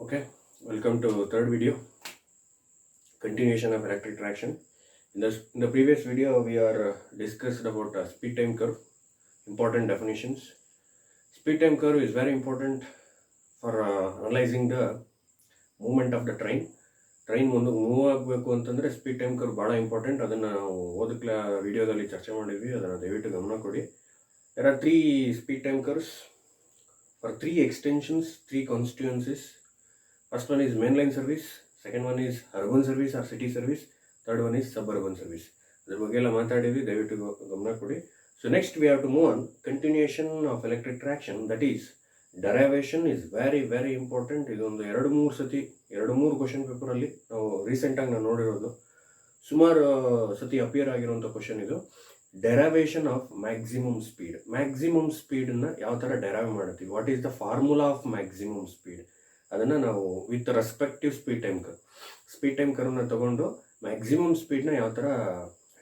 Okay, welcome to third video, continuation of electric traction. In the previous video, we are discussed about speed time curve, important definitions. Speed time curve is very important for analyzing the movement of the train. Train ಮುಂದೆ move ಆಗಬೇಕು ಅಂತಂದರೆ speed time curve ಭಾಳ important. ಅದನ್ನು ನಾವು ಓದಕ್ಕೆ ವಿಡಿಯೋದಲ್ಲಿ ಚರ್ಚೆ ಮಾಡಿದ್ವಿ, ಅದನ್ನು ದಯವಿಟ್ಟು ಗಮನ ಕೊಡಿ. There are three speed time curves for three extensions, three constituencies. First one is mainline service, second one is urban service or city service, third one is suburban service. ಅದ್ರ ಬಗ್ಗೆ ಎಲ್ಲ ಮಾತಾಡಿದ್ವಿ, ದಯವಿಟ್ಟು ಗಮನ ಕೊಡಿ. So next we have to move on continuation of electric traction, that is derivation is very important. ಇದೊಂದು ಎರಡು ಮೂರು ಕ್ವಶನ್ ಪೇಪರಲ್ಲಿ ನಾವು ರೀಸೆಂಟಾಗಿ ನಾನು ನೋಡಿರೋದು, ಸುಮಾರು ಸತಿ ಅಪಿಯರ್ ಆಗಿರುವಂಥ ಕ್ವಶನ್ ಇದು. ಡೆರೈವೇಷನ್ ಆಫ್ ಮ್ಯಾಕ್ಸಿಮಮ್ ಸ್ಪೀಡನ್ನು ಯಾವ ಥರ ಡೆರೈವ್ ಮಾಡ್ತೀವಿ, what is the formula of maximum speed, ಅದನ್ನು ನಾವು ವಿತ್ ರೆಸ್ಪೆಕ್ಟಿವ್ ಸ್ಪೀಡ್ ಟೈಮ್ ಕರ್ವ್ನ ತಗೊಂಡು ಮ್ಯಾಕ್ಸಿಮಮ್ ಸ್ಪೀಡ್ನ ಯಾವ ಥರ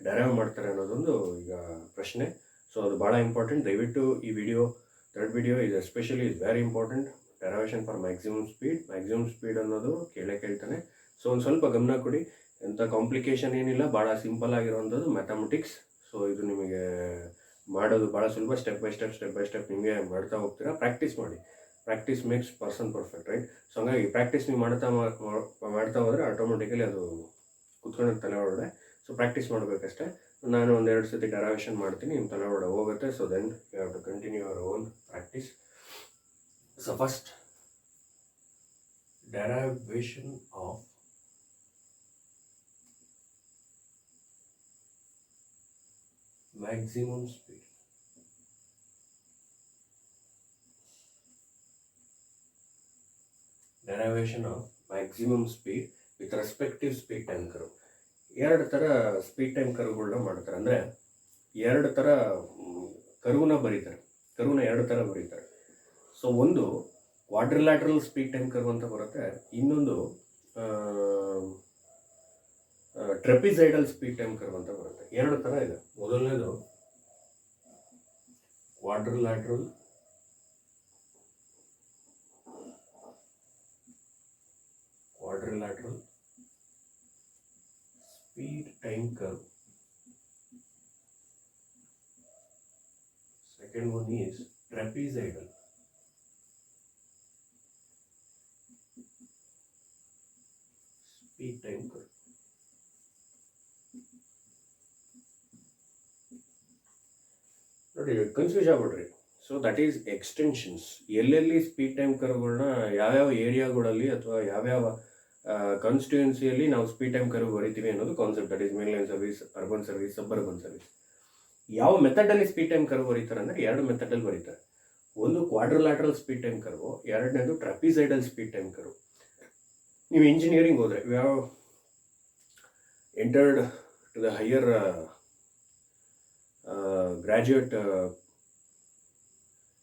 ಡೆರೈವ್ ಮಾಡ್ತಾರೆ ಅನ್ನೋದೊಂದು ಈಗ ಪ್ರಶ್ನೆ. ಸೊ ಅದು ಭಾಳ ಇಂಪಾರ್ಟೆಂಟ್. ದಯವಿಟ್ಟು ಈ ವಿಡಿಯೋ, ಥರ್ಡ್ ವಿಡಿಯೋ ಇದು especially is very important. Derivation for maximum speed ಅನ್ನೋದು ಕೇಳ್ತಾನೆ. ಸೊ ಒಂದು ಸ್ವಲ್ಪ ಗಮನ ಕೊಡಿ. ಎಂಥ ಕಾಂಪ್ಲಿಕೇಶನ್ ಏನಿಲ್ಲ, ಭಾಳ ಸಿಂಪಲ್ ಆಗಿರುವಂಥದ್ದು ಮ್ಯಾಥಮೆಟಿಕ್ಸ್. ಸೊ ಇದು ನಿಮಗೆ ಮಾಡೋದು ಭಾಳ ಸುಲಭ. ಸ್ಟೆಪ್ ಬೈ ಸ್ಟೆಪ್ ನಿಮಗೆ ಮಾಡ್ತಾ ಹೋಗ್ತೀರಾ. ಪ್ರಾಕ್ಟೀಸ್ ಮಾಡಿ. Practice makes person perfect, right? So ಹಂಗಾಗಿ ಪ್ರಾಕ್ಟೀಸ್ ನೀವು ಮಾಡ್ತಾ ಹೋದರೆ ಆಟೋಮೆಟಿಕಲಿ ಅದು ಕುತ್ಕೊಂಡು ತಲೆ ಒಳಗಡೆ. ಸೊ ಪ್ರಾಕ್ಟೀಸ್ ಮಾಡಬೇಕಷ್ಟೇ. ನಾನು ಒಂದೆರಡು ಸತಿ ಡೆರೈವೇಷನ್ ಮಾಡ್ತೀನಿ, ನಿಮ್ಮ ತಲೆ ಒಳಗಡೆ ಹೋಗುತ್ತೆ. So then you have to continue your own practice. So first, derivation of maximum speed. Derivation of maximum speed with respective speed time curve. ಎರಡು ಥರ ಸ್ಪೀಡ್ ಟೈಮ್ ಕರ್ವ್ಗಳನ್ನ ಮಾಡ್ತಾರೆ. ಅಂದರೆ ಎರಡು ಥರ ಕರ್ವ್ನ ಎರಡು ಥರ ಬರೀತಾರೆ. ಸೊ ಒಂದು ಕ್ವಾಡ್ರಿಲ್ಯಾಟ್ರಲ್ ಸ್ಪೀಡ್ ಟೈಮ್ ಕರ್ವ್ ಅಂತ ಬರುತ್ತೆ, ಇನ್ನೊಂದು ಟ್ರೆಪಿಸೈಡಲ್ ಸ್ಪೀಡ್ ಟೈಮ್ ಕರ್ವ್ ಅಂತ ಬರುತ್ತೆ. ಎರಡು ಥರ ಇದೆ. ಮೊದಲನೇದು quadrilateral speed time curve. Second one is trapezoidal speed time curve. ನೋಡಿ, ಕನ್ಫ್ಯೂಸ್ ಆಗ್ಬಿಡ್ರಿ. So that is extensions. ಎಲ್ಲೆಲ್ಲಿ ಸ್ಪೀಡ್ ಟೈಮ್ ಕರ್ವ್ಗಳನ್ನ ಯಾವ್ಯಾವ ಏರಿಯಾಗಳಲ್ಲಿ ಅಥವಾ ಯಾವ್ಯಾವ ಕಾನ್ಸ್ಟಿಟ್ಯೂನ್ಸಿಯಲ್ಲಿ ನಾವು ಸ್ಪೀಡ್ ಟೈಮ್ ಕರ್ವ್ ಬರಿತೀವಿ ಅನ್ನೋದು concept. That is mainline service, urban service, suburban service. ಯಾವ ಮೆಥಡಲ್ಲಿ ಸ್ಪೀಡ್ ಟೈಮ್ ಕರ್ವ್ ಬರೀತಾರೆ ಅಂದರೆ ಎರಡು ಮೆಥಡಲ್ಲಿ ಬರೀತಾರೆ. ಒಂದು ಕ್ವಾಡ್ರಿಲ್ಯಾಟ್ರಲ್ ಸ್ಪೀಡ್ ಟೈಮ್ ಕರ್ವ್, ಎರಡನೇದು ಟ್ರೆಪಿಸೈಡಲ್ ಸ್ಪೀಡ್ ಟೈಮ್ ಕರ್ವ್. ನೀವು ಇಂಜಿನಿಯರಿಂಗ್ ಹೋದರೆ, you have entered to the higher graduate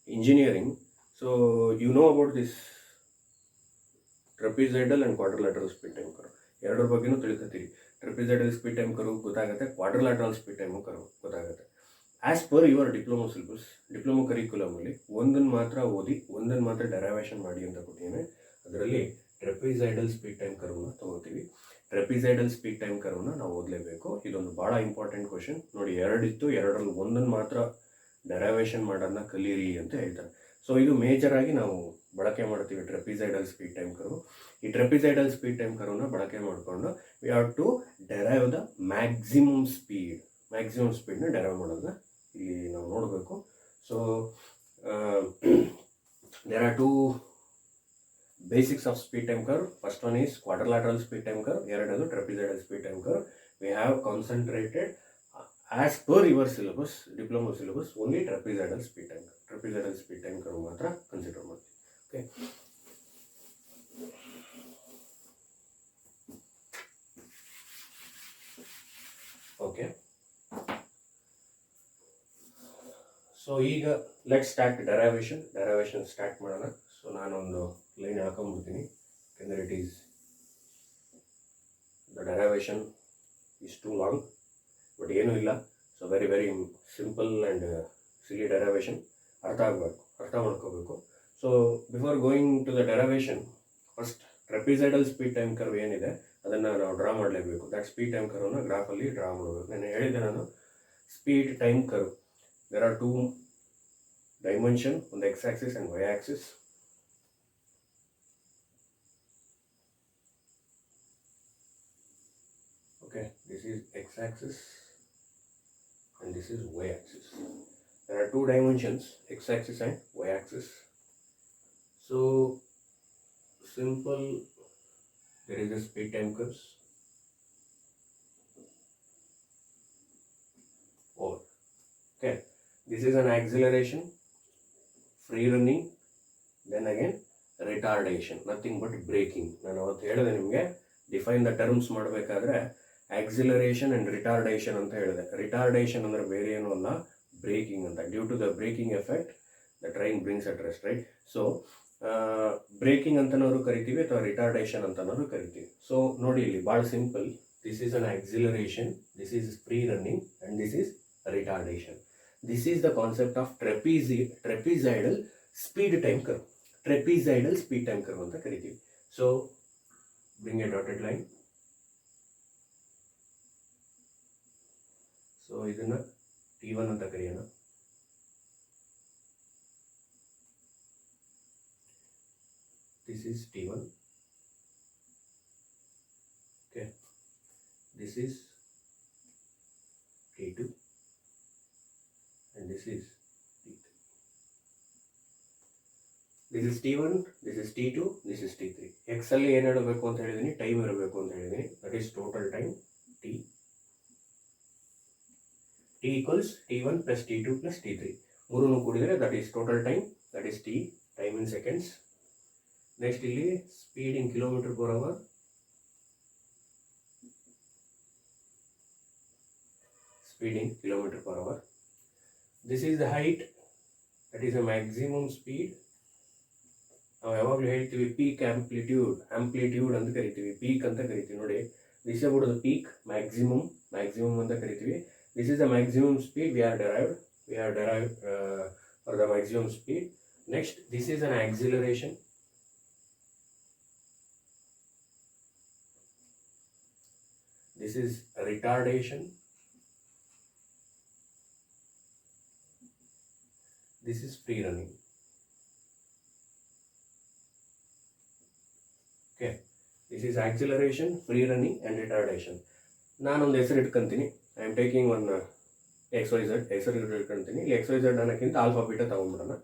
engineering, so you know about this trapezoidal and quadrilateral speed time curve. ಎರಡರ ಬಗ್ಗೆನೂ ತಿಳ್ಕೊತೀರಿ. ಟ್ರೆಪಿಸೈಡಲ್ ಸ್ಪೀಡ್ ಟೈಮ್ ಕರ್ವ್ ಗೊತ್ತಾಗುತ್ತೆ, quadrilateral speed time curve ಗೊತ್ತಾಗುತ್ತೆ. As per your diploma ಕರಿಕ್ಯುಲಮಲ್ಲಿ ಒಂದನ್ನು ಮಾತ್ರ ಓದಿ, ಒಂದನ್ನು ಮಾತ್ರ ಡೆರೈವೇಷನ್ ಮಾಡಿ ಅಂತ ಕೊಟ್ಟಿದ್ದೇನೆ. ಅದರಲ್ಲಿ ಟ್ರೆಪಿಸೈಡಲ್ ಸ್ಪೀಡ್ ಟೈಮ್ ಕರ್ವ್ನ ತಗೋತೀವಿ. ಟ್ರೆಪಿಸೈಡಲ್ ಸ್ಪೀಡ್ ಟೈಮ್ ಕರ್ವ್ನ ನಾವು ಓದಲೇಬೇಕು. ಇದೊಂದು ಭಾಳ ಇಂಪಾರ್ಟೆಂಟ್ ಕ್ವಶನ್. ನೋಡಿ, ಎರಡಿತ್ತು, ಎರಡರಲ್ಲಿ ಒಂದನ್ನು ಮಾತ್ರ ಡೆರೈವೇಷನ್ ಮಾಡೋದನ್ನ ಕಲೀರಿ ಅಂತ ಹೇಳ್ತಾರೆ. ಸೊ ಇದು ಮೇಜರ್ ಆಗಿ ನಾವು ಬಳಕೆ ಮಾಡ್ತೀವಿ ಟ್ರೆಪಿಸೈಡಲ್ ಸ್ಪೀಡ್ ಟೈಮ್ ಕರ್ವ್. ಈ ಟ್ರೆಪಿಸೈಡಲ್ ಸ್ಪೀಡ್ ಟೈಮ್ ಕರ್ವ್ನ ಬಳಕೆ ಮಾಡಿಕೊಂಡು we have to derive the maximum ಸ್ಪೀಡ್ನ ಡೆರೈವ್ ಮಾಡೋದನ್ನ ಇಲ್ಲಿ ನಾವು ನೋಡಬೇಕು. So there are two basics of speed time curve. First one is quadrilateral speed time curve, ಎರಡನೇದು trapezoidal speed time curve. We have concentrated as per your syllabus, diploma syllabus, only trapezoidal speed time curve ಮಾತ್ರ consider ಮಾಡ್ತೀವಿ. Okay, so ಈಗ let's start derivation start ಮಾಡೋಣ. So ನಾನೊಂದು line ಹಾಕೊಂಡ್ಬಿಡ್ತೀನಿ, ಯಾಕೆಂದರೆ the derivation is too long, but ಏನೂ ಇಲ್ಲ. So very simple and silly derivation. ಅರ್ಥ ಮಾಡ್ಕೋಬೇಕು. So before going to the derivation, first trapezoidal speed time curve ಏನಿದೆ ಅದನ್ನು ನಾವು ಡ್ರಾ ಮಾಡಲೇಬೇಕು. ದಟ್ ಸ್ಪೀಡ್ ಟೈಮ್ ಕರ್ವ್ನ ಗ್ರಾಫಲ್ಲಿ ಡ್ರಾ ಮಾಡಬೇಕು. ನಾನು ಹೇಳಿದೆ ನಾನು speed time curve, there are two dimension, ಒಂದು X axis and Y axis. Okay, this is x-axis and this is y-axis. There are two dimensions, x-axis and y-axis. So simple, there is a speed time curves or okay, this is an acceleration, free running, then again retardation, nothing but braking. ನಾನು ಅವತ್ತು ಹೇಳಿದೆ ನಿಮಗೆ define the terms ಮಾಡಬೇಕಾದ್ರೆ acceleration and retardation ಅಂತ ಹೇಳಿದೆ. Retardation ಅಂದರೆ ಬೇರೆ ಏನೂ ಅಲ್ಲ, ಬ್ರೇಕಿಂಗ್ ಅಂತ. Due to the braking effect the train brings at rest, right? So braking ಅಂತನವರು ಕರಿತೀವಿ ಅಥವಾ ರಿಟಾರ್ಡೇಷನ್ ಅಂತನವರು ಕರಿತೀವಿ. ಸೊ ನೋಡಿ ಇಲ್ಲಿ ಭಾಳ simple, this is an acceleration, this is free running and this is retardation. This is the concept of trapezoidal speed time curve. Trapezoidal speed time curve ಅಂತ ಕರಿತೀವಿ. So bring a dotted line. So ಇದನ್ನ T1 ಅಂತ ಕರೆಯೋಣ. This is T1. Okay. This is T2 and this is T3. This is T1, this is T2, this is T3. X ಅಲ್ಲಿ ಏನು ಇರಬೇಕು ಅಂತ ಹೇಳಿದೀನಿ, ಟೈಮ್ ಇರಬೇಕು ಅಂತ ಹೇಳಿದೀನಿ. That is total time T. T equals T1 plus T2 plus T3. ಮೂರನ್ನು ಕೂಡಿದರೆ that is total time, that is T, time in seconds. Next ಇಲ್ಲಿ speed in kilometre per hour. Speed in kilometer per hour. This is the height, that is a maximum speed. ನಾವು ಯಾವಾಗಲೂ ಹೇಳ್ತೀವಿ peak amplitude ಅಂತ ಕರಿತೀವಿ, peak ಅಂತ ಕರಿತೀವಿ. ನೋಡಿ, this about the peak, maximum ಅಂತ ಕರಿತೀವಿ. This is the maximum speed we are derived for the maximum speed. Next, this is an acceleration. This is retardation. This is free running. Okay, this is acceleration, free running and retardation. ನಾನೊಂದು ಹೆಸರು ಇಟ್ಕೊಂತೀನಿ. I am taking one XYZ ಹೆಸರು ಇಟ್ಕೊಂತೀನಿ. ಇಲ್ಲಿ XYZ ಅನ್ನೋಕ್ಕಿಂತ alpha beta ತಗೊಂಡ್ಬಿಡೋಣ.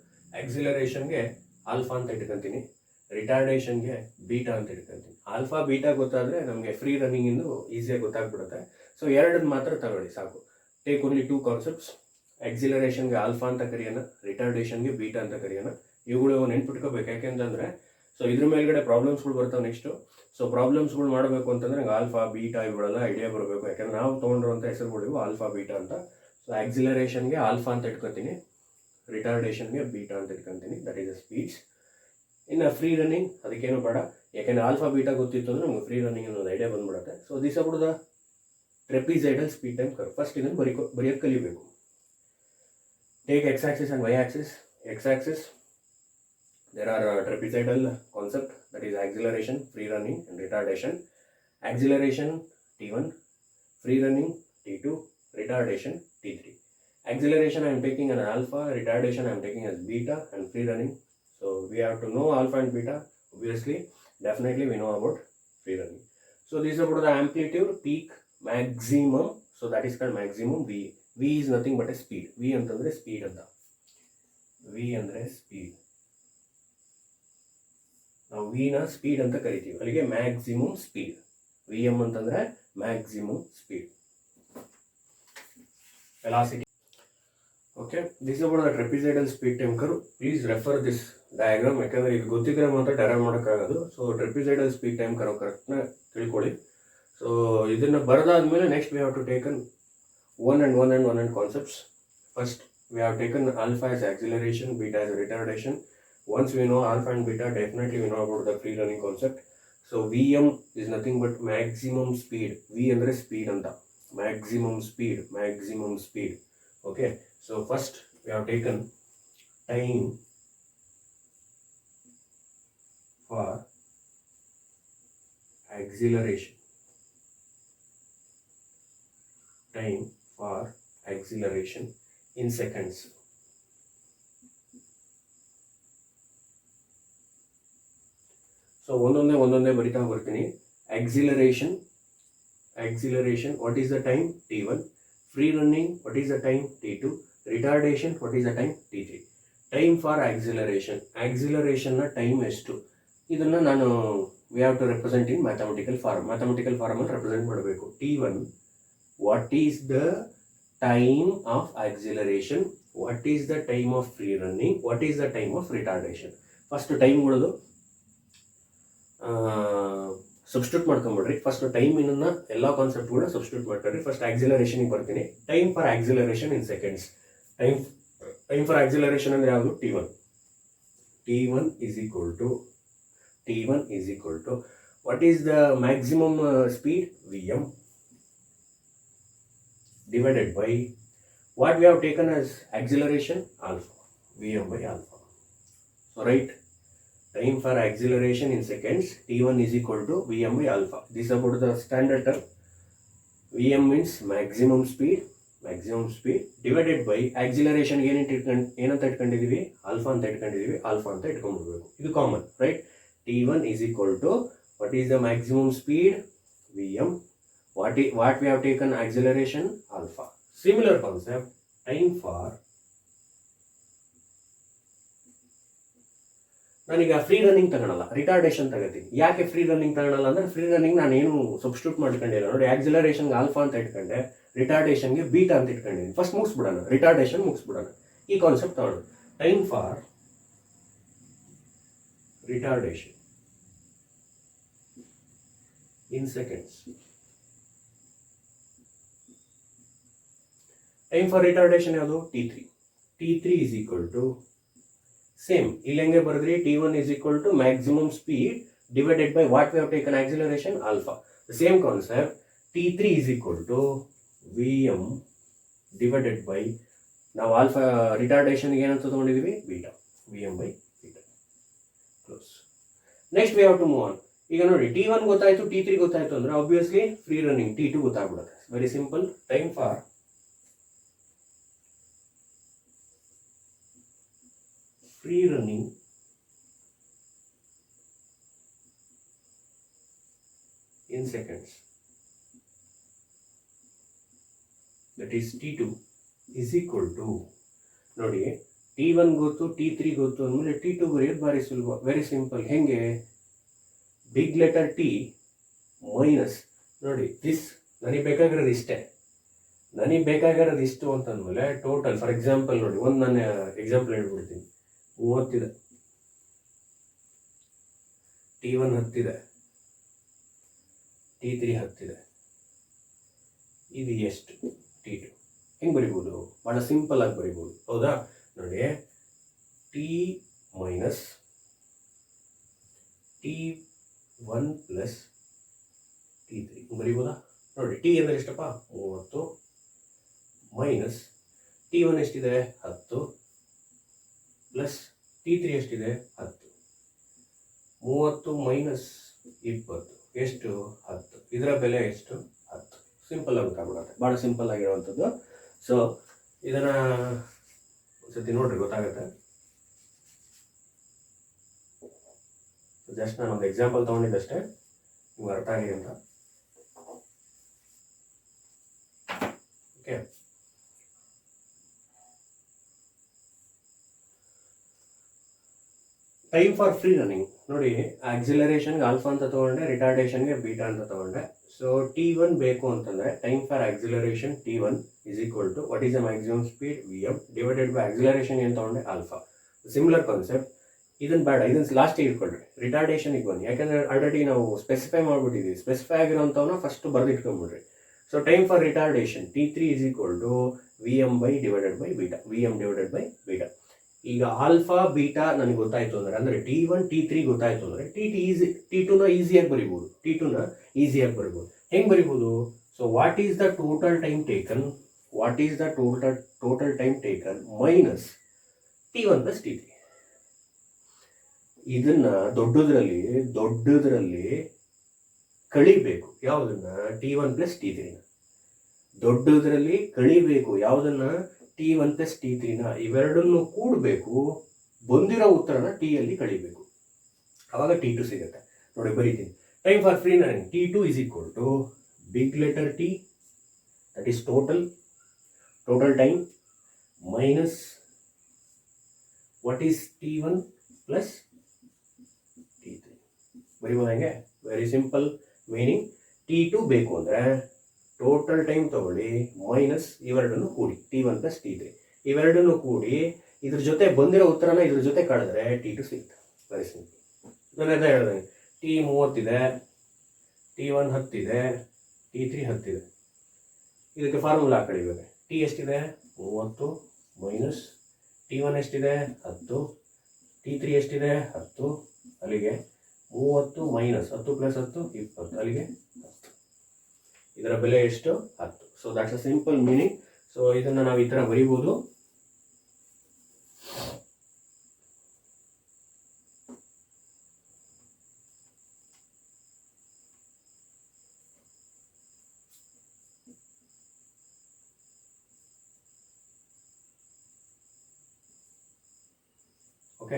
ಆಕ್ಸಿಲರೇಷನ್ಗೆ alpha ಅಂತ ಇಟ್ಕೊಂತೀನಿ, ರಿಟಾರ್ಡೇಷನ್ಗೆ ಬೀಟಾ ಅಂತ ಇಟ್ಕೊಂತೀನಿ. ಆಲ್ಫಾ ಬೀಟಾ ಗೊತ್ತಾದರೆ ನಮಗೆ ಫ್ರೀ ರನ್ನಿಂಗಿಂದು ಈಸಿಯಾಗಿ ಗೊತ್ತಾಗ್ಬಿಡುತ್ತೆ. ಸೊ ಎರಡನ್ನ ಮಾತ್ರ ತಗೊಳ್ಳಿ ಸಾಕು. Take only two concepts. ಆಕ್ಸಿಲರೇಷನ್ಗೆ ಆಲ್ಫಾ ಅಂತ ಕರೆಯೋಣ, ರಿಟಾರ್ಡೇಷನ್ಗೆ ಬೀಟಾ ಅಂತ ಕರೆಯೋಣ. ಇವುಗಳು ನೆನ್ಪಿಟ್ಕೋಬೇಕು. ಯಾಕೆಂತಂದರೆ ಸೊ ಇದ್ರ ಮೇಲ್ಗಡೆ ಪ್ರಾಬ್ಲಮ್ಸ್ಗಳು ಬರ್ತಾವೆ ನೆಕ್ಸ್ಟು. ಸೊ ಪ್ರಾಬ್ಲಮ್ಸ್ಗಳು ಮಾಡಬೇಕು ಅಂತಂದರೆ ನಂಗೆ ಆಲ್ಫಾ ಬೀಟಾ ಇವುಗಳೆಲ್ಲ ಐಡಿಯಾ ಬರಬೇಕು. ಯಾಕೆಂದರೆ ನಾವು ತೊಗೊಂಡಿರುವಂಥ ಹೆಸರುಗಳಿವು ಆಲ್ಫಾ ಬೀಟಾ ಅಂತ. ಸೊ ಆಕ್ಸಿಲರೇಷನ್ಗೆ ಆಲ್ಫಾ ಅಂತ ಇಟ್ಕೊತೀನಿ, ರಿಟಾರ್ಡೇಷನ್ಗೆ ಬೀಟಾ ಅಂತ ಇಟ್ಕೊತೀನಿ, ದಟ್ ಈಸ್ ದ ಸ್ಪೀಡ್ಸ್. ಇನ್ನು ಫ್ರೀ ರನ್ನಿಂಗ್ ಅದಕ್ಕೇನು ಬೇಡ, ಯಾಕೆಂದರೆ ಆಲ್ಫಾ ಬೀಟಾ ಗೊತ್ತಿತ್ತು ಅಂದರೆ ನಮಗೆ ಫ್ರೀ ರನ್ನಿಂಗ್ ಅನ್ನೋದು ಐಡಿಯಾ ಬಂದ್ಬಿಡುತ್ತೆ. So this about the trapezoidal speed time curve. First ಇದನ್ನು ಬರೆಯೋಕ್ಕೆ ಕಲಿಬೇಕು. Take x-axis and y-axis. X-axis, there are trapezoidal concept, that is acceleration, free running and retardation. Acceleration T1, free running T2, retardation T3. Acceleration I am taking an alpha, retardation I am taking as beta, and free running. So we have to know alpha and beta. Obviously, definitely we know about free running. So this is about the amplitude, peak, maximum. So that is called maximum V. V is nothing but a speed. V ಅಂತಂದ್ರೆ speed ಅಂತ. V ಅಂದ್ರೆ speed. ನಾವು V ನ speed ಅಂತ ಕರಿತೀವಿ. ಅಲ್ಲಿಗೆ maximum speed. Vm ಅಂತಂದ್ರೆ maximum speed. Velocity. Okay, this about the trapezoidal speed time curve. Please refer this diagram. ಯಾಕಂದ್ರೆ ಇದು ಗೊತ್ತಿದ್ರೆ ಮಾತ್ರ ಡೆರೈವ್ ಮಾಡೋಕ್ಕಾಗೋದು. So trapezoidal speed time curve ಕರೆಕ್ಟ್ನ ತಿಳ್ಕೊಳ್ಳಿ. ಸೊ ಇದನ್ನು ಬರೆದಾದ್ಮೇಲೆ next we have to taken one and concepts. First, we have taken alpha as acceleration, beta as retardation. Once we know alpha and beta, definitely we know about the free running concept. So Vm is nothing but maximum speed. V andre speed anta. Maximum speed. Okay. So first we have taken time for acceleration. Time for acceleration in seconds. So ಒಂದೊಂದೇ ಬರಿತಾ ಬರ್ತೀನಿ. Acceleration, what is the time? T1. Free running, what is the time? T2. Retardation, what is the time? T3. Time for acceleration ನ time ಎಷ್ಟು, ಇದನ್ನ ನಾನು we have to represent in mathematical form ಅಲ್ಲಿ represent ಮಾಡಬೇಕು. T1, what is the time of acceleration, what is the time of free running, what is the time of retardation. First time ಗಳದು substitute ಮಾಡ್ಕೊಂಡ್ಬಿಡ್ರಿ. First time ಇನ್ನನ್ನ ಎಲ್ಲ concept ಕೂಡ substitute ಮಾಡ್ಕೊಳ್ರಿ. First acceleration ಬರ್ತೀನಿ. Time for acceleration in seconds. Time for acceleration ಅಂದ್ರೆ ಯಾವುದು? T1 is equal to what is the maximum speed? Vm divided by what we have taken as acceleration? Alpha. Vm by alpha. So right, time for acceleration in seconds, T1 is equal to Vm by alpha. This is about the standard term. Vm means maximum speed divided by acceleration ಏನಂತ ಇಟ್ಕೊಂಡಿದೀವಿ? Alpha ಅಂತ ಇಟ್ಕೊಂಡಿದೀವಿ. Alpha ಅಂತ ಇಟ್ಕೊಂಡ್ಬಿಡ್ಬೇಕು. ಇದು common, right? T1 is equal to what is the maximum speed? Vm. What we have taken acceleration? Alpha. Similar concept, time for, ನಾನೀಗ free running ತಗೊಳಲ್ಲ, retardation ತಗೋತೀನಿ. ಯಾಕೆ free running ತಗೊಳಲ್ಲ ಅಂದ್ರೆ, ಫ್ರೀ ರನ್ನಿಂಗ್ ನಾನು ಏನು ಸಬ್ಸ್ಟಿಟ್ಯೂಟ್ ಮಾಡ್ಕೊಂಡಿಲ್ಲ ನೋಡಿ. ಆಕ್ಸಿಲರೇಷನ್ಗೆ ಆಲ್ಫಾ ಅಂತ ಇಟ್ಕೊಂಡೆ, ರಿಟಾರ್ಡೇಷನ್ಗೆ ಬೀಟಾ ಅಂತ ಇಟ್ಕೊಂಡಿದ್ದೀನಿ. ಫಸ್ಟ್ ಮುಗಿಸ್ಬಿಡೋಣ, ರಿಟಾರ್ಡೇಷನ್ ಮುಗಿಸ್ಬಿಡೋಣ. ಈ ಕಾನ್ಸೆಪ್ಟ್ ತಗೊಳ್ಳೋಣ. Time for retardation in seconds. Time for retardation ಯಾವುದು? T3 is equal to same ಇಲ್ಲಿ ಹೆಂಗೆ ಬರೆದ್ರಿ? T1 is equal to maximum speed divided by what we have taken acceleration? Alpha. The same concept, T3 is equal to Vm divided by, ನಾವು alpha retardation ಏನಂತ ತಗೊಂಡಿದೀವಿ? Beta. Vm by beta. Close. Next we have to move on. ಈಗ ನೋಡಿ, T1 ಗೊತ್ತಾಯ್ತು, T3 ಗೊತ್ತಾಯ್ತು ಅಂದ್ರೆ obviously free running T2 ಗೊತ್ತಾಗ್ಬಿಡುತ್ತೆ. Very simple. Time for free running in seconds, that is T2 is equal to, ನೋಡಿ T1 ಗೊತ್ತು, T3 ಗೊತ್ತು ಅಂದಮೇಲೆ T2 ಬರೆಯೋದು ಭಾರಿ ಸುಲಭ. Very simple. ಹೆಂಗೆ? ಬಿಗ್ ಲೆಟರ್ T ಮೈನಸ್, ನೋಡಿ ದಿಸ್ ನನಗೆ ಬೇಕಾಗಿರೋದು ಇಷ್ಟು ಅಂತಂದ್ಮೇಲೆ ಟೋಟಲ್, ಫಾರ್ ಎಕ್ಸಾಂಪಲ್ ನೋಡಿ, ಒಂದು ನಾನು ಎಕ್ಸಾಂಪಲ್ ಹೇಳ್ಬಿಡ್ತೀನಿ. 30 ಇದೆ, T1 10 ಇದೆ, T3 10 ಇದೆ, ಇದು ಎಷ್ಟು? T2. ಹೆಂಗೆ ಬರಿಬೋದು? ಬಹಳ ಸಿಂಪಲ್ ಆಗಿ ಬರಿಬೋದು, ಹೌದಾ? ನೋಡಿ, T minus T1 plus T3 ಬರಿಬೋದಾ? ನೋಡಿ, T ಅಂದರೆ ಎಷ್ಟಪ್ಪ? 30 ಮೈನಸ್ T1 ಎಷ್ಟಿದೆ? 10 ಪ್ಲಸ್ T3 ಎಷ್ಟಿದೆ? 10. 30 ಮೈನಸ್ 20 ಎಷ್ಟು? 10. ಇದರ ಬೆಲೆ ಎಷ್ಟು? 10. ಸಿಂಪಲ್ ಆಗಿ ಗೊತ್ತಾಗ್ಬಿಡುತ್ತೆ, ಭಾಳ ಸಿಂಪಲ್ ಆಗಿರುವಂಥದ್ದು. ಸೊ ಇದನ್ನ ಒಂದ್ಸತಿ ನೋಡ್ರಿ, ಗೊತ್ತಾಗುತ್ತೆ. ಜಸ್ಟ್ ನಾನು ಒಂದು ಎಕ್ಸಾಂಪಲ್ ತೊಗೊಂಡಿದ್ದಷ್ಟೇ, ನಿಮ್ಗೆ ಅರ್ಥ ಆಗಿದೆ ಅಂತ. Okay, time for free running ನೋಡಿ, ಆಕ್ಸಿಲರೇಷನ್ಗೆ ಆಲ್ಫಾ ಅಂತ ತಗೊಂಡೆ, ರಿಟಾರ್ಡೇಷನ್ಗೆ ಬೀಟಾ ಅಂತ ತಗೊಂಡೆ. ಸೊ T1 ಬೇಕು ಅಂತಂದ್ರೆ time for acceleration T1 is equal to what is the maximum speed? Vm divided by acceleration ಏನು ತಗೊಂಡೆ? ಆಲ್ಫಾ. Similar concept. ಇದನ್ನ ಬೇಡ, ಇದನ್ನ ಲಾಸ್ಟ್ ಇಟ್ಕೊಳ್ರಿ, ರಿಟಾರ್ಡೇಷನ್ಗೆ ಬನ್ನಿ. ಯಾಕಂದ್ರೆ ಆಲ್ರೆಡಿ ನಾವು ಸ್ಪೆಸಿಫೈ ಮಾಡ್ಬಿಟ್ಟಿದ್ದೀವಿ. ಸ್ಪೆಸಿಫೈ ಆಗಿರೋಂಥವನ್ನ ಫಸ್ಟ್ ಬರೆದಿಟ್ಕೊಂಡ್ಬಿಡ್ರಿ. So time for retardation T3 is equal to Vm by divided by beta. Vm divided by beta. ಈಗ ಆಲ್ಫಾ ಬೀಟಾ ನನಗೆ ಗೊತ್ತಾಯ್ತು ಅಂದ್ರೆ T1 T3 ಗೊತ್ತಾಯ್ತು ಅಂದ್ರೆ T2ನ ಈಸಿಯಾಗಿ ಬರಿಬೋದು. ಹೆಂಗೆ ಬರಿಬೋದು? So what is the total time taken minus T1 plus T3. ಇದನ್ನ ದೊಡ್ಡದ್ರಲ್ಲಿ ಕಳಿಬೇಕು. ಯಾವುದನ್ನ? T1 plus T3. ದೊಡ್ಡದರಲ್ಲಿ ಕಳಿಬೇಕು. ಯಾವುದನ್ನ? T1 plus T3. ಇವೆರಡನ್ನು ಕೂಡಬೇಕು, ಬಂದಿರೋ ಉತ್ತರನ ಟಿ ಅಲ್ಲಿ ಕಳಿಬೇಕು, ಅವಾಗ T2 ಸಿಗುತ್ತೆ. ನೋಡಿ ಬರೀತೀನಿ. Time for free running T2 is equal to big letter T, that is total time, minus what is T1 plus T3. ಬರೀಬೋದು ಹೆಂಗೆ? Very simple meaning. T2 ಬೇಕು ಅಂದರೆ ಟೋಟಲ್ ಟೈಮ್ ತಗೊಳ್ಳಿ, ಮೈನಸ್ ಇವೆರಡನ್ನು ಕೂಡಿ T1 ಪ್ಲಸ್ T3. ಇವೆರಡನ್ನು ಕೂಡಿ ಇದ್ರ ಜೊತೆ ಬಂದಿರೋ ಉತ್ತರನ ಇದ್ರ ಜೊತೆ ಕಳೆದ್ರೆ T2 ಸಿಗುತ್ತೆ. Very simple. ನಾನೆಲ್ಲ ಹೇಳಿದೆ, T 30 ಇದೆ, T1 10 ಇದೆ, T3 10 ಇದೆ. ಇದಕ್ಕೆ ಫಾರ್ಮುಲಾ ಹಾಕಳಿಬೇಕು. T ಎಷ್ಟಿದೆ? 30 ಮೈನಸ್ T1 ಎಷ್ಟಿದೆ? 10, T3 ಎಷ್ಟಿದೆ? 10. ಅಲ್ಲಿಗೆ 30 ಮೈನಸ್ 10 ಪ್ಲಸ್ 10 20, ಅಲ್ಲಿಗೆ 10. ಇದರ ಬೆಲೆ ಎಷ್ಟು? 10. So that's a simple meaning. So ಇದನ್ನು ನಾವು ಈ ಥರ ಬರೀಬೋದು. ಓಕೆ,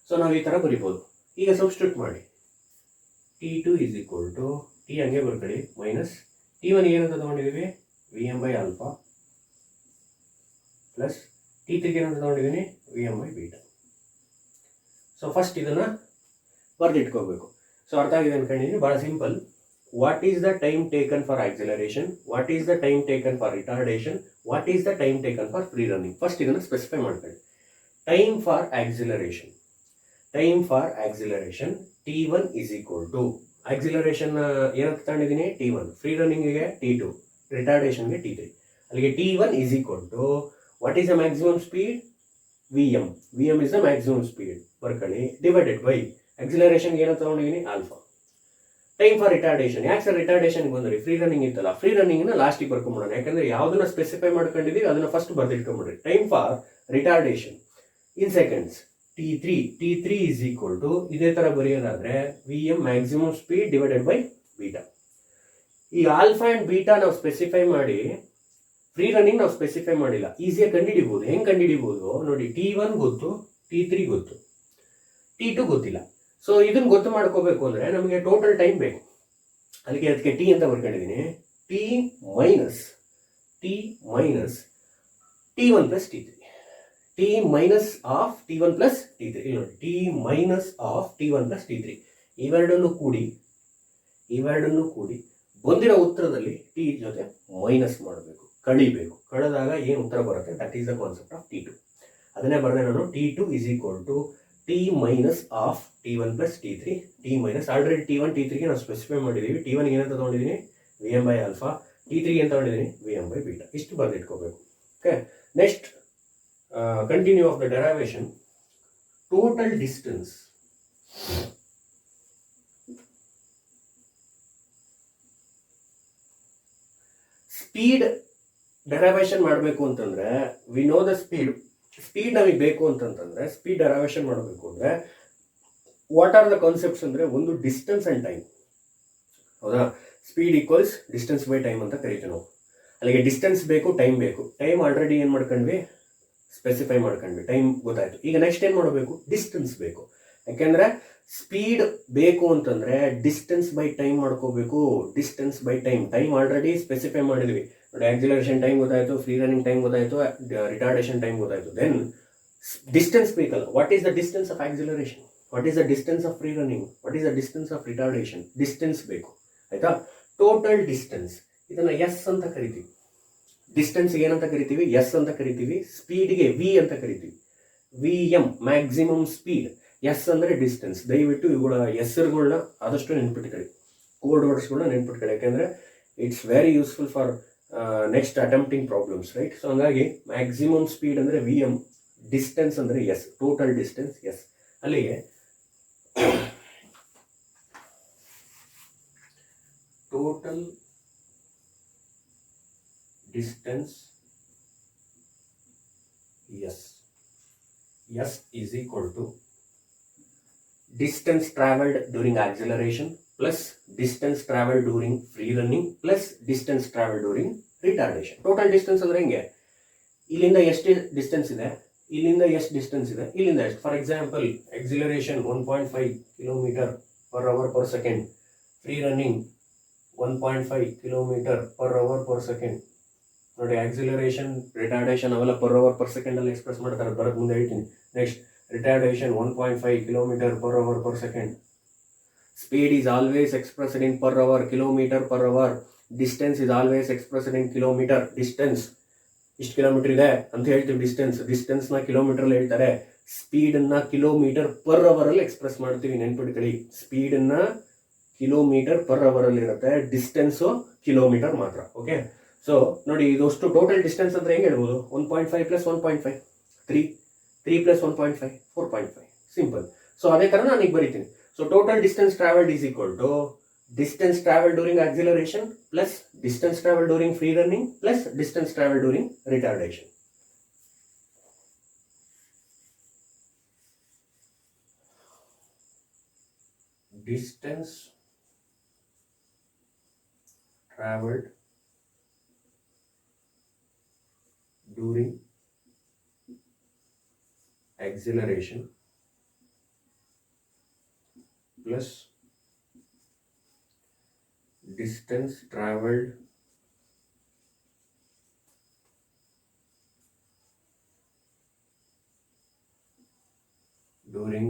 ಸೊ ನಾವು ಈ ಥರ ಬರಿಬೋದು. ಈಗ ಸಬ್ಸ್ಟಿಟ್ಯೂಟ್ ಮಾಡಿ. T2 is equal to T ಹಂಗೆ ಬರ್ಕೊಳ್ಳಿ, ಮೈನಸ್ T1 ಏನಂತ ತೊಗೊಂಡಿದ್ದೀವಿ? Vm/α ಪ್ಲಸ್ T3 ಏನಂತ ತೊಗೊಂಡಿದ್ದೀನಿ? Vm/β. ಸೊ ಫಸ್ಟ್ ಇದನ್ನು ಬರೆದಿಟ್ಕೋಬೇಕು. ಸೊ ಅರ್ಥ ಆಗಿದೆ ಅನ್ಕೊಂಡಿದ್ದೀನಿ. ಭಾಳ simple. What is the time taken for acceleration, what is the time taken for retardation, what is the time taken for free running. First ಇದನ್ನು specify ಮಾಡ್ಕೊಳ್ಳಿ. Time for acceleration T1 is equal to acceleration ಏನಂತ ತಗೊಂಡಿದ್ದೀನಿ? T1. Free ರನ್ನಿಂಗಿಗೆ T2, ರಿಟಾರ್ಡೇಷನ್ಗೆ T3. ಅಲ್ಲಿಗೆ T1 is equal to what is the maximum speed? Vm is the maximum speed. ಬರ್ಕೊಳ್ಳಿ, divided by ಆಕ್ಸಿಲರೇಷನ್ಗೆ ಏನಂತ ತಗೊಂಡಿದ್ದೀನಿ? ಆಲ್ಫಾ. ಟೈಮ್ ಫಾರ್ ರಿಟಾರ್ಡೇಷನ್, ಯಾಕೆ ಸರ್ ರಿಟಾರ್ಡೇಷನ್ಗೆ ಬಂದ್ರಿ? ಫ್ರೀ ರನ್ನಿಂಗ್ ಇತ್ತಲ್ಲ, ಫ್ರೀ ರನ್ನಿಂಗ್ನ ಲಾಸ್ಟಿಗೆ ಬರ್ಕೊಂಬಿಡೋಣ. ಯಾಕಂದ್ರೆ ಯಾವುದನ್ನ ಸ್ಪೆಸಿಫೈ ಮಾಡ್ಕೊಂಡಿದ್ದೀವಿ ಅದನ್ನ ಫಸ್ಟ್ ಬರ್ದಿಟ್ಕೊಂಬಿಡ್ರಿ. Time for retardation in seconds T3 is equal to ಇದೇ ಥರ ಬರೆಯೋದಾದ್ರೆ Vm maximum speed divided by beta. ಈ ಆಲ್ಫಾ ಆ್ಯಂಡ್ ಬೀಟಾ ನಾವು ಸ್ಪೆಸಿಫೈ ಮಾಡಿ, ಫ್ರೀ ರನ್ನಿಂಗ್ ನಾವು ಸ್ಪೆಸಿಫೈ ಮಾಡಿಲ್ಲ. ಈಸಿಯಾಗಿ ಕಂಡುಹಿಡಿಬೋದು. ಹೆಂಗೆ ಕಂಡುಹಿಡಿಬೋದು ನೋಡಿ? T1 ಗೊತ್ತು, T3 ಗೊತ್ತು, T2 ಗೊತ್ತಿಲ್ಲ. ಸೊ ಇದನ್ನು ಗೊತ್ತು ಮಾಡ್ಕೋಬೇಕು ಅಂದರೆ ನಮಗೆ ಟೋಟಲ್ ಟೈಮ್ ಬೇಕು. ಅಲ್ಲಿಗೆ ಅದಕ್ಕೆ ಟಿ ಅಂತ ಬರ್ಕೊಂಡಿದ್ದೀನಿ. T minus T1 plus T3. T minus of T1 plus T3. ಇಲ್ಲಿ ನೋಡಿ, T minus of T1 plus T3. ಇವೆರಡನ್ನು ಕೂಡಿ ಬಂದಿರೋ ಉತ್ತರದಲ್ಲಿ T ಜೊತೆ ಮೈನಸ್ ಮಾಡಬೇಕು, ಕಳಿಬೇಕು. ಕಳೆದಾಗ ಏನು ಉತ್ತರ ಬರುತ್ತೆ? That is the concept of T2. ಅದನ್ನೇ ಬರೆದೆ ನಾನು. T2 is equal to T minus of T1 plus T3. T minus already T1 T3ಗೆ ನಾವು ಸ್ಪೆಸಿಫೈ ಮಾಡಿದ್ದೀವಿ. T1 ಏನಂತ ತೊಗೊಂಡಿದ್ದೀನಿ? Vm/α. T3 ಅಂತ ತೊಗೊಂಡಿದ್ದೀನಿ? Vm/β. ಇಷ್ಟು ಬರೆದಿಟ್ಕೋಬೇಕು. Okay, next continue of the derivation. Total distance speed derivation ಮಾಡಬೇಕು ಅಂತಂದ್ರೆ ವಿ ನೋ ದ ಸ್ಪೀಡ್ ನಮಗೆ ಬೇಕು ಅಂತಂತಂದ್ರೆ ಸ್ಪೀಡ್ ಡೆರೈವೇಷನ್ ಮಾಡಬೇಕು ಅಂದ್ರೆ ವಾಟ್ ಆರ್ ದ ಕಾನ್ಸೆಪ್ಟ್ಸ್ ಅಂದ್ರೆ ಒಂದು ಡಿಸ್ಟೆನ್ಸ್ ಅಂಡ್ ಟೈಮ್. ಹೌದಾ? Speed equals distance by time ಅಂತ ಕರಿತೀವಿ ನಾವು. ಅಲ್ಲಿಗೆ ಡಿಸ್ಟೆನ್ಸ್ ಬೇಕು, ಟೈಮ್ ಬೇಕು. ಟೈಮ್ ಆಲ್ರೆಡಿ ಏನು ಮಾಡ್ಕೊಂಡ್ವಿ? ಸ್ಪೆಸಿಫೈ ಮಾಡ್ಕೊಂಡ್ವಿ. ಟೈಮ್ ಗೊತ್ತಾಯ್ತು. ಈಗ ನೆಕ್ಸ್ಟ್ ಏನು ಮಾಡಬೇಕು? ಡಿಸ್ಟೆನ್ಸ್ ಬೇಕು. ಯಾಕೆಂದ್ರೆ ಸ್ಪೀಡ್ ಬೇಕು ಅಂತಂದ್ರೆ ಡಿಸ್ಟೆನ್ಸ್ ಬೈ ಟೈಮ್ ಮಾಡ್ಕೋಬೇಕು. Distance by time already specify ಮಾಡಿದ್ವಿ ನೋಡಿ. ಆಕ್ಸಿಲರೇಷನ್ ಟೈಮ್ ಗೊತ್ತಾಯ್ತು, ಫ್ರೀ ರನ್ನಿಂಗ್ ಟೈಮ್ ಗೊತ್ತಾಯ್ತು, ರಿಟಾರ್ಡೇಷನ್ ಟೈಮ್ ಗೊತ್ತಾಯ್ತು. ದೆನ್ ಡಿಸ್ಟೆನ್ಸ್ ಬೇಕಲ್ಲ. What is the distance of acceleration? What is the distance of free running? What is the distance of retardation? Distance ಬೇಕು. ಆಯ್ತಾ? Total distance ಇದನ್ನ S ಅಂತ ಕರಿತೀವಿ. Distance ಏನಂತ ಕರಿತೀವಿ? ಎಸ್ ಅಂತ ಕರಿತೀವಿ. ಸ್ಪೀಡ್ಗೆ ವಿ ಅಂತ ಕರಿತೀವಿ. Vm maximum speed. ಎಸ್ ಅಂದರೆ ಡಿಸ್ಟೆನ್ಸ್. ದಯವಿಟ್ಟು ಇವುಗಳ ಹೆಸರುಗಳನ್ನ ಆದಷ್ಟು ನೆನ್ಪಿಟ್ಕೊಳ್ಳಿ, ಕೋಡ್ ವರ್ಡ್ಸ್ಗಳನ್ನ ನೆನ್ಪಿಟ್ಕೊಳ್ಳಿ. ಯಾಕೆಂದರೆ it's very useful for next attempting problems, right? So ಹಂಗಾಗಿ ಮ್ಯಾಕ್ಸಿಮಮ್ ಸ್ಪೀಡ್ ಅಂದರೆ Vm, ಡಿಸ್ಟೆನ್ಸ್ ಅಂದರೆ ಎಸ್, ಟೋಟಲ್ ಡಿಸ್ಟೆನ್ಸ್ ಎಸ್. ಅಲ್ಲಿಗೆ total distance S is equal to distance traveled during acceleration plus distance travel during free running plus distance travel during retardation. Total distance ಅಂದ್ರೆ ಹೆಂಗೆ, ಇಲ್ಲಿಂದ ಎಷ್ಟು distance ಇದೆ, ಇಲ್ಲಿಂದ ಎಷ್ಟು ಡಿಸ್ಟೆನ್ಸ್ ಇದೆ, ಇಲ್ಲಿಂದ ಎಷ್ಟು. For example acceleration 1.5 kilometre per hour per second, free running 1.5 kilometre per hour per second. ನೋಡಿ, ಆಕ್ಸಿಲರೇಷನ್ ರಿಟಾರ್ಡೇಷನ್ ಅವೆಲ್ಲ ಪರ್ ಅವರ್ ಪರ್ ಸೆಕೆಂಡ್ ಅಲ್ಲಿ ಎಕ್ಸ್ಪ್ರೆಸ್ ಮಾಡ್ತಾರೆ, ಬರೋದು ಮುಂದೆ ಹೇಳ್ತೀನಿ. Next retardation 1.5 kilometre per hour per second. Speed is always expressed in per hour, kilometre per hour. Distance is always expressed in kilometre. Distance ಇಷ್ಟು kilometre ಇದೆ ಅಂತ ಹೇಳ್ತೀವಿ, ಡಿಸ್ಟೆನ್ಸ್ನ ಕಿಲೋಮೀಟರ್ ಹೇಳ್ತಾರೆ. ಸ್ಪೀಡನ್ನ ಕಿಲೋಮೀಟರ್ ಪರ್ ಅವರ್ ಅಲ್ಲಿ ಎಕ್ಸ್ಪ್ರೆಸ್ ಮಾಡ್ತೀವಿ, ನೆನ್ಪಿಟ್ಕೊಳ್ಳಿ. ಸ್ಪೀಡನ್ನ ಕಿಲೋಮೀಟರ್ ಪರ್ ಅವರ್ ಅಲ್ಲಿ ಇರುತ್ತೆ, ಡಿಸ್ಟೆನ್ಸು ಕಿಲೋಮೀಟರ್ ಮಾತ್ರ. ಓಕೆ, ಸೊ ನೋಡಿ, ಇದಷ್ಟು ಟೋಟಲ್ ಡಿಸ್ಟೆನ್ಸ್ ಅಂದ್ರೆ ಹೆಂಗೆ ಹೇಳ್ಬೋದು, 1.5 ಪ್ಲಸ್ 1.5 3 ಪ್ಲಸ್ 1.5 4.5, ಸಿಂಪಲ್. ಸೊ ಅದೇ ಥರ ನಾನು ಈಗ ಬರೀತೀನಿ. So total distance travelled is equal to distance traveled during acceleration plus distance traveled during free running plus distance traveled during retardation. Distance traveled during acceleration plus distance traveled during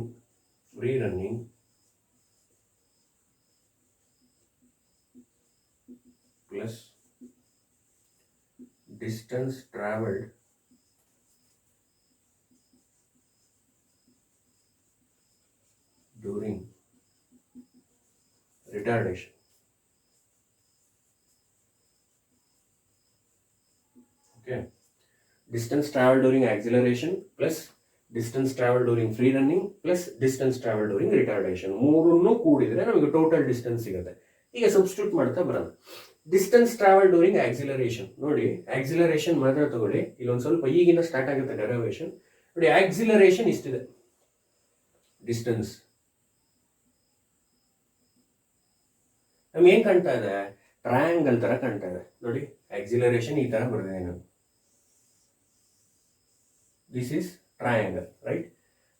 free running plus distance traveled during retardation. Okay, distance traveled during acceleration plus distance traveled during free running plus distance traveled during retardation, ಮೂರನ್ನು ಕೂಡಿದ್ರೆ ನಮಗೆ total distance ಸಿಗುತ್ತೆ. ಈಗ substitute ಮಾಡ್ತಾ ಬರೋಣ. Distance travel during acceleration, ನೋಡಿ acceleration ಮಾತ್ರ ತಗೊಳ್ಳಿ, ಇಲ್ಲೊಂದು ಸ್ವಲ್ಪ ಈಗಿನ ಸ್ಟಾರ್ಟ್ ಆಗುತ್ತೆ ಡೆರಿವೇಶನ್. ನೋಡಿ, ಆಕ್ಸಿಲರೇಷನ್ ಇಷ್ಟಿದೆ, ಡಿಸ್ಟೆನ್ಸ್ ನಮ್ಗೆ ಏನ್ ಕಾಣ್ತಾ ಇದೆ, ಟ್ರಯಾಂಗಲ್ ತರ ಕಾಣ್ತಾ ಇದೆ. ನೋಡಿ, ಆಕ್ಸಿಲರೇಷನ್ ಈ ತರ ಬರ್ತಿದೆ ನಾನು, this is triangle, right.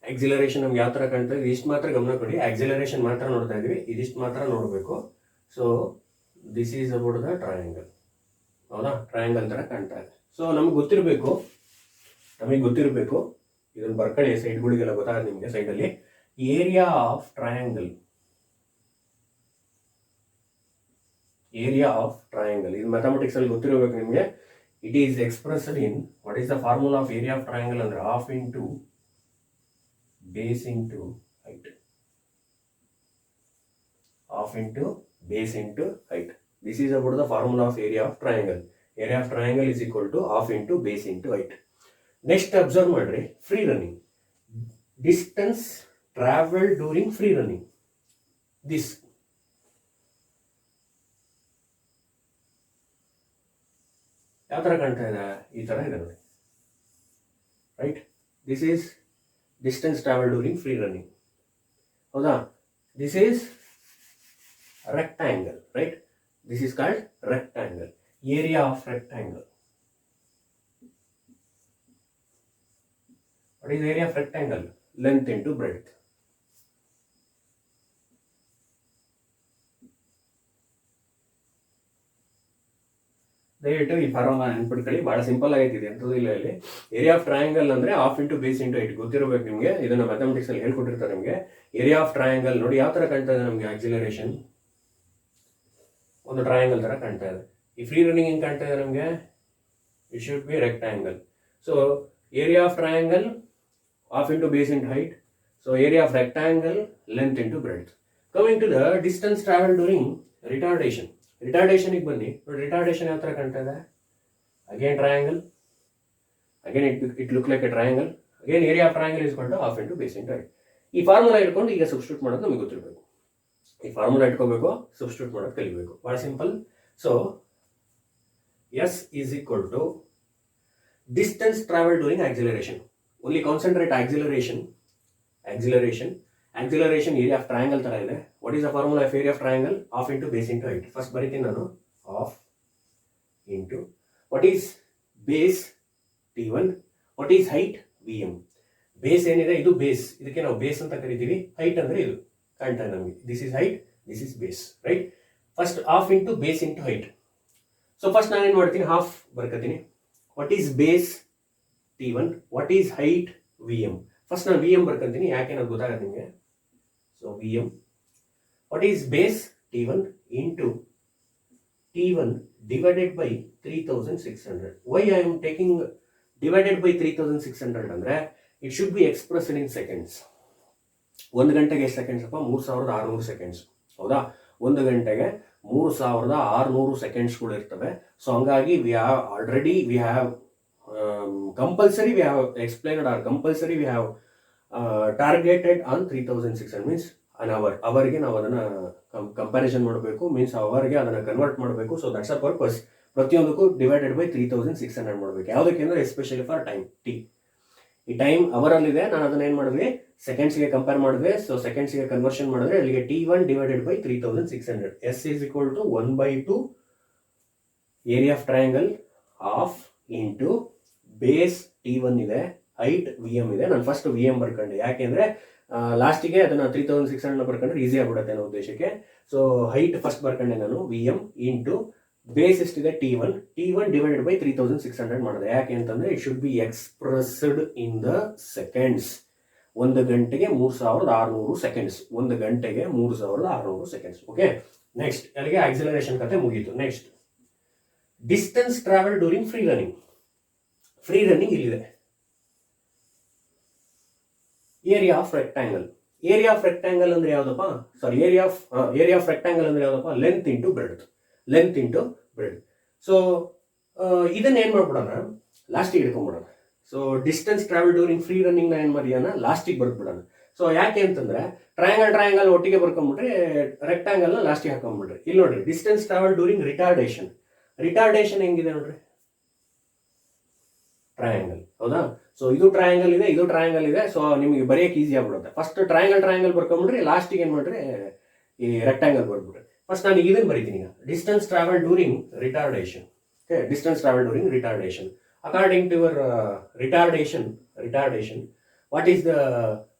Acceleration ನಮ್ಗೆ ಯಾವ ತರ ಕಾಣ್ತಾ ಇದೆ, ಇಷ್ಟು ಮಾತ್ರ ಗಮನ ಕೊಡಿ. ಆಕ್ಸಿಲರೇಷನ್ ಮಾತ್ರ ನೋಡ್ತಾ ಇದೀವಿ, ಇದಿಷ್ಟು ಮಾತ್ರ ನೋಡಬೇಕು. So this is about the triangle, ಹೌದಾ, ಟ್ರಯಾಂಗಲ್ ತರ ಕಾಣ್ತಾ ಇದೆ. ಸೊ ನಮಗೆ ಗೊತ್ತಿರಬೇಕು ಇದನ್ನ ಬರ್ಕೊಳ್ಳಿ, ಸೈಡ್ಗಳಿಗೆಲ್ಲ ಗೊತ್ತಾಗ ನಿಮಗೆ. ಸೈಡಲ್ಲಿ ಏರಿಯಾ ಆಫ್ ಟ್ರಯಾಂಗಲ್, ಇದು ಮ್ಯಾಥಮೆಟಿಕ್ಸ್ ಅಲ್ಲಿ ಗೊತ್ತಿರಬೇಕು ನಿಮಗೆ. It is expressed in, what is the formula of area of triangle ಅಂದ್ರೆ half into base into height, half into base into height. This is about the formula of area of triangle. Area of triangle is equal to half into base into height. Next observe madri, free running. Distance traveled during free running. This. ಯಾವ ತರ ಕಾಣ್ತಾ ಇದೆ, ಈ ತರ ಇದೆ ನೋಡಿ, right. This is distance travel during free running, ಹೌದಾ. ದಿಸ್ ಈಸ್ rectangle, right? This is called rectangle. Area of rectangle. What is area of rectangle? Length into breadth. ದಯವಿಟ್ಟು ಈ ಫಾರ್ಮುಲಾ ನೆನ್ಪಿಟ್ಕೊಳ್ಳಿ, ಬಹಳ ಸಿಂಪಲ್ ಆಗೈತಿದೆ, ಎಂಥದ್ದು ಇಲ್ಲ ಇಲ್ಲಿ. ಏರಿಯಾ ಆಫ್ ಟ್ರಯಾಂಗಲ್ ಅಂದ್ರೆ half into base into height, ಗೊತ್ತಿರಬೇಕು ನಿಮಗೆ. ಇದನ್ನ ಮ್ಯಾಥಮೆಟಿಕ್ಸ್ ಅಲ್ಲಿ ಹೇಳ್ಕೊಟ್ಟಿರ್ತಾರೆ ನಿಮಗೆ. ಏರಿಯಾ ಆಫ್ ಟ್ರಯಾಂಗಲ್ ನೋಡಿ ಯಾವ ತರ ಕಾಣ್ತಾ ಇದೆ ನಮಗೆ, ಆಕ್ಸಿಲರೇಷನ್ ಒಂದು ಟ್ರಯಾಂಗಲ್ ತರ ಕಾಣ್ತಾ ಇದೆ. ಈ ಫ್ರೀ ರನ್ನಿಂಗ್ ಹೆಂಗ್ ಕಾಣ್ತಾ ಇದೆ ನಮಗೆ, it should be rectangle. So area of triangle half into base into height, so area of rectangle length into breadth. Coming to the distance travel during retardation. ರಿಟಾರ್ಡೇಷನ್ಗೆ ಬನ್ನಿ, ನೋಡಿ ರಿಟಾರ್ಡೇಷನ್ ಯಾವ ತರ ಕಾಣ್ತಾ ಇದೆ, again triangle, again it look like a triangle, again area of triangle is ಕೊಂಡು half into base into height. ಈ formula ಇಟ್ಕೊಂಡು ಈಗ ಸಬ್ಸ್ಟಿಟ್ಯೂಟ್ ಮಾಡೋದು ನಮಗೆ ಗೊತ್ತಿರಬೇಕು. ಈ ಫಾರ್ಮುಲಾ ಇಟ್ಕೋಬೇಕು, ಸಬ್ಸ್ಟಿಟ್ಯೂಟ್ ಮಾಡೋದು ಕಲಿಬೇಕು, ಬಹಳ simple. So S is equal to distance travel during acceleration. Only concentrate acceleration area of triangle ತರ ಇದೆ. What is the formula of area of triangle? Half into base into height. First ಬರೀತೀನಿ ನಾನು, half into what is base T1, what is height VM. Base ಏನಿದೆ ಇದು base, ಇದಕ್ಕೆ ನಾವು base ಅಂತ ಕರಿತೀವಿ. ಹೈಟ್ ಅಂದ್ರೆ ಇದು ಕಾಣ್ತಾ ಇದೆ ನಮಗೆ, this is height, this is base, right? First half into base into height. So first ನಾನು ಏನು ಮಾಡ್ತೀನಿ, ಹಾಫ್ ಬರ್ಕತೀನಿ. What is base T1, what is height VM. First ನಾನು VM ಬರ್ಕೊಂತೀನಿ, ಯಾಕೆ ಅನ್ನೋದು ಗೊತ್ತಾಗುತ್ತೆ ನಿಮಗೆ. So VM, what is base T1 into T1 divided by 3600. Why I am taking divided by 3600 ಅಂದ್ರೆ it should be expressed in seconds. 1 ಗಂಟೆಗೆ ಎಷ್ಟು seconds ಅಪ್ಪ? 3600 ಸೆಕೆಂಡ್ಸ್, ಹೌದಾ? 1 ಗಂಟೆಗೆ 3600 ಸೆಕೆಂಡ್ಸ್ಗಳು ಇರ್ತವೆ. ಸೊ ಹಂಗಾಗಿ we have compulsory we have explained are compulsory we have targeted on 3600 means an ಅವರ್ಗೆ ನಾವು ಅದನ್ನ ಕಂಪ್ಯಾರಿಸನ್ ಮಾಡಬೇಕು, ಮೀನ್ಸ್ ಅವರ್ಗೆ ಅದನ್ನ ಕನ್ವರ್ಟ್ ಮಾಡಬೇಕು. So that's a purpose. ಪ್ರತಿಯೊಂದಕ್ಕೂ ಡಿವೈಡೆಡ್ ಬೈ 3600 ಮಾಡಬೇಕು. ಯಾವುದಕ್ಕೆ ಅಂದ್ರೆ ಎಸ್ಪೆಷಲಿ ಫಾರ್ ಟೈಮ್ ಟಿ. ಈ ಟೈಮ್ ಅವರಲ್ಲಿದೆ, ನಾನು ಅದನ್ನ ಏನು ಮಾಡಿದ್ವಿ, ಸೆಕೆಂಡ್ಸ್ಗೆ ಕಂಪೇರ್ ಮಾಡಿದ್ವಿ. ಸೊ ಸೆಕೆಂಡ್ಸ್ಗೆ ಕನ್ವರ್ಷನ್ ಮಾಡಿದ್ರೆ ಅಲ್ಲಿಗೆ T1 divided by 3600. S is equal to 1/2 area of triangle half into base T1 ಇದೆ, ಹೈಟ್ VM ಇದೆ. ನಾನು ಫಸ್ಟ್ VM ಬರ್ಕೊಂಡೆ, ಯಾಕೆಂದ್ರೆ ಲಾಸ್ಟಿಗೆ ಅದನ್ನ 3600 ಬರ್ಕೊಂಡ್ರೆ ಈಸಿ ಆಗ್ಬಿಡುತ್ತೆ ಅನ್ನೋ ಉದ್ದೇಶಕ್ಕೆ. ಸೊ ಹೈಟ್ ಫಸ್ಟ್ ಬರ್ಕೊಂಡೆ ನಾನು, VM ಇಂಟು ಬೇಸ್ ಎಷ್ಟಿದೆ T1 divided by 3600 ಮಾಡಿದೆ. ಯಾಕೆ ಅಂತಂದ್ರೆ it should be expressed in the seconds. 1 ಗಂಟೆಗೆ 3600 ಸೆಕೆಂಡ್ಸ್, 1 ಗಂಟೆಗೆ 3600 ಸೆಕೆಂಡ್ಸ್. ಓಕೆ, ನೆಕ್ಸ್ಟ್ ಅಲ್ಲಿಗೆ ಆಕ್ಸಿಲರೇಷನ್ ಕತೆ ಮುಗೀತು. Next distance travel during free running. Free running ಇಲ್ಲಿದೆ. Area of rectangle. Area of rectangle ಅಂದ್ರೆ ಯಾವ್ದಪ್ಪ? ಸಾರಿ, ಏರಿಯಾ ಆಫ್ ರೆಕ್ಟಾಂಗಲ್ ಅಂದ್ರೆ ಯಾವ್ದಪ್ಪ? Length into breadth. Length into breadth. So ಇದನ್ನ ಏನ್ ಮಾಡ್ಬಿಡೋಣ, ಲಾಸ್ಟಿಗೆ ಹಿಡ್ಕೊಂಡ್ಬಿಡೋಣ. So distance travel during free running ನ ಏನ್ ಮಾಡಿಯೋಣ, ಲಾಸ್ಟಿಗೆ ಬರ್ಬಿಡೋಣ. ಸೊ ಯಾಕೆ ಅಂತಂದ್ರೆ ಟ್ರಯಾಂಗಲ್ ಒಟ್ಟಿಗೆ ಬರ್ಕೊಂಡ್ಬಿಟ್ರೆ, ರೆಕ್ಟಾಂಗಲ್ ನ ಲಾಸ್ಟಿಗೆ ಹಾಕೊಂಡ್ಬಿಟ್ರಿ. ಇಲ್ಲಿ ನೋಡ್ರಿ, ಡಿಸ್ಟೆನ್ಸ್ ಟ್ರಾವೆಲ್ ಡ್ಯೂರಿಂಗ್ ರಿಟಾರ್ಡೇಷನ್ ಹೆಂಗಿದೆ ನೋಡ್ರಿ, ಟ್ರಯಾಂಗಲ್, ಹೌದಾ? ಸೊ ಇದು ಟ್ರಯಾಂಗಲ್ ಇದೆ, ಇದು ಟ್ರಯಾಂಗಲ್ ಇದೆ. ಸೊ ನಿಮಗೆ ಬರೆಯಕ್ಕೆ ಈಸಿ ಆಗ್ಬಿಡುತ್ತೆ. ಫಸ್ಟ್ ಟ್ರಯಾಂಗಲ್ ಬರ್ಕೊಂಡ್ಬಿಟ್ರಿ, ಲಾಸ್ಟಿಗೆ ಏನ್ ಮಾಡ್ರಿ, ಈ ರೆಕ್ಟಾಂಗಲ್ ಬರ್ಬಿಟ್ರಿ. ಫಸ್ಟ್ ನಾನು ಇದನ್ನು ಬರೀತೀನಿ ಈಗ, distance travel during retardation. Okay, distance travel during retardation. According to your retardation, what is the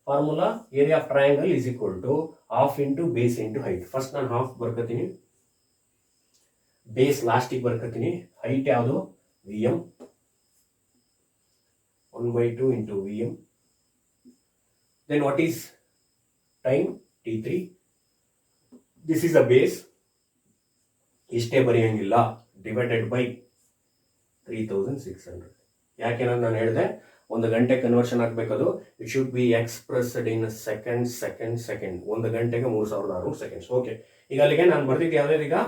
formula? Area of triangle is equal to half into base into height. First ನಾನು half ಬರ್ಕೋತೀನಿ, base ಲಾಸ್ಟಿಗೆ ಬರ್ಕೋತೀನಿ. Height ಯಾವುದು? VM, 1/2 into VM. Then what is time? T3. This is a base. ಇಷ್ಟೇ ಬರೆಯಂಗಿಲ್ಲ, divided by 3600. ಯಾಕೆಂದ್ರೆ ನಾನು ಹೇಳಿದೆ 1 ಗಂಟೆ ಕನ್ವರ್ಷನ್ ಆಗಬೇಕದು. It should be expressed in second. 1 ಗಂಟೆಗೆ 3600 ಸೆಕೆಂಡ್ಸ್. ಓಕೆ, ಈಗ ಅಲ್ಲಿಗೆ ನಾನು ಬರ್ದಿದ್ದು ಯಾವ್ದು? ಈಗ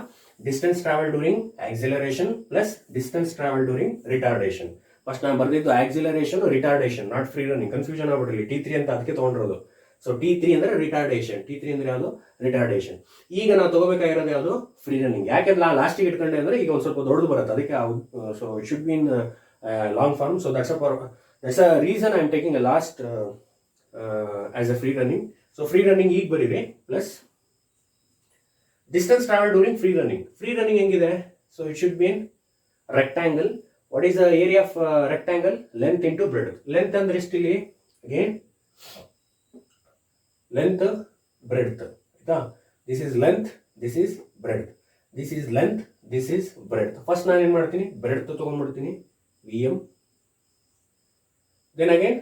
distance travel during acceleration plus distance travel during retardation. First ನಾನು ಬರ್ದಿದ್ದು acceleration, retardation, not free running. Confusion ಆಗ್ಬಿಡ್ರಿ. T3 ಅಂತ ಅದಕ್ಕೆ ತಗೊಂಡಿರೋದು. ಸೊ T3 ಅಂದ್ರೆ ರಿಟಾರ್ಡೇಷನ್. T3 ಅಂದ್ರೆ ಯಾವುದು? ರಿಟಾರ್ಡೇಷನ್. ಈಗ ನಾವು ತಗೋಬೇಕಾಗಿರೋದು ಯಾವುದು? Free running. ಯಾಕೆಂದ್ರೆ ಲಾಸ್ಟಿಗೆ ಇಟ್ಕೊಂಡೆ ಅಂದ್ರೆ ಈಗ ಒಂದು ಸ್ವಲ್ಪ ದೊಡ್ಡದು ಬರುತ್ತೆ, ಅದಕ್ಕೆ. So it should be in long form. So that's a reason I am taking a last as a free running. So free running ಈಗ ಬರೀರಿ, plus distance travel during free running. Free running ಹೆಂಗಿದೆ? So it should be in rectangle. What is the area of rectangle? Length into breadth. Length ಅಂದ್ರೆ ಎಷ್ಟು ಇಲ್ಲಿ? Again length, breadth, ಆಯ್ತಾ? This is length, this is breadth, this is length, this is breadth. First ನಾನು ಏನು ಮಾಡ್ತೀನಿ, breadth ತಗೊಂಡ್ಬಿಡ್ತೀನಿ, VM. Then again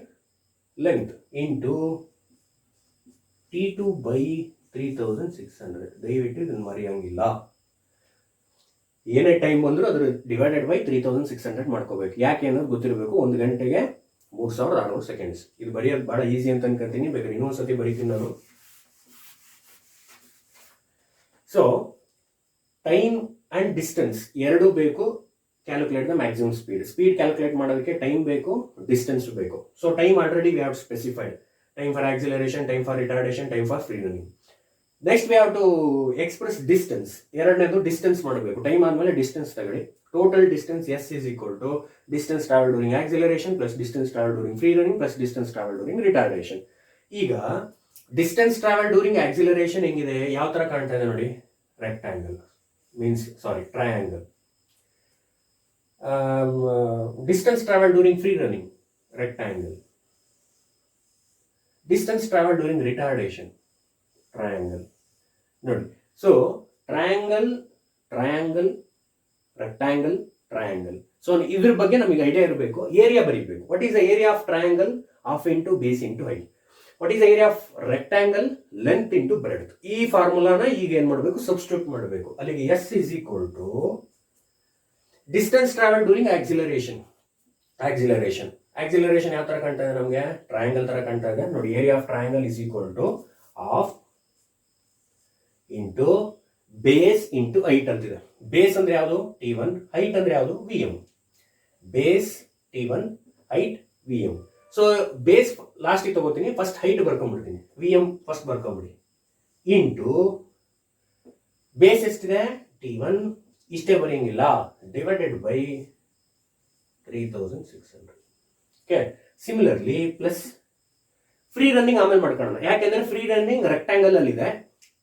length into T2 by 3600. ದಯವಿಟ್ಟು ಇದನ್ನು ಮರೆಯಂಗಿಲ್ಲ. ಏನೇ ಟೈಮ್ ಬಂದರೂ ಅದ್ರ ಡಿವೈಡೆಡ್ ಬೈ 3600 ಮಾಡ್ಕೋಬೇಕು. ಯಾಕೆ ಅನ್ನೋದು ಗೊತ್ತಿರಬೇಕು. 1 ಗಂಟೆಗೆ 3600 ಸೆಕೆಂಡ್ಸ್. ಇದು ಬರೆಯೋದು ಬಹಳ ಈಸಿ ಅಂತ ಅನ್ಕೊಂತೀನಿ. ಬೇಕಾದ್ರೆ ಇನ್ನೊಂದ್ಸತಿ ಬರೀತೀನಿ ನಾನು. ಸೊ ಟೈಮ್ ಅಂಡ್ ಡಿಸ್ಟೆನ್ಸ್ ಎರಡೂ ಬೇಕು. Calculate the maximum speed calculate ಮಾಡೋದಕ್ಕೆ ಟೈಮ್ ಬೇಕು, ಡಿಸ್ಟೆನ್ಸ್ ಬೇಕು. So time already we have specified. Time for acceleration, time for retardation, time for free running. Next we have to express distance. ಎರಡನೇದು distance ಮಾಡಬೇಕು. Time ಆದ್ಮೇಲೆ distance ತಗೊಳ್ಳಿ. Total distance S is equal to distance travel during acceleration plus distance travel during free running plus distance travel during retardation. ಈಗ distance travel during acceleration ಹೆಂಗಿದೆ, ಯಾವ ತರ ಕಾಣ್ತಾ ಇದೆ ನೋಡಿ, rectangle means sorry triangle. Distance travel during free running rectangle. Distance travel during retardation triangle. ನೋಡಿ, so triangle, triangle, rectangle, triangle. So ಇದ್ರ ಬಗ್ಗೆ ನಮಗೆ ಐಡಿಯಾ ಇರಬೇಕು, ಏರಿಯಾ ಬರೀಬೇಕು. What is the area of triangle? Half into base into height. What is the area of rectangle? Length into breadth. ಈ ಫಾರ್ಮುಲಾನ ಈಗ ಏನ್ ಮಾಡಬೇಕು, ಸಬ್ಸ್ಟಿಟ್ಯೂಟ್ ಮಾಡಬೇಕು. ಅಲ್ಲಿಗೆ S is equal to distance travel during acceleration. Acceleration acceleration ಯಾವ ತರ ಕಾಣ್ತಾ ಇದೆ ನಮಗೆ, ಟ್ರಯಾಂಗಲ್ ತರ ಕಾಣ್ತಾ ಇದೆ ನೋಡಿ. Area of triangle is equal to half into base into height ಅಂತಿದೆ. ಬೇಸ್ ಅಂದ್ರೆ ಯಾವುದು, T1. ಹೈಟ್ ಅಂದ್ರೆ ಯಾವುದು, VM. Base T1, height VM. So base last ತಗೋತೀನಿ, ಫಸ್ಟ್ ಹೈಟ್ ಬರ್ಕೊಂಡ್ಬಿಡ್ತೀನಿ, VM ಫಸ್ಟ್ ಬರ್ಕೊಂಡ್ಬಿಡಿ, ಇಂಟು ಬೇಸ್ ಎಷ್ಟಿದೆ T1, ಇಷ್ಟೇ ಬರೆಯಂಗಿಲ್ಲ, divided by 3600. Okay, similarly plus free running ಆಮೇಲೆ ಮಾಡ್ಕೊಳ್ಳೋಣ, ಯಾಕೆಂದ್ರೆ ಫ್ರೀ ರನ್ನಿಂಗ್ ರೆಕ್ಟಾಂಗಲ್ ಅಲ್ಲಿ ಇದೆ.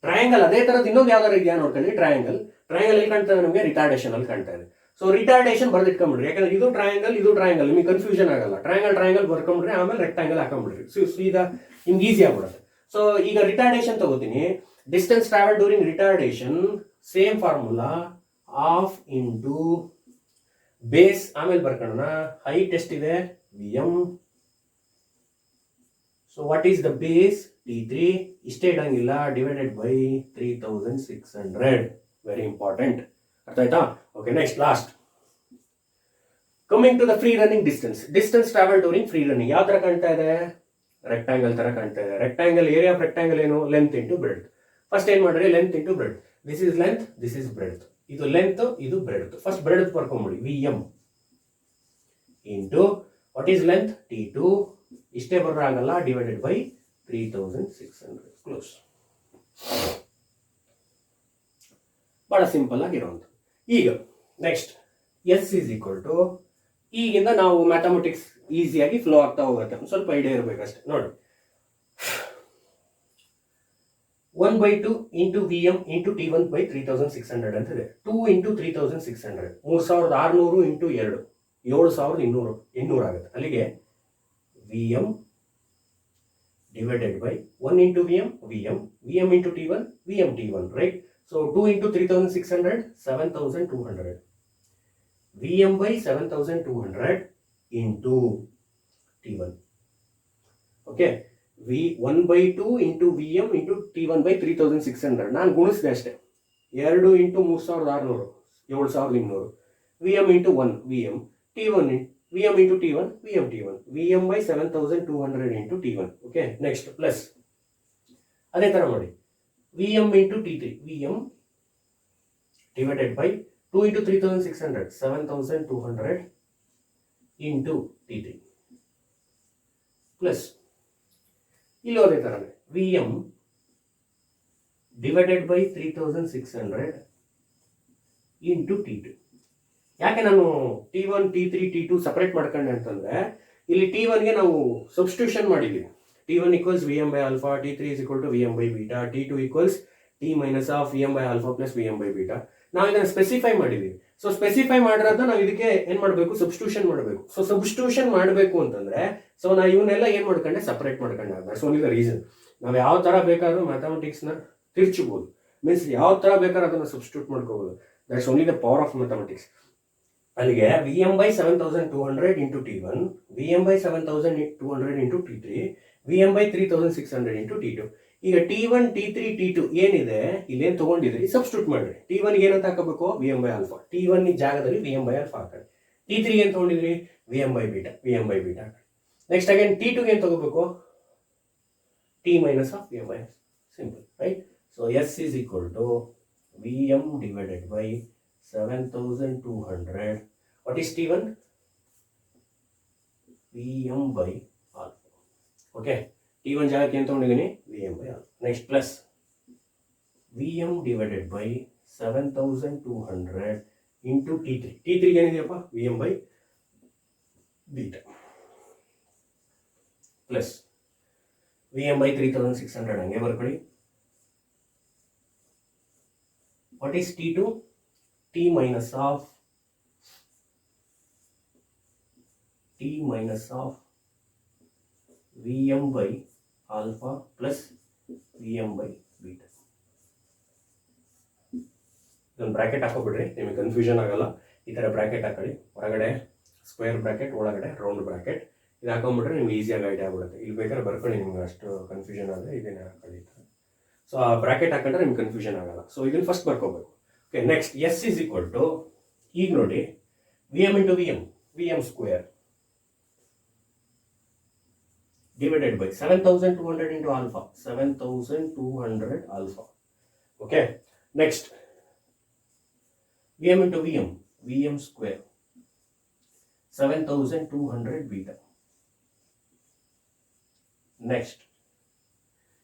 ಟ್ರಯಾಂಗಲ್ ಅದೇ ತರದ್ ಇನ್ನೊಂದು ಯಾವ್ದಾರು ಇದೆಯಾ ನೋಡ್ಕೊಳ್ಳಿ. ಟ್ರಯಾಂಗಲ್ ಎಲ್ಲಿ ಕಾಣ್ತಾ ಇದೆ ನಮಗೆ, ರಿಟಾರ್ಡೇಷನ್ ಅಲ್ಲಿ ಕಾಣ್ತಾ ಇದೆ. ಸೊ ರಿಟಾರ್ಡೇಷನ್ ಬರ್ದಿಟ್ಕೊಂಡ್ಬಿಡ್ರಿ, ಯಾಕಂದ್ರೆ ಇದು ಟ್ರಯಾಂಗಲ್, ಇದು ಟ್ರಯಾಂಗಲ್, ನಿಮಗೆ ಕನ್ಫ್ಯೂಷನ್ ಆಗಲ್ಲ. ಟ್ರಯಾಂಗಲ್ ಬರ್ಕೊಂಡ್ಬಿಡ್ರಿ, ಆಮೇಲೆ ರೆಕ್ಟಾಂಗಲ್ ಹಾಕೊಂಡ್ಬಿಡ್ರಿ, ಸೀದಾ ನಿಮ್ಗೆ ಈಸಿ ಆಗ್ಬಿಡುತ್ತೆ. ಸೊ ಈಗ ರಿಟಾರ್ಡೇಷನ್ ತಗೋತೀನಿ. Distance travel during retardation, same formula, half into base ಆಮೇಲೆ ಬರ್ಕೊಳ್ಳೋಣ, ಹೈಟ್ ಎಷ್ಟಿದೆ VM. So what is the base T3, ಇಷ್ಟೇ ಇಡಂಗಿಲ್ಲ, ಡಿವೈಡೆಡ್ ಬೈ 3600. ವೆರಿ ಇಂಪಾರ್ಟೆಂಟ್, ಅರ್ಥ ಆಯ್ತಾ? Okay, next last coming to the free running distance. Distance travel during free running ಯಾವ ತರ ಕಾಣ್ತಾ ಇದೆ, ರೆಕ್ಟಾಂಗಲ್ ತರ ಕಾಣ್ತಾ ಇದೆ. ರೆಕ್ಟಾಂಗಲ್ ಏರಿಯಾ ಆಫ್ ರೆಕ್ಟಾಂಗಲ್ ಏನು, ಲೆಂತ್ ಇಂಟು ಬ್ರೆಡ್ತ್. ಫಸ್ಟ್ ಏನ್ ಮಾಡ್ರಿ, length into breadth. This is length, this is breadth. ಇದು ಲೆಂತ್, ಇದು ಬ್ರೆಡ್ತ್. ಫಸ್ಟ್ ಬ್ರೆಡ್ತ್ ಬರ್ಕೊಂಡ್ಬಿಡಿ, VM into what is length T2, ಇಷ್ಟೇ ಬರೋಂಗಲ್ಲ, ಡಿವೈಡೆಡ್ ಬೈ 3600. ಕ್ಲೋಸ್. ಬಹಳ ಸಿಂಪಲ್ ಆಗಿರುವಂತ. ಈಗ next S is equal to, ಈಗಿಂದ ನಾವು ಮ್ಯಾಥಮೆಟಿಕ್ಸ್ ಈಸಿಯಾಗಿ ಫ್ಲೋ ಆಗ್ತಾ ಹೋಗುತ್ತೆ, ಸ್ವಲ್ಪ ಐಡಿಯಾ ಇರಬೇಕಷ್ಟೇ. ನೋಡಿ, 1/2 into VM into T1 by 3600 ಅಂತಿದೆ. 2 ಇಂಟು 3600, 3600 ಇಂಟು 2, 7200 ಆಗುತ್ತೆ. ಅಲ್ಲಿಗೆ VM divided by 1 into VM into T1, VM T1, right? So 2 into 3600, 7200. VM by 7200 into T1. Okay, 1/2 into VM into T1 by 3600. ನಾನು ಗುಣಿಸಿದೆ ಅಷ್ಟೇ. 2 into 3600, 7200. VM into 1 VM, T1 VM into T1, VM by 7200 into T1. Okay, next plus ಅದೇ ತರ ಮಾಡಿ, VM into T3, VM divided by 2 into 3600, 7200 into T3 plus ಇಲ್ಲೂ ಅದೇ ತರನೇ VM divided by 3600 into T2. ಯಾಕೆ ನಾನು T1, T3, T2 ಸಪರೇಟ್ ಮಾಡ್ಕೊಂಡೆ ಅಂತಂದ್ರೆ, ಇಲ್ಲಿ T1ಗೆ ನಾವು ಸಬ್ಸ್ಟಿಟ್ಯೂಷನ್ ಮಾಡಿದ್ದೀವಿ. T1 equals VM by alpha, T3 is equal to VM by beta, T2 equals T minus of VM by alpha plus VM by beta. ನಾವು ಇದನ್ನ specify ಮಾಡಿದ್ದೀವಿ. ಸೊ ಸ್ಪೆಸಿಫೈ ಮಾಡಿರೋದನ್ನ ನಾವು ಇದಕ್ಕೆ ಏನ್ ಮಾಡಬೇಕು, ಸಬ್ಸ್ಟಿಟ್ಯೂಷನ್ ಮಾಡಬೇಕು. ಸೊ ಸಬ್ಸ್ಟಿಟ್ಯೂಷನ್ ಮಾಡಬೇಕು ಅಂತಂದ್ರೆ, ಸೊ ನಾವು ಇವನ್ನೆಲ್ಲ ಏನ್ ಮಾಡ್ಕೊಂಡೆ, ಸಪರೇಟ್ ಮಾಡ್ಕೊಂಡೆ. That's only the reason. ನಾವು ಯಾವ ತರ ಬೇಕಾದ್ರೂ ಮ್ಯಾಥಮೆಟಿಕ್ಸ್ ನ ತಿರ್ಚಬಹುದು, ಮೀನ್ಸ್ ಯಾವ ತರ ಬೇಕಾದ್ರೂ ಅದನ್ನ ಸಬ್ಸ್ಟಿಟ್ಯೂಟ್ ಮಾಡ್ಕೋಬಹುದು. That's only the power of mathematics. ಅಲ್ಲಿಗೆ VM by 7200 into T1, VM by 7200 into T3, VM by 3600 into T2. ಈಗ T1, T3, T2 ಏನಿದೆ ಇಲ್ಲೇನು ತಗೊಂಡಿದ್ರಿ, ಸಬ್ಸ್ಟಿಟ್ಯೂಟ್ ಮಾಡ್ರಿ. T1 ಏನಂತ ಹಾಕಬೇಕು, VM by alpha. T1 ಜಾಗದಲ್ಲಿ VM by alpha hockey. T3 ಏನ್ ತಗೊಂಡಿದ್ರಿ, VM by beta. Next again T2 ಏನ್ ತಗೋಬೇಕು, T minus of VM by alpha. Simple, right? So S is equal to VM divided by 7200. What is T1? VM by alpha. Okay. T1 ಜಾಗಕ್ಕೆ ಏನು ತಗೊಂಡಿದ್ದೀನಿ, VM by alpha. Next plus VM divided by 7200 into T3. T3 ಏನಿದೆಯಪ್ಪ, VM by beta. Plus VM by 3600 ಹಂಗೆ ಬರ್ಕೊಳ್ಳಿ. What is T2? T minus of Vm by alpha plus Vm by beta. ಇದೊಂದು bracket ಹಾಕೋಬಿಡ್ರಿ, ನಿಮಗೆ confusion ಆಗಲ್ಲ. ಈ ಥರ bracket ಹಾಕೊಳ್ಳಿ, ಹೊರಗಡೆ square bracket, ಒಳಗಡೆ ರೌಂಡ್ ಬ್ರಾಕೆಟ್. ಇದು ಹಾಕೊಂಡ್ಬಿಟ್ರೆ ನಿಮ್ಗೆ ಈಸಿಯಾಗಿ ಐಡಿಯಾ ಆಗ್ಬಿಡುತ್ತೆ. ಇಲ್ಲಿ ಬೇಕಾದ್ರೆ ಬರ್ಕೊಳ್ಳಿ, ನಿಮ್ಗೆ ಅಷ್ಟು ಕನ್ಫ್ಯೂಷನ್ ಆದರೆ ಇದನ್ನೇ ಹಾಕೊಳ್ಳಿ. ಸೊ ಆ ಬ್ರಾಕೆಟ್ ಹಾಕೊಂಡ್ರೆ ನಿಮ್ಗೆ ಕನ್ಫ್ಯೂಷನ್ ಆಗಲ್ಲ. ಸೊ ಇದನ್ನು ಫಸ್ಟ್ ಬರ್ಕೋಬೇಕು. Okay, next S is equal to, ಈಗ ನೋಡಿ, Vm into Vm square divided by 7200 into alpha, 7200 alpha. Okay, next Vm into Vm square 7200 beta. next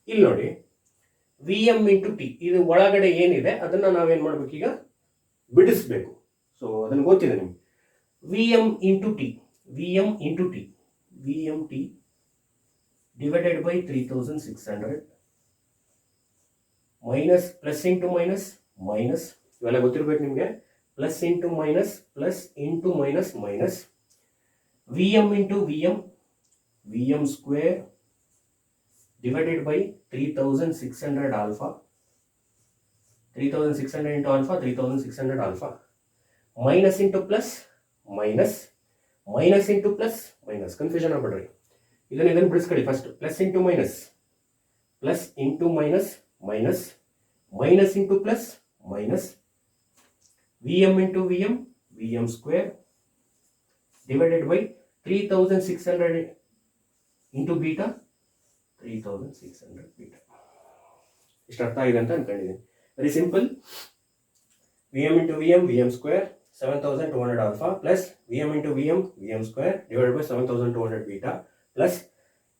ಇಲ್ಲಿ ನೋಡಿ Vm into T, ಇದು ಒಳಗಡೆ ಏನಿದೆ ಅದನ್ನ ನಾವೇನ್ ಮಾಡ್ಬೇಕು, ಈಗ ಬಿಡಿಸ್ಬೇಕು. ಸೊ ಅದನ್ನು ಗೊತ್ತಿದೆ ನಿಮ್ಗೆ. Vm into T divided by 3600 minus plus into minus ಇವೆಲ್ಲ ಗೊತ್ತಿರಬೇಕು ನಿಮಗೆ. Plus into minus, plus into minus minus, Vm into Vm square divided by 3600 alpha, 3600 into alpha, 3600 alpha, minus into plus minus, minus into plus minus, confusion ಆಗ್ಬಿಡ್ರಿ. ಇದನ್ನು ಬಿಡಿಸ್ಕೊಳ್ಳಿ first. Plus into minus, plus into minus minus, minus into plus minus, Vm into Vm square divided by 3600 into beta, 3600 beta. ಇಷ್ಟು ಅರ್ಥ ಆಗಿದೆ ಅಂತ ಅನ್ಕೊಂಡಿದ್ದೀನಿ. Very simple. Vm into Vm square 7200 alpha plus Vm into Vm square divided by 7200 beta plus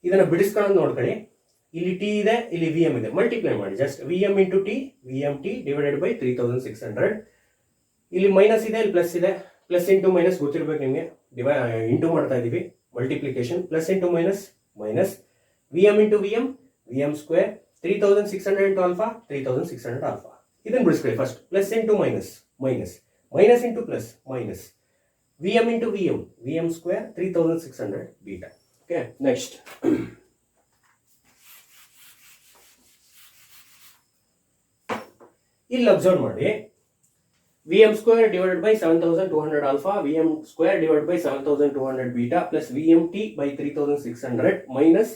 ಇದನ್ನು ಬಿಡಿಸ್ಕೊಳ್ಳೋದು ನೋಡ್ಕೊಳ್ಳಿ. ಇಲ್ಲಿ T ಇದೆ, ಇಲ್ಲಿ Vm ಇದೆ, ಮಲ್ಟಿಪ್ಲೈ ಮಾಡಿ just. Vm into Vm t divided by 3600. ಇಲ್ಲಿ ಮೈನಸ್ ಇದೆ, ಇಲ್ಲಿ ಪ್ಲಸ್ ಇದೆ. ಪ್ಲಸ್ ಇಂಟು ಮೈನಸ್ ಗೊತ್ತಿರ್ಬೇಕು ನಿಮಗೆ, ಇಂಟು ಮಾಡ್ತಾ ಇದೀವಿ, multiplication. Plus into minus minus, Vm into Vm square 3600 into alpha, 3600 alpha. ಇದನ್ನು ಬಿಡಿಸ್ಕೊಳ್ಳಿ first. Plus into minus minus, minus into plus minus, Vm into Vm square 3600 beta. Okay, next ಇಲ್ಲಿ observe ಮಾಡಿ. Vm square divided by 7200 alpha, Vm square divided by 7200 beta plus Vmt by 3600 minus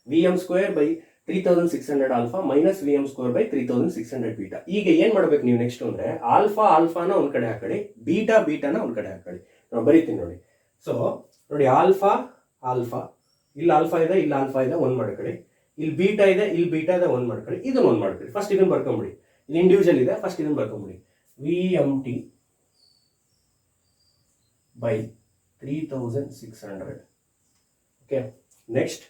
Vm square by 3600 alpha minus Vm square by 3600 beta. ಈಗ ಏನ್ ಮಾಡ್ಬೇಕು ನೀವು next ಅಂದ್ರೆ, ಆಲ್ಫಾನ ಒಂದ್ ಕಡೆ ಹಾಕೊಳ್ಳಿ, ಬೀಟಾನ ಒಂದ್ ಕಡೆ ಹಾಕೊಳ್ಳಿ. ನಾವು ಬರೀತೀನಿ ನೋಡಿ. ಸೊ ನೋಡಿ, ಆಲ್ಫಾ ಇಲ್ಲಿ ಆಲ್ಫಾ ಇದೆ, ಇಲ್ಲಿ ಆಲ್ಫಾ ಇದೆ, ಒಂದ್ ಮಾಡ್ಕೊಳ್ಳಿ. ಇಲ್ಲಿ ಬೀಟಾ ಇದೆ, ಇಲ್ಲಿ ಬೀಟಾ ಇದೆ, ಒಂದ್ ಮಾಡ್ಕೊಳ್ಳಿ. ಇದನ್ನ ಒಂದ್ ಮಾಡ್ಕೊಳ್ಳಿ. ಫಸ್ಟ್ ಇದನ್ನ ಬರ್ಕೊಂಬಿಡಿ. ಇದು ಇಂಡಿವಿಜುವಲ್ ಇದೆ, ಫಸ್ಟ್ ಇದನ್ನ ಬರ್ಕೊಂಬಿಡಿ. Vmt by 3600. Okay, next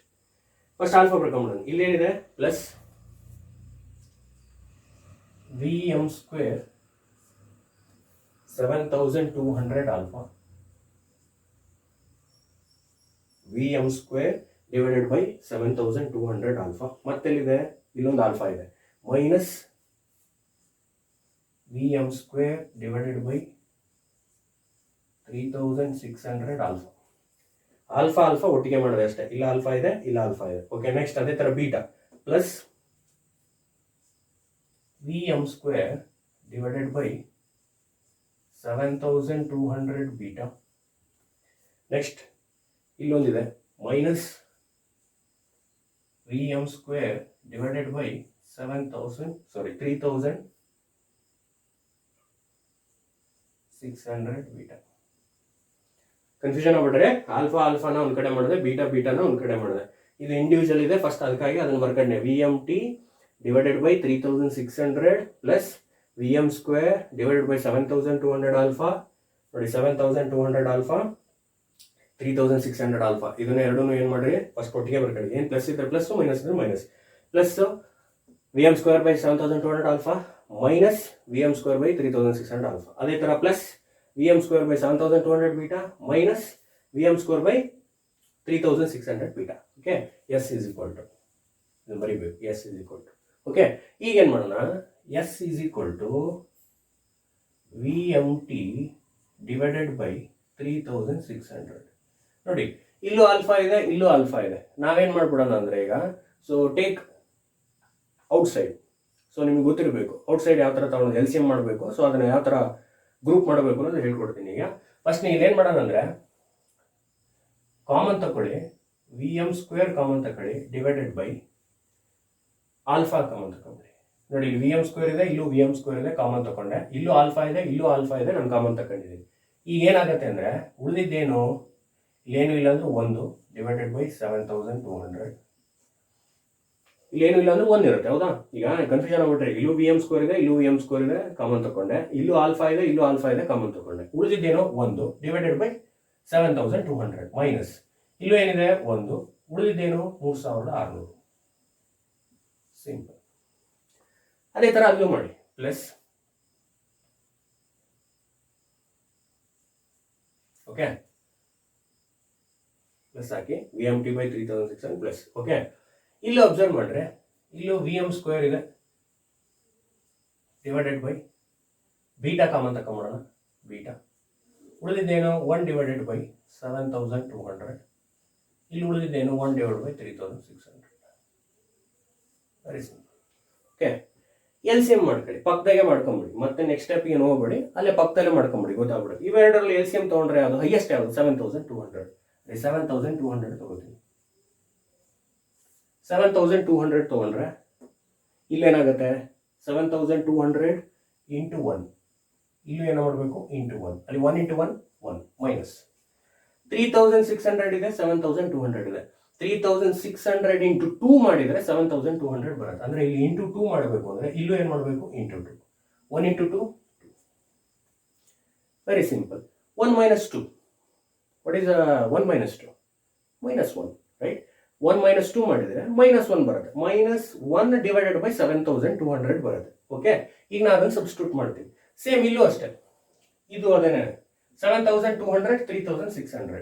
first alpha ಬರ್ಕೊಂಬಿಡೋಣ. ಇಲ್ಲೇನಿದೆ, plus Vm square 7200 alpha, Vm square divided by 7200 alpha. ಮತ್ತೆಲ್ಲಿದೆ, ಇಲ್ಲೊಂದು ಆಲ್ಫಾ ಇದೆ, minus Vm square divided by 3600 alpha. Alpha ಒಟ್ಟಿಗೆ ಮಾಡಿದೆ ಅಷ್ಟೇ. ಇಲ್ಲ ಆಲ್ಫಾ ಇದೆ, ಇಲ್ಲ ಆಲ್ಫಾ ಇದೆ. ಓಕೆ, ನೆಕ್ಸ್ಟ್ ಅದೇ ತರ beta plus Vm square divided by 7200 beta. Next ಇಲ್ಲೊಂದಿದೆ, minus Vm square divided by 3600 beta. Confusion ಆಗ್ಬಿಟ್ರೆ ಆಲ್ಫಾನ ಒಂದ್ ಕಡೆ ಮಾಡಿದೆ, ಬೀಟಾನ ಒಂದ್ ಕಡೆ ಮಾಡಿದೆ. ಇದು ಇಂಡಿವಿಜುವಲ್ ಇದೆ, ಫಸ್ಟ್ ಅದಕ್ಕಾಗಿ ಅದನ್ನ ಬರ್ಕೊಂಡೆ. Vmt divided by 3600 plus Vm square divided by 7200 alpha. ನೋಡಿ, 7200 ಆಲ್ಫಾ, 3600 ಆಲ್ಫಾ. ಇದನ್ನ ಎರಡೂ ಏನ್ ಮಾಡ್ರಿ, ಫಸ್ಟ್ ಒಟ್ಟಿಗೆ ಬರ್ಕೊಳ್ಳಿ. ಏನ್ ಪ್ಲಸ್ ಇದ್ರೆ ಪ್ಲಸ್, ಮೈನಸ್ ಇದ್ರೆ minus. Plus Vm square by 7200 alpha minus Vm square by 3600 alpha. ಅದೇ ತರ plus Vm square by 7200 beta minus Vm square by 3600 beta. Okay, S is equal to ಇದನ್ನು ಬರೀಬೇಕು, S is equal to. Okay, ಈಗ ಏನು ಮಾಡೋಣ, S is equal to V M T divided by 3600. ನೋಡಿ, ಇಲ್ಲೂ alpha ಇದೆ, ಇಲ್ಲೂ ಆಲ್ಫಾ ಇದೆ. ನಾವೇನು ಮಾಡ್ಬಿಡೋಣ ಅಂದರೆ ಈಗ, ಸೊ ಟೇಕ್ ಔಟ್ಸೈಡ್. ಸೊ ನಿಮ್ಗೆ ಗೊತ್ತಿರಬೇಕು ಔಟ್ಸೈಡ್ ಯಾವ ಥರ ತಗೊಂಡು ಎಲ್ ಸಿ ಎಮ್ ಮಾಡಬೇಕು. ಸೊ ಅದನ್ನು ಯಾವ ಥರ ಗ್ರೂಪ್ ಮಾಡಬೇಕು ಅನ್ನೋದು ಹೇಳ್ಕೊಡ್ತೀನಿ. ಈಗ ಫಸ್ಟ್ ನೀವು ಏನು ಮಾಡೋಣ ಅಂದರೆ, ಕಾಮನ್ ತಗೊಳ್ಳಿ, ವಿ ಎಮ್ ಸ್ಕ್ವೇರ್ ಕಾಮನ್ ತಗೊಳ್ಳಿ ಡಿವೈಡೆಡ್ ಬೈ ಆಲ್ಫಾ ಕಾಮನ್ ತಗೊಂಡ್ರಿ. ನೋಡಿ, ಇಲ್ಲಿ ವಿ ಎಮ್ ಸ್ಕ್ವೇರ್ ಇದೆ, ಇಲ್ಲೂ ವಿ ಎಮ್ ಸ್ಕ್ವೇರ್ ಇದೆ, ಕಾಮನ್ ತಗೊಂಡೆ. ಇಲ್ಲೂ ಆಲ್ಫಾ ಇದೆ, ಇಲ್ಲೂ ಆಲ್ಫಾ ಇದೆ, ನಾನು ಕಾಮನ್ ತಗೊಂಡಿದ್ದೀನಿ. ಈಗ ಏನಾಗುತ್ತೆ ಅಂದರೆ, ಉಳಿದಿದ್ದೇನು, ಇಲ್ಲೇನು ಇಲ್ಲ ಅಂದ್ರೆ 1 ಡಿವೈಡೆಡ್ ಬೈ 7200. ಇಲ್ಲೇನು ಇಲ್ಲ ಅಂದ್ರೆ 1 ಇರುತ್ತೆ, ಹೌದಾ? ಈಗ ಕನ್ಫ್ಯೂಷನ್ ಆಗ್ಬಿಟ್ರೆ, ಇಲ್ಲೂ ವಿ ಎಮ್ ಸ್ಕ್ವೇರ್ ಇದೆ, ಇಲ್ಲೂ ವಿ ಎಮ್ ಸ್ಕ್ವೇರ್ ಇದೆ, ಕಾಮನ್ ತಗೊಂಡೆ. ಇಲ್ಲೂ ಆಲ್ಫಾ ಇದೆ, ಇಲ್ಲೂ ಆಲ್ಫಾ ಇದೆ, ಕಾಮನ್ ತಗೊಂಡೆ. ಉಳಿದಿದ್ದೇನೋ 1 ಡಿವೈಡೆಡ್ ಬೈ 7200 ಮೈನಸ್ ಇಲ್ಲೂ ಏನಿದೆ 1, ಉಳಿದಿದ್ದೇನು 3600. ಸಿಂಪಲ್. ಅದೇ ತರ ಅಲ್ಲೂ ಮಾಡಿ, ಪ್ಲಸ್. ಓಕೆ, ಪ್ಲಸ್ ಹಾಕಿ V M T by 3600 plus. Okay, ಇಲ್ಲೂ ಅಬ್ಸರ್ವ್ ಮಾಡ್ರೆ, ಇಲ್ಲೂ ವಿ ಎಮ್ ಸ್ಕ್ವೇರ್ ಇದೆ ಡಿವೈಡೆಡ್ ಬೈ ಬೀಟಾ ಕಾಮನ್ ತಕೊಂಬೋಣ, ಬೀಟಾ. ಉಳಿದಿದ್ದೇನು 1 ಡಿವೈಡೆಡ್ ಬೈ 7200. ಇಲ್ಲಿ ಉಳಿದಿದ್ದೇನು 1 divide by 3600. Very simple. Okay, L C M ಮಾಡ್ಕೊಳ್ಳಿ, ಪಕ್ಕದಾಗೆ ಮಾಡ್ಕೊಂಬಿಡಿ. ಮತ್ತೆ ನೆಕ್ಸ್ಟ್ ಸ್ಟೆಪ್ ಏನು ಹೋಗ್ಬೇಡಿ, ಅಲ್ಲೇ ಪಕ್ಕದಲ್ಲೇ ಮಾಡ್ಕೊಂಬಿಡಿ, ಗೊತ್ತಾಗ್ಬಿಡುತ್ತೆ. ಇವೆರಡರಲ್ಲಿ ಎಲ್ ಸಿ ಎಮ್ ತೊಗೊಂಡ್ರೆ ಅದು ಹೈಯೆಸ್ಟ್ ಯಾವುದು, 7200. 7200 ತಗೋತೀನಿ. 7200 ತೊಗೊಂಡ್ರೆ ಇಲ್ಲೇನಾಗುತ್ತೆ, 7200 ಇಂಟು 1. ಇಲ್ಲೂ ಏನೋ ಮಾಡಬೇಕು, ಇಂಟು 1. ಅಲ್ಲಿ 1 ಇಂಟು 1 1 ಮೈನಸ್ 3600 ಇದೆ, 7200 ಇದೆ. 3600 ಇಂಟು 2 ಮಾಡಿದರೆ 7200 ಬರುತ್ತೆ. ಅಂದ್ರೆ ಇಲ್ಲಿ ಇಂಟು 2 ಮಾಡಬೇಕು ಅಂದ್ರೆ ಇಲ್ಲೂ ಏನು ಮಾಡಬೇಕು, into 2. 1 into 2 very simple. 1 minus 2, what is 1 minus 2? Minus 1, right? 1 minus 2 ಮಾಡಿದರೆ ಮೈನಸ್ 1 ಬರುತ್ತೆ. ಮೈನಸ್ 1 ಡಿವೈಡೆಡ್ ಬೈ 7200 ಬರುತ್ತೆ. ಓಕೆ, ಈಗ ನಾನು ಅದನ್ನು ಸಬ್ಸ್ಟಿಟ್ಯೂಟ್ ಮಾಡ್ತೀನಿ. ಸೇಮ್ ಇಲ್ಲೂ ಅಷ್ಟೇ, ಇದು ಅದೇನೆ 7200 3600.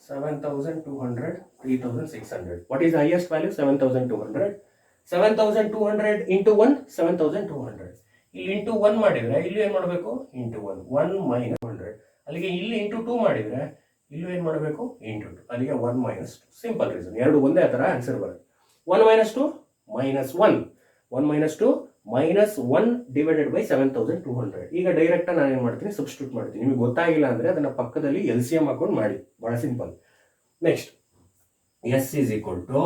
7200 3600. What is the highest value? 7200. 7200 into 1 7200. ಇಲ್ಲಿ ಇಂಟು 1 ಮಾಡಿದ್ರೆ ಇಲ್ಲಿ ಏನು ಮಾಡಬೇಕು, ಇಂಟು 1. 1 ಮೈನಸ್ 100. ಅಲ್ಲಿಗೆ ಇಲ್ಲಿ ಇಂಟು 2 ಮಾಡಿದ್ರೆ ಇಲ್ಲೂ ಏನು ಮಾಡಬೇಕು, ಇಂಟು 2. ಅಲ್ಲಿಗೆ 1 ಮೈನಸ್ 2. ಸಿಂಪಲ್ ರೀಸನ್, ಎರಡು ಒಂದೇ ಥರ ಆನ್ಸರ್ ಬರುತ್ತೆ. 1 minus 2 minus 1. 1 minus 2 minus 1 divided by 7200. ಈಗ ಡೈರೆಕ್ಟ್ ನಾನು ಏನು ಮಾಡ್ತೀನಿ, ಸಬ್ಸ್ಟಿಟ್ಯೂಟ್ ಮಾಡ್ತೀನಿ. ನಿಮಗೆ ಗೊತ್ತಾಗಿಲ್ಲ ಅಂದರೆ ಅದನ್ನು ಪಕ್ಕದಲ್ಲಿ ಎಲ್ ಸಿ ಎಮ್ ಹಾಕೊಂಡು ಮಾಡಿ, ಭಾಳ simple. Next, S is equal to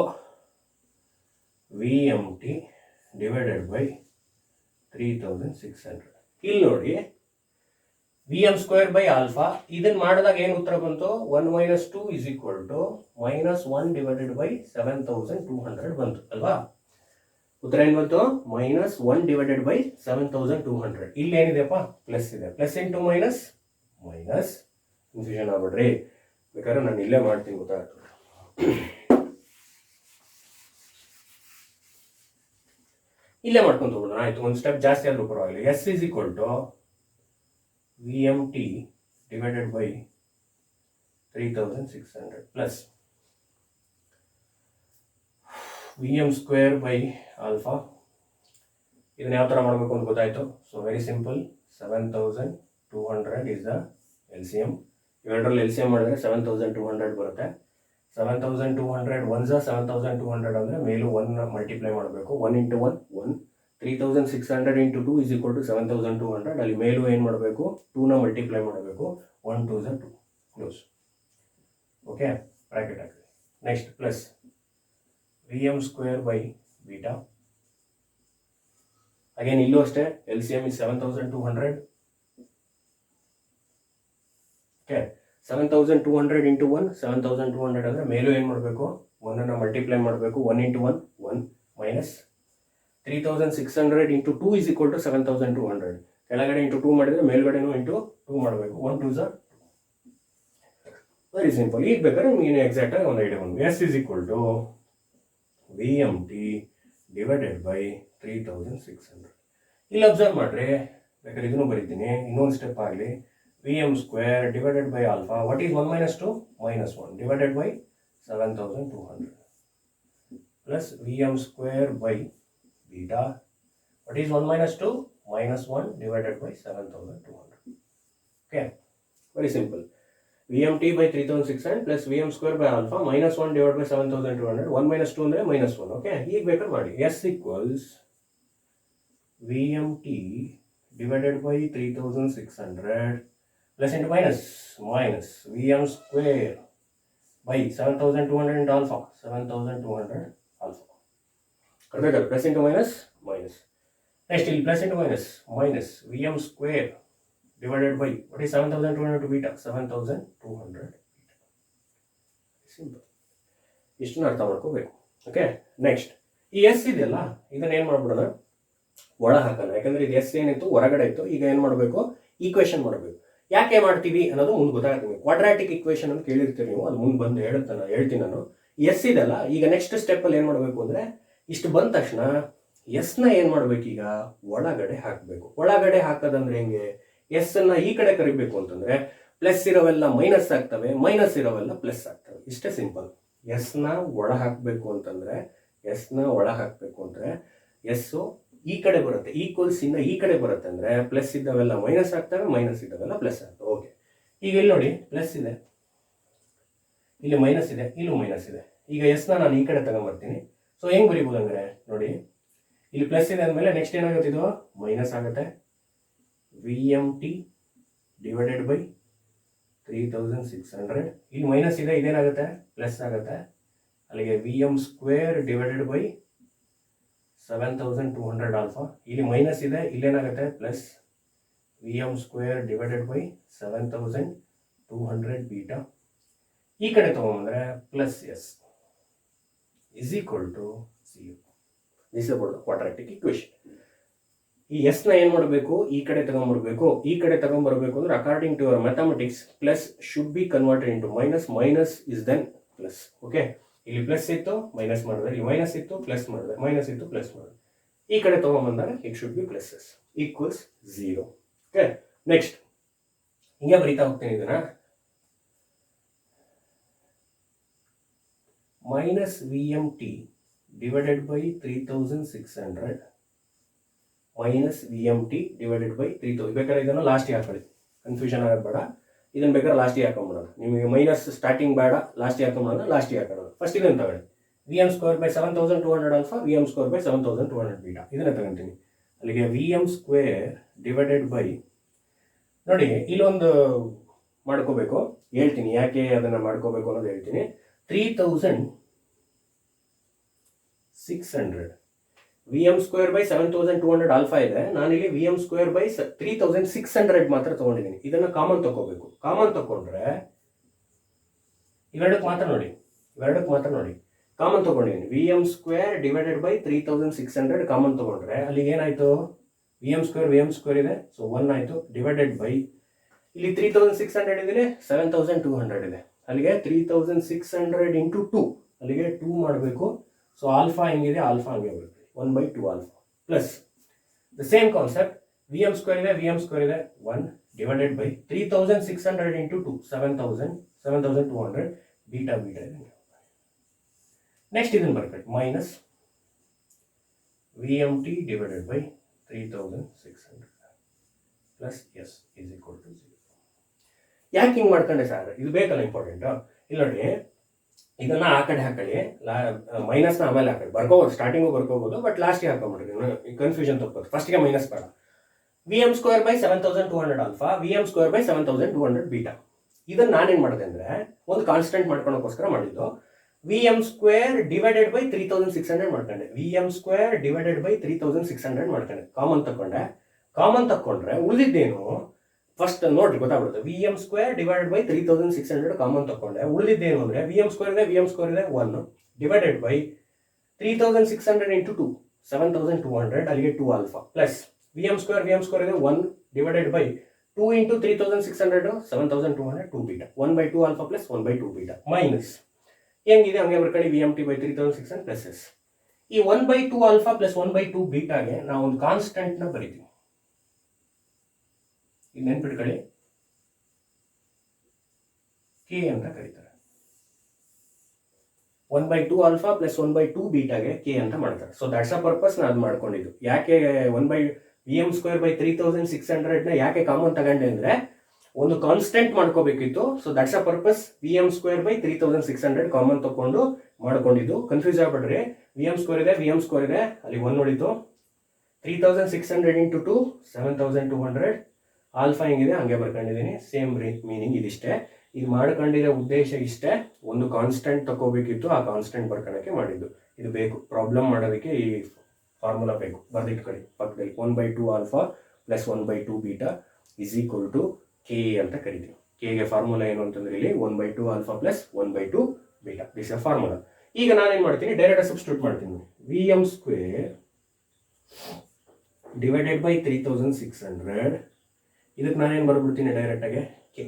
V M T divided by 3600. ಇಲ್ಲಿ ನೋಡಿ, V M square by alpha, ಇದನ್ನು ಮಾಡಿದಾಗ ಏನು ಉತ್ತರ ಬಂತು, 1 minus 2 is equal to minus 1 divided by 7200 ಬಂತು ಅಲ್ವಾ? ಉತ್ತರ ಏನು ಬಂತು, ಮೈನಸ್ 1 ಡಿವೈಡೆಡ್ ಬೈ 7200. ಇಲ್ಲಿ ಏನಿದೆಪ್ಪ, ಪ್ಲಸ್ ಇದೆ. Plus into minus minus. Confusion ಆಗ್ಬಿಡ್ರಿ, ಬೇಕಾದ್ರೆ ನಾನು ಇಲ್ಲೇ ಮಾಡ್ತೀನಿ, ಗೊತ್ತಾಗ್ತದೆ. ಇಲ್ಲೇ ಮಾಡ್ಕೊಂಡು ಹೋಗೋಣ, ಆಯ್ತು. ಒಂದು ಸ್ಟೆಪ್ ಜಾಸ್ತಿ ಆದ್ರೂ ಪರವಾಗಿಲ್ಲ. S is equal to V M T divided by 3600 plus V M square by alpha. ಇದನ್ನ ಯಾವ ಥರ ಮಾಡಬೇಕು ಅಂತ ಗೊತ್ತಾಯ್ತು. So very simple, 7200 is the L C M. ಇವೆರಡರಲ್ಲಿ ಎಲ್ ಸಿ ಎಮ್ ಮಾಡಿದ್ರೆ 7200 ಬರುತ್ತೆ. 7200 1 7200 ಅಂದರೆ ಮೇಲೂ 1 ಮಲ್ಟಿಪ್ಲೈ ಮಾಡಬೇಕು. 1 into 1 1. 3600 into 2 is equal to 7200. ಅಲ್ಲಿ ಮೇಲೂ ಏನು ಮಾಡಬೇಕು, 2ನ ಮಲ್ಟಿಪ್ಲೈ ಮಾಡಬೇಕು. 1 2 2 ಕ್ಲೋಸ್. ಓಕೆ, ಬ್ರಾಕೆಟ್ ಹಾಕಿ. Next plus V M square by beta. Again ಇಲ್ಲೂ ಅಷ್ಟೇ, L C M is 7200. Okay, 7200 into 1 7200 ಅಂದರೆ ಮೇಲೂ ಏನು ಮಾಡಬೇಕು, 1ಅನ್ನು ಮಲ್ಟಿಪ್ಲೈ ಮಾಡಬೇಕು. 1 into 1 1 minus 3600 into 2 is equal to 7200. ಕೆಳಗಡೆ ಇಂಟು 2 ಮಾಡಿದರೆ ಮೇಲ್ಗಡೆನೂ ಇಂಟು 2 ಮಾಡಬೇಕು. 1 2 2. Very simple. ಈಗ ಬೇಕಾದ್ರೆ ನಿಮಗೆ ಎಕ್ಸಾಕ್ಟ್ ಆಗಿ ಒಂದು ಐಡಿಯಾ ಬಂದು, S is equal to V M T divided by 3600. ಇಲ್ಲಿ ಅಬ್ಸರ್ವ್ ಮಾಡ್ರಿ, ಬೇಕಾದ್ರೆ ಇದನ್ನು ಬರೀತೀನಿ, ಇನ್ನೊಂದು ಸ್ಟೆಪ್ ಆಗಲಿ. V M square divided by alpha. What is 1 minus 2 minus 1 divided by 7200. plus Vm square by beta. What is 1 minus 2? Minus 1 divided by 7200. Okay, very simple. Vmt by 3600 plus Vm square by alpha minus 1 divided by 7200. 1 minus 2 ಅಂದರೆ minus 1. Okay, ಈಗ ಬೇಕಾದ್ರೆ ಮಾಡಿ. S equals Vmt divided by 3600 plus into minus Vm square by 7200 into alpha. 7200 alpha. Correct? Plus into minus. Next, plus into minus Vm square divided by what is 7200 to beta? 7200 beta. Simple. ಇಷ್ಟನ್ನು ಅರ್ಥ ಮಾಡ್ಕೋಬೇಕು. Okay, next ಈ S ಇದೆಯಲ್ಲ, ಇದನ್ನ ಏನು ಮಾಡ್ಬಿಡೋಣ, ಒಳ ಹಾಕೋಣ. ಯಾಕಂದ್ರೆ ಇದು ಎಸ್ ಏನಿತ್ತು ಹೊರಗಡೆ ಇತ್ತು, ಈಗ ಏನು ಮಾಡಬೇಕು, ಈಕ್ವೇಷನ್ ಮಾಡಬೇಕು. ಯಾಕೆ ಮಾಡ್ತೀವಿ ಅನ್ನೋದು ಮುಂದೆ ಗೊತ್ತಾಗ್ತೀವಿ. ಕ್ವಾಡ್ರಾಟಿಕ್ ಈಕ್ವೇಷನ್ ಅಂತ ಕೇಳಿರ್ತೀರಿ ನೀವು, ಅದು ಮುಂದೆ ಬಂದು ಹೇಳ್ತೀನಿ ನಾನು. ಎಸ್ ಇದೆಲ್ಲ, ಈಗ ನೆಕ್ಸ್ಟ್ ಸ್ಟೆಪ್ಪಲ್ಲಿ ಏನು ಮಾಡಬೇಕು ಅಂದರೆ, ಇಷ್ಟು ಬಂದ ತಕ್ಷಣ ಎಸ್ನ ಏನು ಮಾಡಬೇಕು, ಈಗ ಒಳಗಡೆ ಹಾಕಬೇಕು. ಒಳಗಡೆ ಹಾಕೋದಂದ್ರೆ ಹೆಂಗೆ, ಎಸ್ ಅನ್ನ ಈ ಕಡೆ ಕರಿಬೇಕು ಅಂತಂದ್ರೆ ಪ್ಲಸ್ ಇರೋವೆಲ್ಲ ಮೈನಸ್ ಆಗ್ತವೆ, ಮೈನಸ್ ಇರೋವೆಲ್ಲ ಪ್ಲಸ್ ಆಗ್ತವೆ. ಇಷ್ಟೇ ಸಿಂಪಲ್. ಎಸ್ನ ಒಳ ಹಾಕಬೇಕು ಅಂತಂದ್ರೆ, ಎಸ್ ಈ ಕಡೆ ಬರುತ್ತೆ, ಈಕ್ವಲ್ಸ್ ಇಂದ ಈ ಕಡೆ ಬರುತ್ತೆ ಅಂದ್ರೆ ಪ್ಲಸ್ ಇದ್ದವೆಲ್ಲ ಮೈನಸ್ ಆಗ್ತವೆ, ಮೈನಸ್ ಇದ್ದವೆಲ್ಲ ಪ್ಲಸ್ ಆಗ್ತವೆ. ಓಕೆ, ಈಗ ಇಲ್ಲಿ ನೋಡಿ ಪ್ಲಸ್ ಇದೆ, ಇಲ್ಲಿ ಮೈನಸ್ ಇದೆ, ಇಲ್ಲೂ ಮೈನಸ್ ಇದೆ. ಈಗ ಎಸ್ನ ನಾನು ಈ ಕಡೆ ತಗೊಂಡ್ಬರ್ತೀನಿ. ಸೊ ಹೆಂಗ್ ಬರೀಬಹುದು ಅಂದ್ರೆ ನೋಡಿ, ಇಲ್ಲಿ ಪ್ಲಸ್ ಇದೆ ಅಂದಮೇಲೆ ನೆಕ್ಸ್ಟ್ ಏನಾಗುತ್ತೆ, ಇದು ಮೈನಸ್ ಆಗುತ್ತೆ. Vmt divided by 3600. ಇಲ್ಲಿ ಮೈನಸ್ ಇದೆ, ಇದೇನಾಗುತ್ತೆ, ಪ್ಲಸ್ ಆಗುತ್ತೆ. ಅಲ್ಲಿಗೆ Vm square divided by 7200 alpha. ಇಲ್ಲಿ ಮೈನಸ್ ಇದೆ, ಇಲ್ಲೇನಾಗುತ್ತೆ, plus Vm square divided by 7200 beta. ಈ ಕಡೆ ತಗೊಂಡ್ರೆ plus S is equal to 0. This is about quadratic equation. ಈ ಎಸ್ ನ ಏನ್ ಮಾಡಬೇಕು, ಈ ಕಡೆ ತಗೊಂಡ್ಬರ್ಬೇಕು. ಈ ಕಡೆ ತಗೊಂಡ್ಬರ್ಬೇಕು ಅಂದ್ರೆ according to your mathematics plus should be converted into minus. Minus is then plus. Okay, ಇಲ್ಲಿ ಪ್ಲಸ್ ಇತ್ತು, ಮೈನಸ್ ಮಾಡಿದ್ರೆ, ಇಲ್ಲಿ ಮೈನಸ್ ಇತ್ತು, ಪ್ಲಸ್ ಮಾಡಿದ್ರೆ, ಮೈನಸ್ ಇತ್ತು, ಪ್ಲಸ್ ಮಾಡಿದ್ರೆ, ಈ ಕಡೆ ತಗೊಂಡ್ಬಂದಾಗ it should be plus S equals 0. Okay, next ಹಿಂಗೆ ಬರೀತಾ ಹೋಗ್ತೀನಿ ಇದನ್ನ. Minus Vmt divided by 3600 minus Vmt divided by 3000. ಬೇಕಾದ್ರೆ ಇದನ್ನು ಲಾಸ್ಟಿಗೆ ಹಾಕೊಳ್ಳಿ, ಕನ್ಫ್ಯೂಷನ್ ಆಗೋದು ಬೇಡ. ಇದನ್ನು ಬೇಕಾದ್ರೆ ಲಾಸ್ಟಿಗೆ ಹಾಕೊಂಡ್ಬಿಡೋಣ. ನಿಮಗೆ ಮೈನಸ್ ಸ್ಟಾರ್ಟಿಂಗ್ ಬೇಡ, ಲಾಸ್ಟಿಗೆ ಹಾಕೊಂಡ್ಬಿಡೋಣ. ಲಾಸ್ಟಿಗೆ ಹಾಕೋಣ. ಫಸ್ಟ್ ಇದನ್ನು ತಗೊಳ್ಳಿ, Vm square by 7200 alpha, Vm square by 7200 beta. ಇದನ್ನ ತಗೊಂತೀನಿ. ಅಲ್ಲಿಗೆ Vm ಸ್ಕ್ವೇರ್ ಡಿವೈಡೆಡ್ ಬೈ, ನೋಡಿ ಇಲ್ಲೊಂದು ಮಾಡ್ಕೋಬೇಕು, ಹೇಳ್ತೀನಿ ಯಾಕೆ ಅದನ್ನು ಮಾಡ್ಕೋಬೇಕು ಅನ್ನೋದು ಹೇಳ್ತೀನಿ. 3600 Vm ಸ್ಕ್ವೇರ್ ಬೈ 7200 ಆಲ್ಫಾ ಇದೆ, ನಾನಿಲ್ಲಿ Vm ಸ್ಕ್ವೇರ್ ಬೈ 3600 ಮಾತ್ರ ತಗೊಂಡಿದ್ದೀನಿ. ಇದನ್ನ ಕಾಮನ್ ತಗೋಬೇಕು. ಕಾಮನ್ ತಗೊಂಡ್ರೆ ಇವೆರಡಕ್ಕೆ ಮಾತ್ರ ನೋಡಿ, ಕಾಮನ್ ತಗೊಂಡಿದ್ದೀನಿ. Vm square divided by 3600 common ತಗೊಂಡ್ರೆ ಅಲ್ಲಿಗೆ ಏನಾಯ್ತು, Vm ಸ್ಕ್ವೇರ್ ಇದೆ, ಸೊ 1 ಆಯ್ತು, ಡಿವೈಡೆಡ್ ಬೈ ಇಲ್ಲಿ 3600 ಇದೆ, 7200 ಇದೆ. ಅಲ್ಲಿಗೆ 3600 ಇಂಟು 2, ಅಲ್ಲಿಗೆ 2 ಮಾಡಬೇಕು. ಸೊ ಆಲ್ಫಾ ಹೆಂಗಿದೆ, ಆಲ್ಫಾ ಹಂಗೆ ಬರುತ್ತೆ, 1/2 alpha plus the same concept. Vm square ಇದೆ 1 ಡಿವೈಡೆಡ್ ಬೈ 3600 ಇಂಟು 2, 7200 ಬೀಟಾ ಇದೆ. ನೆಕ್ಸ್ಟ್ ಇದನ್ನು ಬರ್ಬೇಕು, minus Vmt divided by 3600 plus S is equal to 0. ಯಾಕೆ ಹಿಂಗೆ ಮಾಡ್ಕೊಂಡೆ ಸರ್, ಇದು ಬೇಕಲ್ಲ ಇಂಪಾರ್ಟೆಂಟು. ಇಲ್ಲಿ ನೋಡಿ, ಇದನ್ನ ಆ ಕಡೆ ಹಾಕೊಳ್ಳಿ, ಮೈನಸ್ನ ಆಮೇಲೆ ಹಾಕೊಳ್ಳಿ. ಬರ್ಕೋಬೋದು, ಸ್ಟಾರ್ಟಿಂಗು ಬರ್ಕೋಬೋದು, ಬಟ್ ಲಾಸ್ಟಿಗೆ ಹಾಕೊಂಡ್ಬಿಡ್ರಿ, ಕನ್ಫ್ಯೂಷನ್ ತಪ್ಪೋದು. ಫಸ್ಟಿಗೆ ಮೈನಸ್ ಬೇಡ. Vm square by 7200 alpha, Vm square by 7200 beta. ಇದನ್ನ ನಾನೇನು ಮಾಡಿದೆ ಅಂದರೆ ಒಂದು ಕಾನ್ಸ್ಟೆಂಟ್ ಮಾಡ್ಕೊಳಕ್ಕೋಸ್ಕರ ಮಾಡಿದ್ದು. Vm ಸ್ಕ್ವೇರ್ ಡಿವೈಡೆಡ್ ಬೈ 3600 ಮಾಡ್ಕೊಂಡೆ. Vm ಸ್ಕ್ವೇರ್ ಡಿವೈಡೆಡ್ ಬೈ 3600 ಮಾಡ್ಕೊಂಡೆ. ಕಾಮನ್ ತಕೊಂಡ್ರೆ ಉಳಿದಿದ್ದೇನು, ಫಸ್ಟ್ ನೋಡ್ರಿ ಗೊತ್ತಾಗ್ಬಿಡುತ್ತೆ. Vm square divided by 3600 common ತಕೊಂಡೆ. ಉಳಿದಿದ್ದೇನು ಅಂದರೆ Vm ಸ್ಕ್ವೇರ್ ಇದೆ 1 ಡಿವೈಡೆಡ್ ಬೈ 3600 ಇಂಟು 2, 7200, ಅಲ್ಲಿಗೆ 2 ಆಲ್ಫಾ ಪ್ಲಸ್ Vm ಸ್ಕ್ವೇರ್ ಇದೆ 1 divided by 2 into 3600, 7200, 2 beta, 1/2 alpha plus 1/2 beta minus ಹೆಂಗಿದೆ ಹಂಗೆ ಬರ್ಕೊಳ್ಳಿ. Vmt by 3600 plus S. ಈ 1/2 ಆಲ್ಫಾ ಪ್ಲಸ್ 1/2 ಬೀಟಾಗೆ ನಾವು ಒಂದು ಕಾನ್ಸ್ಟೆಂಟ್ ನ ಬರೀತೀವಿ. ಇದು ನೆನ್ಪಿಟ್ಕೊಳ್ಳಿ, ಕೆ ಅಂತ ಕರೀತಾರೆ. 1/2 ಆಲ್ಫಾ ಪ್ಲಸ್ 1/2 ಬೀಟಾಗೆ ಕೆ ಅಂತ ಮಾಡ್ತಾರೆ. ಸೊ ದಟ್ಸ್ ಅ ಪರ್ಪಸ್ ನಾನು ಅದು ಮಾಡ್ಕೊಂಡಿದ್ದು. ಯಾಕೆ 1/VM²/3600ನ ಯಾಕೆ ಕಾಮನ್ ತಗೊಂಡೆ ಅಂದರೆ ಒಂದು ಕಾನ್ಸ್ಟೆಂಟ್ ಮಾಡ್ಕೋಬೇಕಿತ್ತು. So that's a purpose VM²/3600 common ತಗೊಂಡು ಮಾಡ್ಕೊಂಡಿದ್ದು. ಕನ್ಫ್ಯೂಸ್ ಆಗ್ಬಿಡ್ರಿ. VM² ಇದೆ, VM² ಇದೆ, ಅಲ್ಲಿ 1 ನೋಡಿದ್ದು. 3600 ಇಂಟು 2 7200. ಆಲ್ಫಾ ಹೆಂಗಿದೆ ಹಂಗೆ ಬರ್ಕೊಂಡಿದ್ದೀನಿ. ಸೇಮ್ ಮೀನಿಂಗ್ ಇದಿಷ್ಟೇ. ಇದು ಮಾಡ್ಕೊಂಡಿರೋ ಉದ್ದೇಶ ಇಷ್ಟೇ. ಒಂದು ಕಾನ್ಸ್ಟೆಂಟ್ ತಗೋಬೇಕಿತ್ತು, ಆ ಕಾನ್ಸ್ಟೆಂಟ್ ಬರ್ಕೊಳಕ್ಕೆ ಮಾಡಿದ್ದು. ಇದು ಬೇಕು ಪ್ರಾಬ್ಲಮ್ ಮಾಡೋದಕ್ಕೆ. ಈ ಫಾರ್ಮುಲಾ ಬೇಕು, ಬರ್ದಿಟ್ಕೊಳ್ಳಿ ಪಕ್ಕದಲ್ಲಿ. 1/2 alpha plus 1/2 beta is equal to K ಅಂತ ಕರಿತೀವಿ. ಕೆಗೆ ಫಾರ್ಮುಲಾ ಏನು ಅಂತಂದ್ರೆ ಇಲ್ಲಿ 1/2 alpha plus 1/2 beta. This a formula. ಈಗ ನಾನೇನು ಮಾಡ್ತೀನಿ, ಡೈರೆಕ್ಟ್ ಸಬ್ಸ್ಟಿಟ್ಯೂಟ್ ಮಾಡ್ತೀನಿ. VM² divided by 3600. ಇದಕ್ಕೆ ನಾನೇನು ಬರ್ಬಿಡ್ತೀನಿ ಡೈರೆಕ್ಟಾಗೆ ಕೆ.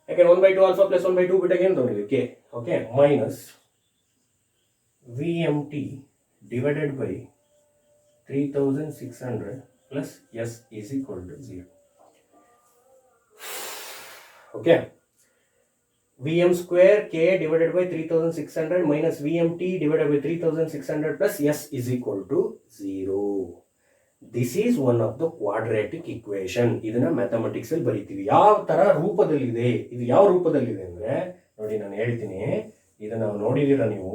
ಯಾಕೆ 1/2 ಆಲ್ಫಾ ಪ್ಲಸ್ 1/2 ಬೀಟಾಗೆ ಏನು ತೊಗೊಂಡಿದ್ವಿ K. Okay, minus VMT divided by 3600 plus S is equal to 0. Okay, VM² K divided by 3600 minus VMT divided by 3600 plus S is equal to 0. This is one of the quadratic equation. ಇದನ್ನ mathematics ಅಲ್ಲಿ ಬರೀತೀವಿ. ಯಾವ ತರ ರೂಪದಲ್ಲಿದೆ, ಇದು ಯಾವ ರೂಪದಲ್ಲಿದೆ ಅಂದ್ರೆ ನೋಡಿ ನಾನು ಹೇಳ್ತೀನಿ. ಇದನ್ನ ನಾವು ನೋಡಿದೀರ ನೀವು.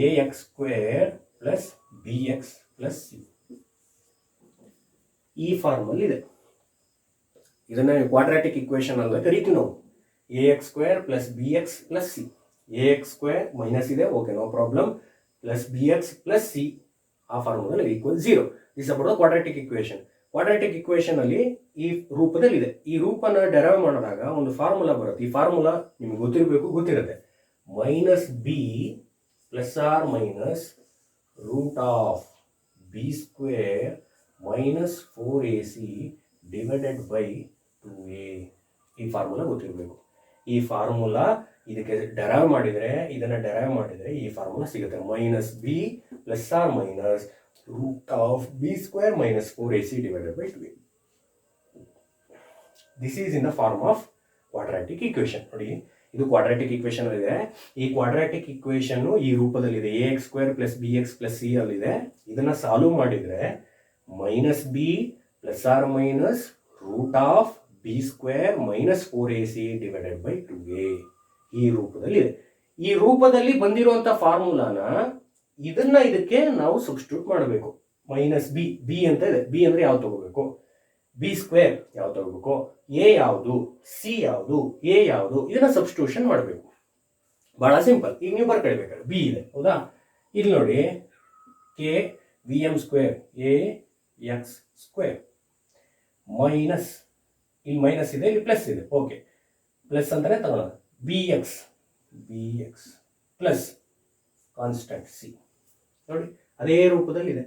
AX² plus BX plus C ಈ ಫಾರ್ಮಲ್ಲಿ ಇದೆ. ಇದನ್ನ ಕ್ವಾಡ್ರಾಟಿಕ್ ಇಕ್ವೇಶನ್ ಅಂತ ಕರಿತೀವಿ ನಾವು. AX² plus BX plus C. AX² minus ಇದೆ, okay no problem, plus BX plus C ಆ formula equal 0. This about the quadratic equation. Quadratic equation ಅಲ್ಲಿ ಈ ರೂಪದಲ್ಲಿದೆ. ಈ ರೂಪನ ಡೆರೈವ್ ಮಾಡಿದಾಗ ಒಂದು ಫಾರ್ಮುಲಾ ಬರುತ್ತೆ. ಈ ಫಾರ್ಮುಲಾ ನಿಮ್ಗೆ ಗೊತ್ತಿರುತ್ತೆ. -B plus R minus root of B² minus 4AC divided by 2A. ಈ ಫಾರ್ಮುಲಾ ಗೊತ್ತಿರಬೇಕು. ಈ ಫಾರ್ಮುಲಾ ಇದಕ್ಕೆ ಡೆರೈವ್ ಮಾಡಿದರೆ, ಇದನ್ನ ಡೆರೈವ್ ಮಾಡಿದರೆ ಈ ಫಾರ್ಮುಲಾ ಸಿಗುತ್ತೆ. -B plus R minus root of B² minus 4AC divided by 2A. This is in the form of quadratic equation. ನೋಡಿ, ಇದು ಕ್ವಾಡ್ರಾಟಿಕ್ ಇಕ್ವೇಶನ್ ಇದೆ. ಈ ಕ್ವಾಡ್ರಾಟಿಕ್ ಇಕ್ವೇಶನ್ ಈ ರೂಪದಲ್ಲಿದೆ. AX² plus BX plus C ಅಲ್ಲಿದೆ. ಇದನ್ನ ಸಾಲ್ವ್ ಮಾಡಿದ್ರೆ -B plus R minus root of B² minus 4AC divided by 2A ಈ ರೂಪದಲ್ಲಿದೆ. ಈ ರೂಪದಲ್ಲಿ ಬಂದಿರುವಂತ ಫಾರ್ಮುಲಾನ ಇದಕ್ಕೆ ನಾವು ಸಬ್ಸ್ಟಿಟ್ಯೂಟ್ ಮಾಡಬೇಕು. -B ಅಂತ ಇದೆ. B ಅಂದ್ರೆ ಯಾವ್ದು ತಗೋಬೇಕು, B² ಯಾವ್ದು ತಗೋಬೇಕು, A ಯಾವುದು, C ಯಾವುದು, A ಯಾವುದು, ಇದನ್ನ ಸಬ್ಸ್ಟಿಟ್ಯೂಷನ್ ಮಾಡಬೇಕು. ಬಹಳ ಸಿಂಪಲ್. ಈಗ ನೀವು ಬರ್ಕೊಳ್ಬೇಕಾದ್ರೆ B ಇದೆ, ಹೌದಾ? ಇಲ್ಲಿ ನೋಡಿ, K VM² AX² ಮೈನಸ್, ಇಲ್ಲಿ ಮೈನಸ್ ಇದೆ, ಇಲ್ಲಿ ಪ್ಲಸ್ ಇದೆ. ಓಕೆ, ಪ್ಲಸ್ ಅಂತಾನೆ ತಗೊಳ್ಳೋಣ. BX plus constant C. ನೋಡಿ, ಅದೇ ರೂಪದಲ್ಲಿದೆ.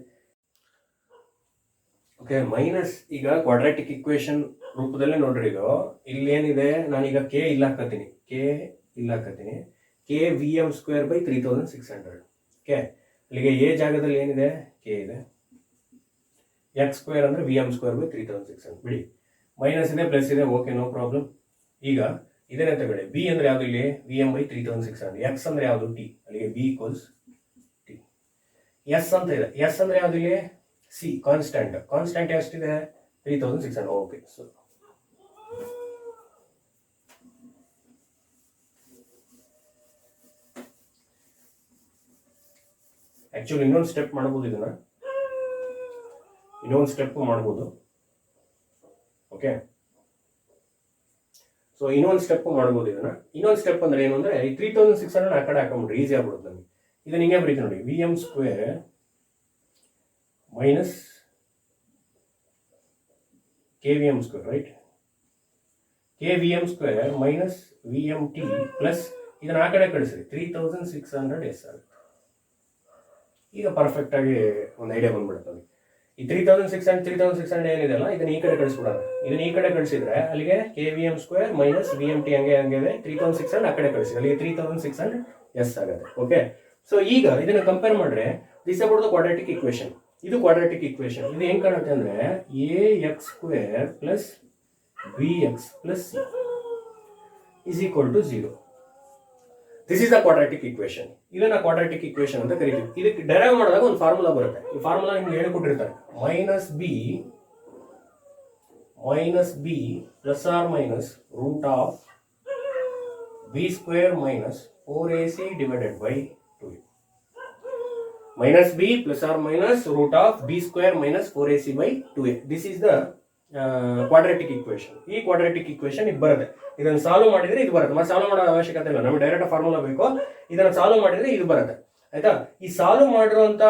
ಓಕೆ, ಮೈನಸ್ ಈಗ ಕ್ವಾಡ್ರಾಟಿಕ್ ಇಕ್ವೇಶನ್ ರೂಪದಲ್ಲೇ ನೋಡ್ರಿ. ಇದು ಇಲ್ಲಿ ಏನಿದೆ, ನಾನೀಗ K ಇಲ್ಲ ಹಾಕತ್ತೀನಿ. K VM² by 3600. ಓಕೆ, ಅಲ್ಲಿಗೆ A ಜಾಗದಲ್ಲಿ ಏನಿದೆ, K ಇದೆ. X² ಅಂದ್ರೆ VM² ಬೈ 3600 ಬಿಡಿ. ಮೈನಸ್ ಇದೆ, ಪ್ಲಸ್ ಇದೆ, ಓಕೆ ನೋ ಪ್ರಾಬ್ಲಮ್. ಈಗ ಇದನ್ನೇ ತಗೊಳ್ಳಿ. B ಅಂದ್ರೆ ಯಾವುದು ಇಲ್ಲಿ, VM ಬೈ 3600. X ಅಂದ್ರೆ ಯಾವುದು, T, ಅಲ್ಲಿಗೆ B ಈಕ್ವಲ್ಸ್ T. S ಅಂತ ಇದೆ. S ಅಂದ್ರೆ ಯಾವುದು ಇಲ್ಲಿ, C, ಕಾನ್ಸ್ಟೆಂಟ್ ಎಷ್ಟಿದೆ, 3600. ಓಕೆ, ಸೊ ಆಕ್ಚುಲಿ ಇನ್ನೊಂದು ಸ್ಟೆಪ್ ಮಾಡ್ಬೋದು. ಇನ್ನೊಂದು ಸ್ಟೆಪ್ ಮಾಡ್ಬೋದು. ಓಕೆ, ಸೊ ಇನ್ನೊಂದು ಸ್ಟೆಪ್ ಮಾಡ್ಬೋದು ಇದನ್ನ. ಇನ್ನೊಂದು ಸ್ಟೆಪ್ ಅಂದ್ರೆ ಏನು ಅಂದ್ರೆ, ಈ 3600 ಆ ಕಡೆ ಹಾಕೊಂಡ್ಬಿಡ್ರಿ, ಈಸಿ ಆಗ್ಬಿಡುತ್ತೆ ನಮಗೆ. ಇದನ್ನ ಹಿಂಗೆ ಬರೀತೀವಿ ನೋಡಿ, VM² minus KVM², right? KVM² minus VMT plus ಇದನ್ನ ಆ ಕಡೆ ಕಳಿಸ್ರಿ, 3600 S ಆಗುತ್ತೆ. ಈಗ ಪರ್ಫೆಕ್ಟ್ ಆಗಿ ಒಂದು ಐಡಿಯಾ ಬಂದ್ಬಿಡುತ್ತೆ. ಈ 3600 ಏನಿದೆ ಅಲ್ಲ, ಇದನ್ನ ಈ ಕಡೆ ಕಳಿಸ್ಬಿಡೋಣ. ಇದನ್ನ ಈ ಕಡೆ ಕಳಿಸಿದ್ರೆ ಅಲ್ಲಿಗೆ KVM² ಮೈನಸ್ VMT ಹಂಗೆ 3600 ಆ ಕಡೆ ಕಳಿಸಿ, ಅಲ್ಲಿಗೆ 3600 S ಆಗುತ್ತೆ. ಓಕೆ, ಸೊ ಈಗ ಇದನ್ನ ಕಂಪೇರ್ ಮಾಡಿದ್ರೆ this about the quadratic equation. ಇದು ಕ್ವಾಡ್ರಾಟಿಕ್ ಇಕ್ವೇಶನ್. ಇದು ಹೆಂಗ್ ಕಾಣುತ್ತೆ ಅಂದ್ರೆ AX² plus BX plus C is equal to 0. This is the quadratic equation. ಇದನ್ನ ಕ್ವಾಡ್ರಾಟಿಕ್ ಇಕ್ವೇಶನ್ ಅಂತ ಕರಿತೀವಿ. ಇದಕ್ಕೆ ಡೆರೈವ್ ಮಾಡಿದಾಗ ಒಂದು ಫಾರ್ಮುಲಾ ಬರುತ್ತೆ. ಈ ಫಾರ್ಮುಲಾ ನಿಮ್ಗೆ ಹೇಳಿಕೊಟ್ಟಿರ್ತಾರೆ. Minus B plus R minus root of B square minus 4ac divided by 2a. Minus b plus or minus root of b square minus 4ac by 2a. This is the quadratic equation. ಈ quadratic equation ಇದು ಬರುತ್ತೆ. ಇದನ್ನು solve ಮಾಡಿದ್ರೆ ಇದು ಬರುತ್ತೆ. ಮತ್ತೆ solve ಮಾಡೋ ಅವಶ್ಯಕತೆ ಇಲ್ಲ, ನಮಗೆ ಡೈರೆಕ್ಟ್ ಫಾರ್ಮುಲಾ ಬೇಕು. ಇದನ್ನು ಸಾಲ್ವ್ ಮಾಡಿದ್ರೆ ಇದು ಬರುತ್ತೆ. ಆಯ್ತಾ? ಈ ಸಾಲ್ವ್ ಮಾಡಿರುವಂತ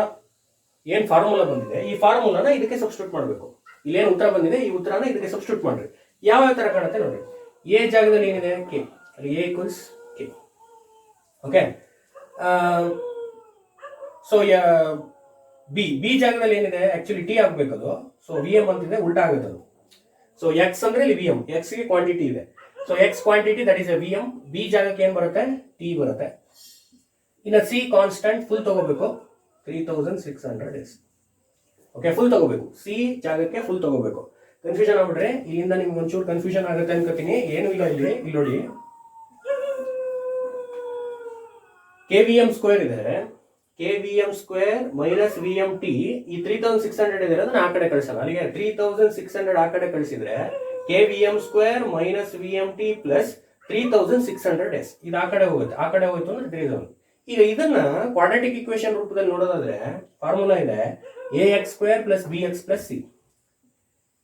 ಏನ್ ಫಾರ್ಮುಲಾ ಬಂದಿದೆ, ಈ ಫಾರ್ಮುಲಾನ ಇದಕ್ಕೆ ಸಬ್ಸ್ಟಿಟ್ಯೂಟ್ ಮಾಡಬೇಕು. ಇಲ್ಲೇನು ಉತ್ತರ ಬಂದಿದೆ, ಈ ಉತ್ತರನ ಇದಕ್ಕೆ ಸಬ್ಸ್ಟಿಟ್ಯೂಟ್ ಮಾಡ್ರಿ. ಯಾವ ತರ ಕಾಣುತ್ತೆ ನೋಡಿ. ಎ ಜಾಗದಲ್ಲಿ ಏನಿದೆ ಕೆ, ಅಲ್ಲಿ A equals K. Okay, so B ಜಾಗದಲ್ಲಿ ಏನಿದೆ ಆಕ್ಚುಲಿ ಟಿ ಆಗ್ಬೇಕದು. ಸೊ ವಿ ಎಂ ಅಂತಿದೆ, ಉಲ್ಟಾ ಆಗುತ್ತೆ ಅದು. ಸೊ ಎಕ್ಸ್ ಅಂದ್ರೆ ಇಲ್ಲಿ ವಿ ಎಂ, ಎಕ್ಸ್ ಗೆ ಕ್ವಾಂಟಿಟಿ ಇದೆ. So X quantity that is A V M. B ಜಾಗಕ್ಕೆ ಏನ್ ಬರುತ್ತೆ, ಟಿ ಬರುತ್ತೆ. ಇನ್ನು ಸಿ ಕಾನ್ಸ್ಟೆಂಟ್ ಫುಲ್ ತಗೋಬೇಕು, 3600 ಎಸ್. ಓಕೆ, ಫುಲ್ ತಗೋಬೇಕು. ಸಿ ಜಾಗಕ್ಕೆ ಫುಲ್ ತಗೋಬೇಕು. ಕನ್ಫ್ಯೂಷನ್ ಆಗ್ಬಿಟ್ರೆ ಇಲ್ಲಿಂದ ನಿಮ್ಗೆ ಒಂಚೂರು ಕನ್ಫ್ಯೂಷನ್ ಆಗುತ್ತೆ ಅನ್ಕೋತೀನಿ. ಏನು ಇಲ್ಲ, ಇಲ್ಲಿ ನೋಡಿ KVM ಸ್ಕ್ವೇರ್ ಇದೆ, KVM ಸ್ಕ್ವೇರ್ ಮೈನಸ್ VMT. ಈ 3600 ಇದೆ, ಅದನ್ನ ಆ ಕಡೆ ಕಳಿಸಲ್ಲ. ಅಲ್ಲಿಗೆ 3600 ಆ ಕಡೆ ಕಳಿಸಿದ್ರೆ KVM square minus VMT plus 3600 S. ಇದು ಆ ಕಡೆ ಹೋಗುತ್ತೆ, ಆ ಕಡೆ ಹೋಯ್ತು ಅಂದ್ರೆ 3000. ಈಗ ಇದನ್ನ ಕ್ವಾಡ್ರಾಟಿಕ್ ಇಕ್ವೇಶನ್ ರೂಪದಲ್ಲಿ ನೋಡೋದಾದ್ರೆ ಫಾರ್ಮುಲಾ ಇದೆ AX square plus BX plus C.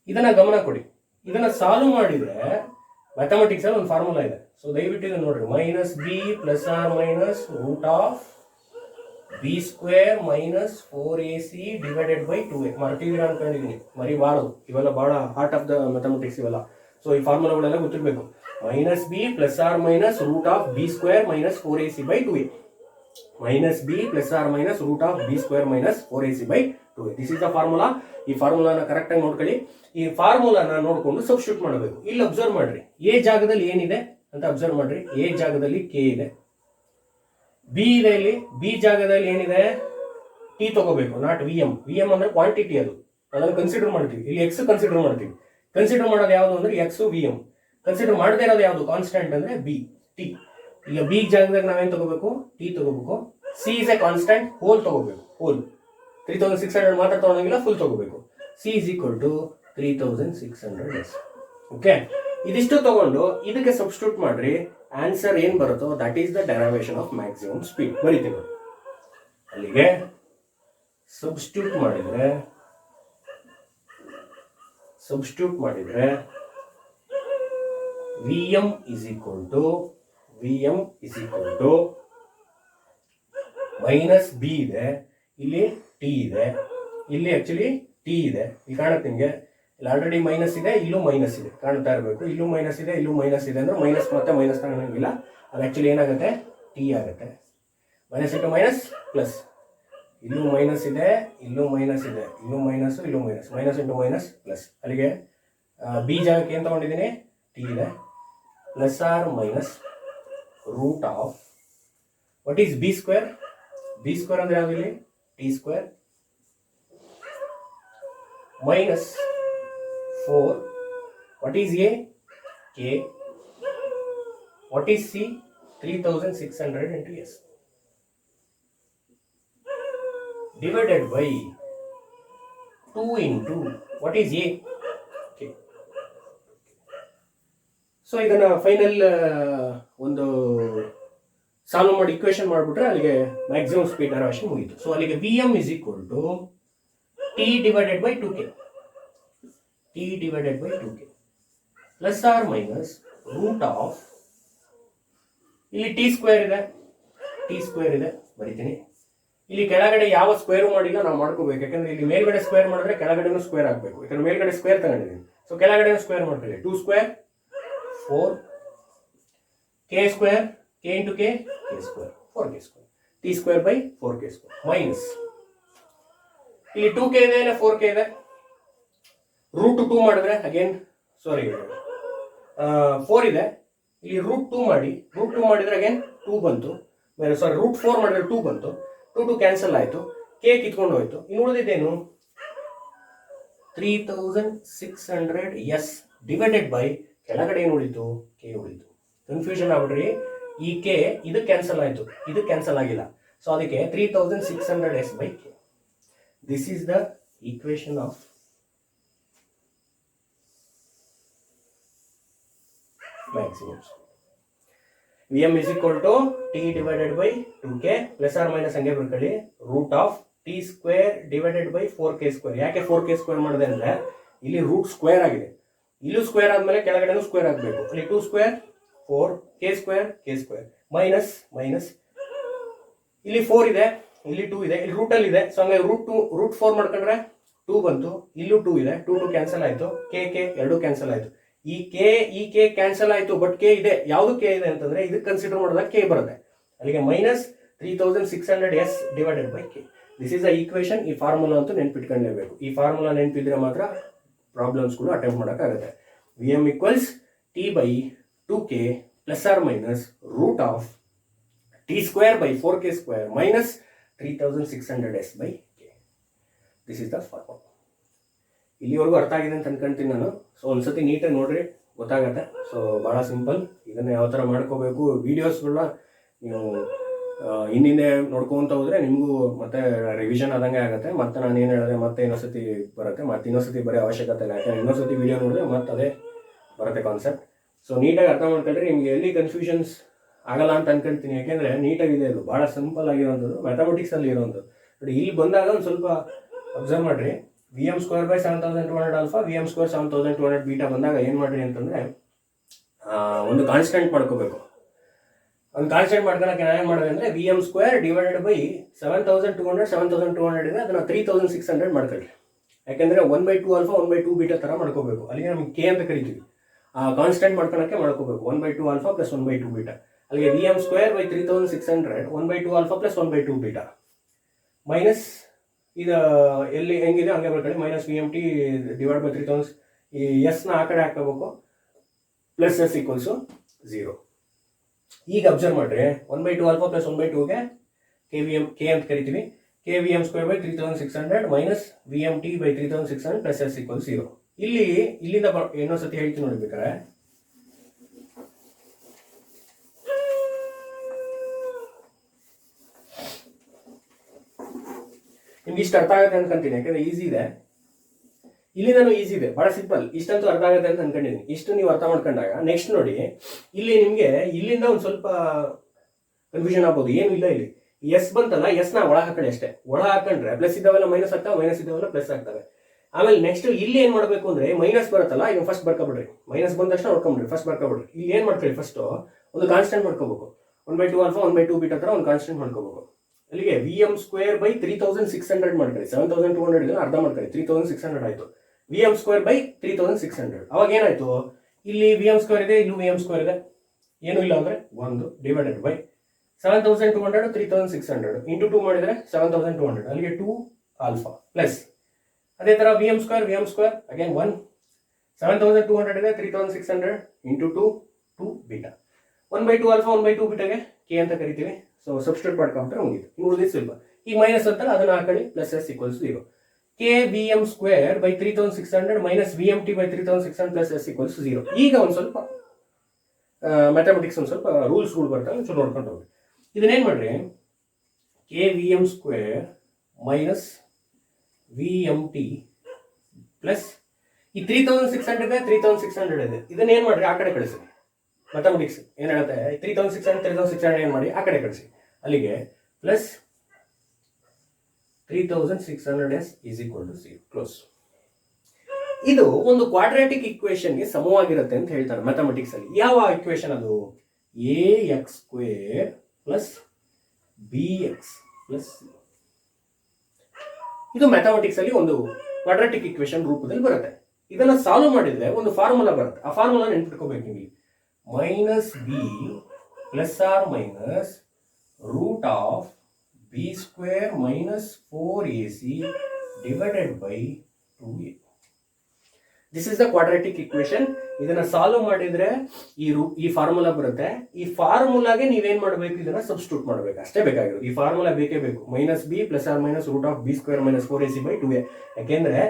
ಇದನ್ನ ಗಮನ ಕೊಡಿ. ಇದನ್ನ ಸಾಲ್ವ್ ಮಾಡಿದ್ರೆ ಮ್ಯಾಥಮೆಟಿಕ್ಸ್ ಅಲ್ಲಿ ಒಂದು ಫಾರ್ಮುಲಾ ಇದೆ. ಸೊ ದಯವಿಟ್ಟು ಇದನ್ನ ನೋಡ್ರಿ. Minus B plus R minus root of B square minus 4ac divided by 2a. ಮರ್ತಿದ್ದೀರಾ ಅನ್ಕೊಂಡಿದೀನಿ, ಮರಿಬಾರದು. ಇವೆಲ್ಲ ಬಹಳ ಹಾರ್ಟ್ ಆಫ್ ದ ಮ್ಯಾಥಮೆಟಿಕ್ಸ್ ಇವೆಲ್ಲ. ಸೊ ಈ ಫಾರ್ಮುಲಾಗಳೆಲ್ಲ ಗೊತ್ತಿರಬೇಕು. Minus B plus R minus root of B square minus 4ac by 2a. Minus B plus R minus root of B square minus 4ac by 2a. This is the formula. ಈ ಫಾರ್ಮುಲಾನ correct ಆಗಿ ನೋಡ್ಕೊಳ್ಳಿ. ಈ ಫಾರ್ಮುಲಾನ ನೋಡ್ಕೊಂಡು substitute ಮಾಡಬೇಕು. ಇಲ್ಲಿ observe ಮಾಡ್ರಿ, A ಜಾಗದಲ್ಲಿ ಏನಿದೆ ಅಂತ ಅಬ್ಸರ್ವ್ ಮಾಡ್ರಿ. ಎ ಜಾಗದಲ್ಲಿ ಕೆ ಇದೆ, ಬಿ ಇದೆ. ಇಲ್ಲಿ ಬಿ ಜಾಗದಲ್ಲಿ ಏನಿದೆ, ಟಿ ತಗೋಬೇಕು, ನಾಟ್ ವಿಎಂ. ವಿಎಂ ಅಂದ್ರೆ ಕ್ವಾಂಟಿಟಿ, ಅದು ಅದನ್ನು ಕನ್ಸಿಡರ್ ಮಾಡ್ತೀವಿ. ಇಲ್ಲಿ ಎಕ್ಸ್ ಕನ್ಸಿಡರ್ ಮಾಡ್ತೀವಿ. ಕನ್ಸಿಡರ್ ಮಾಡೋದು ಯಾವುದು ಅಂದ್ರೆ ಎಕ್ಸ್ ವಿಎಂ. ಕನ್ಸಿಡರ್ ಮಾಡದೇ ಇರೋದು ಯಾವುದು, ಕಾನ್ಸ್ಟೆಂಟ್ ಅಂದ್ರೆ ಬಿ ಟಿ. ಈಗ ಬಿ ಜಾಗದಾಗ ನಾವೇನ್ ತಗೋಬೇಕು, ಟಿ ತಗೋಬೇಕು. C is a constant, whole ತಗೋಬೇಕು. ಹೋಲ್ 3600 ಮಾತ್ರ ತಗೊಳಂಗಿಲ್ಲ, ಫುಲ್ ತಗೋಬೇಕು. C is equal to 3600 S. Okay, ಇದಿಷ್ಟು ತಗೊಂಡು ಇದಕ್ಕೆ ಸಬ್ಸ್ಟಿಟ್ಯೂಟ್ ಮಾಡ್ರಿ. ಆನ್ಸರ್ ಏನ್ ಬರುತ್ತೋ that is the derivation of maximum speed. ಬರೀತೀವಿ ಅಲ್ಲಿಗೆ. ಸಬ್ಸ್ಟಿಟ್ಯೂಟ್ ಮಾಡಿದ್ರೆ V M is equal to minus B ಇದೆ, ಇಲ್ಲಿ ಟಿ ಇದೆ, ಇಲ್ಲಿ ಆಕ್ಚುಲಿ ಟಿ ಇದೆ. ಇಲ್ಲಿ ಕಾಣುತ್ತೆ ನಿಮಗೆ, ಇಲ್ಲಿ ಆಲ್ರೆಡಿ ಮೈನಸ್ ಇದೆ, ಇಲ್ಲೂ ಮೈನಸ್ ಇದೆ, ಕಾಣ್ತಾ ಇರಬೇಕು. ಇಲ್ಲೂ ಮೈನಸ್ ಇದೆ, ಇಲ್ಲೂ ಮೈನಸ್ ಇದೆ ಅಂದ್ರೆ ಮೈನಸ್ ಮತ್ತೆ ಮೈನಸ್ ತಗೊಳಂಗಿಲ್ಲ. ಅದು ಆಕ್ಚುಲಿ ಏನಾಗುತ್ತೆ, ಟಿ ಆಗುತ್ತೆ. Minus into minus plus. ಇಲ್ಲೂ ಮೈನಸ್ ಇದೆ, ಇಲ್ಲೂ ಮೈನಸ್ ಇದೆ, ಇಲ್ಲೂ ಮೈನಸ್, ಇಲ್ಲೂ minus, minus into minus plus. ಅಲ್ಲಿಗೆ ಬಿ ಜಾಗಕ್ಕೆ ಏನು ತಗೊಂಡಿದ್ದೀನಿ, ಟಿ ಇದೆ, plus R minus root of what is B square. B square ಅಂದ್ರೆ ಯಾವ್ದು, ಇಲ್ಲಿ T square minus 4. What is A? K. What is C? 3600 into S. Divided by 2 into what is A? K. So ಇದನ್ನ final ಒಂದು solve ಮಾಡಿ equation ಮಾಡಿಬಿಟ್ರೆ ಅಲ್ಲಿಗೆ maximum speed ಡೆರೈವೇಶನ್ ಮುಗಿತು. So ಅಲ್ಲಿಗೆ Vm is equal to T divided by 2K. T divided by 2K plus or minus root of, ಇಲ್ಲಿ T square ಇದೆ, ಬರೀತೀನಿ. ಇಲ್ಲಿ ಕೆಳಗಡೆ ಯಾವ ಸ್ಕ್ವೇರ್ ಮಾಡಿಲ್ಲ, ನಾವು ಮಾಡ್ಕೋಬೇಕು. ಯಾಕಂದ್ರೆ ಇಲ್ಲಿ ಮೇಲ್ಗಡೆ ಸ್ಕ್ವೇರ್ ಮಾಡಿದ್ರೆ ಕೆಳಗಡೆನೂ ಸ್ಕ್ವೇರ್ ಆಗಬೇಕು. ಯಾಕಂದ್ರೆ ಮೇಲ್ಗಡೆ ಸ್ಕ್ವೇರ್ ತಗೊಂಡಿದ್ದೀನಿ. ಸೊ ಕೆಳಗಡೆ ಸ್ಕ್ವೇರ್ ಮಾಡ್ಕೊಳ್ಳಿ. 2 square 4, K square, K into K, K square, 4k square, T square by 4k square minus ಇಲ್ಲಿ 2k ಇದೆ, ಇಲ್ಲ 4k ಇದೆ. ರೂಟ್ 2 ಮಾಡಿದ್ರೆ ಅಗೇನ್ ಸಾರಿ 4 ಇದೆ, ಇಲ್ಲಿ ರೂಟ್ 2 ಮಾಡಿ, ರೂಟ್ 2 ಮಾಡಿದ್ರೆ ಅಗೇನ್ 2 ಬಂತು. ಸಾರಿ ರೂಟ್ 4 ಮಾಡಿದ್ರೆ 2 ಬಂತು. 2 ಕ್ಯಾನ್ಸಲ್ ಆಯ್ತು, ಕೆ ಕಿತ್ಕೊಂಡು ಹೋಯ್ತು. ಇನ್ನು ಉಳಿದಿದ್ದೇನು, 3600 ಎಸ್ ಡಿವೈಡೆಡ್ ಬೈ ಕೆಳಗಡೆ ಏನು ಉಳಿತು, ಕೆ ಉಳಿತು. ಕನ್ಫ್ಯೂಷನ್ ಆಗ್ಬಿಡ್ರಿ. ಈ ಕೆ ಇದು ಕ್ಯಾನ್ಸಲ್ ಆಯಿತು, ಇದು ಕ್ಯಾನ್ಸಲ್ ಆಗಿಲ್ಲ. ಸೊ ಅದಕ್ಕೆ 3600s by k. This is the equation of maximums. Vm is equal to t divided by 2k plus or minus ಹಂಗೆ ಬರ್ಕೊಳ್ಳಿ root of t square divided by 4k square. ಯಾಕೆ 4k square ಮಾಡಿದೆ ಅಂದ್ರೆ ಇಲ್ಲಿ root square ಆಗಿದೆ, ಇಲ್ಲೂ square ಆದ್ಮೇಲೆ ಕೆಳಗಡೆನೂ square ಆಗಬೇಕು. ಅಲ್ಲಿ 2 square 4 k square k square minus minus ಇಲ್ಲಿ 4 ಇದೆ, ಇಲ್ಲಿ 2 ಇದೆ, ಇಲ್ಲಿ ರೂಟ್ ಅಲ್ಲಿ ಇದೆ. ಸೊ ಹಂಗೆ ರೂಟ್ 4 ಮಾಡ್ಕೊಂಡ್ರೆ 2 ಬಂತು, ಇಲ್ಲೂ 2 ಇದೆ, 2 ಕ್ಯಾನ್ಸಲ್ ಆಯ್ತು, k ಎರಡು ಕ್ಯಾನ್ಸಲ್ ಆಯ್ತು. ಈ ಕೆ ಕ್ಯಾನ್ಸಲ್ ಆಯ್ತು, ಬಟ್ ಕೆ ಇದೆ. ಯಾವ್ದು ಕೆ ಇದೆ ಅಂತಂದ್ರೆ ಇದಕ್ಕೆ ಕನ್ಸಿಡರ್ ಮಾಡಿದಾಗ ಕೆ ಬರುತ್ತೆ. ಅಲ್ಲಿಗೆ minus 3600s divided by K. This is the equation. ಈ ಫಾರ್ಮುಲಾ ಅಂತೂ ನೆನ್ಪಿಟ್ಕೊಳ್ಳೇಬೇಕು. ಈ ಫಾರ್ಮುಲಾ ನೆನಪಿದ್ರೆ ಮಾತ್ರ ಪ್ರಾಬ್ಲಮ್ಸ್ಗಳು ಅಟೆಂಪ್ಟ್ ಮಾಡೋಕ್ಕಾಗುತ್ತೆ. V M equals T by 2k plus R minus root of T square by 4k square minus 3600s by K. This is the formula. ಇಲ್ಲಿವರೆಗೂ ಅರ್ಥ ಆಗಿದೆ ಅಂತ ಅನ್ಕೊಂತೀನಿ ನಾನು. ಸೊ ಒಂದ್ಸತಿ ನೀಟಾಗಿ ನೋಡ್ರಿ, ಗೊತ್ತಾಗತ್ತೆ. ಸೊ ಭಾಳ ಸಿಂಪಲ್. ಇದನ್ನು ಯಾವ ಥರ ಮಾಡ್ಕೋಬೇಕು, ವೀಡಿಯೋಸ್ಗಳನ್ನ ನೀವು ಹಿಂದಿಂದೆ ನೋಡ್ಕೊಂತ ಹೋದ್ರೆ ನಿಮಗೂ ಮತ್ತೆ ರಿವಿಷನ್ ಆದಂಗೆ ಆಗುತ್ತೆ. ಮತ್ತೆ ನಾನು ಏನು ಹೇಳಿದೆ ಮತ್ತೆ ಇನ್ನೊಂದ್ಸತಿ ಬರುತ್ತೆ, ಮತ್ತೆ ಇನ್ನೊಂದ್ಸತಿ ಬರೋ ಅವಶ್ಯಕತೆ ಇಲ್ಲ. ಯಾಕಂದ್ರೆ ಇನ್ನೊಂದ್ಸತಿ ವಿಡಿಯೋ ನೋಡಿದ್ರೆ ಮತ್ತೆ ಅದೇ ಬರುತ್ತೆ ಕಾನ್ಸೆಪ್ಟ್. ಸೊ ನೀಟಾಗಿ ಅರ್ಥ ಮಾಡ್ಕೊಂಡ್ರೆ ನಿಮಗೆ ಎಲ್ಲಿ ಕನ್ಫ್ಯೂಷನ್ಸ್ ಆಗಲ್ಲ ಅಂತ ಅನ್ಕೊಂತೀನಿ. ಯಾಕೆಂದರೆ ನೀಟಾಗಿದೆ, ಇದು ಭಾಳ ಸಿಂಪಲ್ ಆಗಿರೋಂಥದ್ದು, ಮ್ಯಾಥಮೆಟಿಕ್ಸಲ್ಲಿ ಇರೋವಂಥದ್ದು. ಬಟ್ ಇಲ್ಲಿ ಬಂದಾಗ ಒಂದು ಸ್ವಲ್ಪ ಅಬ್ಸರ್ವ್ ಮಾಡಿರಿ. Vm square by 7200 alpha, Vm square 7200 beta ಬಂದಾಗ ಏನು ಮಾಡ್ರಿ ಅಂತಂದರೆ ಒಂದು ಕಾನ್ಸ್ಟೆಂಟ್ ಮಾಡ್ಕೋಬೇಕು. ಒಂದು ಕಾನ್ಸ್ಟೆಂಟ್ ಮಾಡ್ಕೊಳಕ್ಕೆ ಏನು ಮಾಡಿದೆ ಅಂದರೆ Vm ಸ್ಕ್ವೇರ್ ಡಿವೈಡೆಡ್ ಬೈ 7200 ಇದೆ, ಅದನ್ನು 3600 ಮಾಡ್ಕೊಳ್ಳಿ. ಯಾಕೆಂದರೆ 1/2 ಆಲ್ಫಾ 1/2 ಬೀಟಾ ಥರ ಮಾಡ್ಕೋಬೇಕು. ಅಲ್ಲಿಗೆ ನಮಗೆ ಕೆ ಅಂತ ಕರಿತೀವಿ. ಆ ಕಾನ್ಸ್ಟೆಂಟ್ ಮಾಡ್ಕೊಳಕ್ಕೆ ಮಾಡ್ಕೋಬೇಕು 1/2 ಆಲ್ಫಾ ಪ್ಲಸ್ 1/2 ಬೀಟಾ. ಅಲ್ಲಿಗೆ Vm square by 3600 1/2 alpha plus 1/2 beta minus ಇದು ಎಲ್ಲಿ ಹೆಂಗಿದೆ ಹಂಗೆ ಬರ್ಕೊಳ್ಳಿ. Minus Vmt divide by 3000. ಈ ಎಸ್ನ ಆ ಕಡೆ ಹಾಕೋಬೇಕು, ಪ್ಲಸ್ ಎಸ್ ಈಕ್ವಲ್ಸು 0. ಈಗ ಅಬ್ಸರ್ವ್ ಮಾಡ್ರಿ, 1/2 ಆಲ್ಫಾ ಪ್ಲಸ್ 1/2ಗೆ ಕೆ ಅಂತ ಕರಿತೀವಿ. K Vm square by 3600 minus Vmt by 3600 plus S equal 0. ಇಲ್ಲಿಂದ ಇನ್ನೊಂದ್ಸತಿ ಹೇಳ್ತೀನಿ ನೋಡ್ಬೇಕಾರೆ, ನಿಮ್ಗೆ ಇಷ್ಟು ಅರ್ಥ ಆಗುತ್ತೆ ಅನ್ಕೊಂತೀನಿ. ಯಾಕಂದ್ರೆ ಈಸಿ ಇದೆ, ಇಲ್ಲಿಂದನೂ ಈಸಿ ಇದೆ, ಭಾಳ ಸಿಂಪಲ್. ಇಷ್ಟಂತೂ ಅರ್ಥ ಆಗುತ್ತೆ ಅಂತ ಅನ್ಕೊಂಡಿದ್ದೀನಿ. ಇಷ್ಟು ನೀವು ಅರ್ಥ ಮಾಡ್ಕೊಂಡಾಗ ನೆಕ್ಸ್ಟ್ ನೋಡಿ, ಇಲ್ಲಿ ನಿಮಗೆ ಇಲ್ಲಿಂದ ಒಂದು ಸ್ವಲ್ಪ ಕನ್ಫ್ಯೂಷನ್ ಆಗ್ಬೋದು. ಏನು ಇಲ್ಲ, ಇಲ್ಲಿ ಎಸ್ ಬಂತಲ್ಲ, ಎಸ್ನ ಒಳ ಹಾಕೊಳ್ಳಿ ಅಷ್ಟೇ. ಒಳ ಹಾಕೊಂಡ್ರೆ ಪ್ಲಸ್ ಇದ್ದಾವೆಲ್ಲ ಮೈನಸ್ ಆಗ್ತಾವೆ, ಮೈನಸ್ ಇದ್ದಾವೆಲ್ಲ ಪ್ಲಸ್ ಆಗ್ತವೆ. ಆಮೇಲೆ ನೆಕ್ಸ್ಟ್ ಇಲ್ಲಿ ಏನು ಮಾಡಬೇಕು ಅಂದರೆ ಮೈನಸ್ ಬರುತ್ತಲ್ಲ, ಈಗ ಫಸ್ಟ್ ಬರ್ಕೊಬಿಡ್ರಿ. ಮೈನಸ್ ಬಂದ ತಕ್ಷಣ ಹೊಡ್ಕೊಂಬಿಡ್ರಿ, ಫಸ್ಟ್ ಬರ್ಕೊಬಿಡ್ರಿ. ಇಲ್ಲಿ ಏನು ಮಾಡ್ಕೊಳ್ಳಿ, ಫಸ್ಟು ಒಂದು ಕಾನ್ಸ್ಟೆಂಟ್ ಮಾಡ್ಕೋಬೇಕು. 1/2 ಆಲ್ಫಾ 1/2 ಬೀಟಾ ಥರ ಒಂದು ಕಾನ್ಸ್ಟೆಂಟ್ ಮಾಡ್ಕೋಬೇಕು. ಅಲ್ಲಿಗೆ Vm ಸ್ಕ್ವೇರ್ ಬೈ 3600 ಮಾಡ್ಕೊಳ್ಳಿ. 7200 ಅರ್ಧ ಮಾಡ್ಕೊಳ್ಳಿ, 3600 ಆಯಿತು. Vm ಸ್ಕ್ವೇರ್ ಬೈ 3600 ಅವಾಗ ಏನಾಯ್ತು, ಇಲ್ಲಿ Vm ಸ್ಕ್ವೇರ್ ಇದೆ, ಇಲ್ಲೂ Vm ಸ್ಕ್ವೇರ್ ಇದೆ, ಏನೂ ಇಲ್ಲ ಅಂದರೆ 1 ಡಿವೈಡೆಡ್ ಬೈ 7200 3600 ಇಂಟು 2 ಮಾಡಿದರೆ 7200. ಅಲ್ಲಿಗೆ 2 ಆಲ್ಫಾ ಪ್ಲಸ್ ಅದೇ ಥರ Vm ಸ್ಕ್ವೇರ್ ಅಗೇನ್ 1 7200 ಇದೆ, 3600 ಇಂಟು 2 ಬೀಟಾ. 1/2 ಆಲ್ಫಾ 1/2 ಬೀಟಾಗೆ ಕೆ ಅಂತ ಕರಿತೀವಿ. ಸೊ ಸಬ್ಸ್ಟಿಟ್ಯೂಟ್ ಮಾಡ್ಕೊಂಡ್ರೆ ಮುಗಿತು. ಉಳಿದಿದ್ದು ಸ್ವಲ್ಪ ಈಗ ಮೈನಸ್ ಅಂತಲ್ಲ, ಅದನ್ನು ಹಾಕೊಳ್ಳಿ, plus S equals 0. K Vm square by 3600 minus Vmt by 3600 plus S equals 0. ಈಗ ಒಂದು ಸ್ವಲ್ಪ ಮ್ಯಾಥಮೆಟಿಕ್ಸ್ ಒಂದು ಸ್ವಲ್ಪ ರೂಲ್ಸ್ಗಳು ಬರ್ತಾವೆ, ಒಂದು ಸ್ವಲ್ಪ ನೋಡ್ಕೊಂಡು ಹೋಗಿ. ಇದನ್ನೇನು ಮಾಡ್ರಿ, K Vm square minus Vmt plus ಈ 3600 ಇದೆ, 3600 ಇದೆ, ಇದನ್ನೇನು ಮಾಡ್ರಿ, ಆ ಕಡೆ ಕಳಿಸಿ. ಮ್ಯಾಥಮೆಟಿಕ್ಸ್ ಏನು ಹೇಳುತ್ತೆ, 3600 ಏನು ಮಾಡಿ ಆ ಕಡೆ ಕಳಿಸಿ. ಅಲ್ಲಿಗೆ plus 3600s is equal to 0 close. ಇದು ಒಂದು ಕ್ವಾಡ್ರಾಟಿಕ್ ಇಕ್ವೇಶನ್ಗೆ ಸಮವಾಗಿರುತ್ತೆ ಅಂತ ಹೇಳ್ತಾರೆ ಮ್ಯಾಥಮೆಟಿಕ್ಸ್ ಅಲ್ಲಿ. ಯಾವ ಇಕ್ವೇಶನ್ ಅದು? ax square plus bx plus. ಇದು ಮ್ಯಾಥಮೆಟಿಕ್ಸ್ ಅಲ್ಲಿ ಒಂದು ಕ್ವಾಡ್ರಾಟಿಕ್ ಇಕ್ವೇಶನ್ ರೂಪದಲ್ಲಿ ಬರುತ್ತೆ. ಇದನ್ನ ಸಾಲ್ವ್ ಮಾಡಿದ್ರೆ ಒಂದು ಫಾರ್ಮುಲಾ ಬರುತ್ತೆ. ಆ ಫಾರ್ಮುಲಾ ನೆನ್ಪಿಟ್ಕೋಬೇಕು ನಿಮಗೆ. Minus B plus R minus root of B square minus 4ac divided by 2a. This is the quadratic equation. ಇದನ್ನ ಸಾಲ್ವ್ ಮಾಡಿದ್ರೆ ಈ ಫಾರ್ಮುಲಾ ಬರುತ್ತೆ. ಈ ಫಾರ್ಮುಲಾಗೆ ನೀವೇನ್ ಮಾಡಬೇಕು, ಇದನ್ನ ಸಬ್ಸ್ಟಿಟ್ಯೂಟ್ ಮಾಡಬೇಕು, ಅಷ್ಟೇ ಬೇಕಾಗಿರೋದು. ಈ ಫಾರ್ಮುಲಾ ಬೇಕೇ ಬೇಕು. Minus B plus R minus root of B square minus 4ac by 2a. ಯಾಕೆಂದ್ರೆ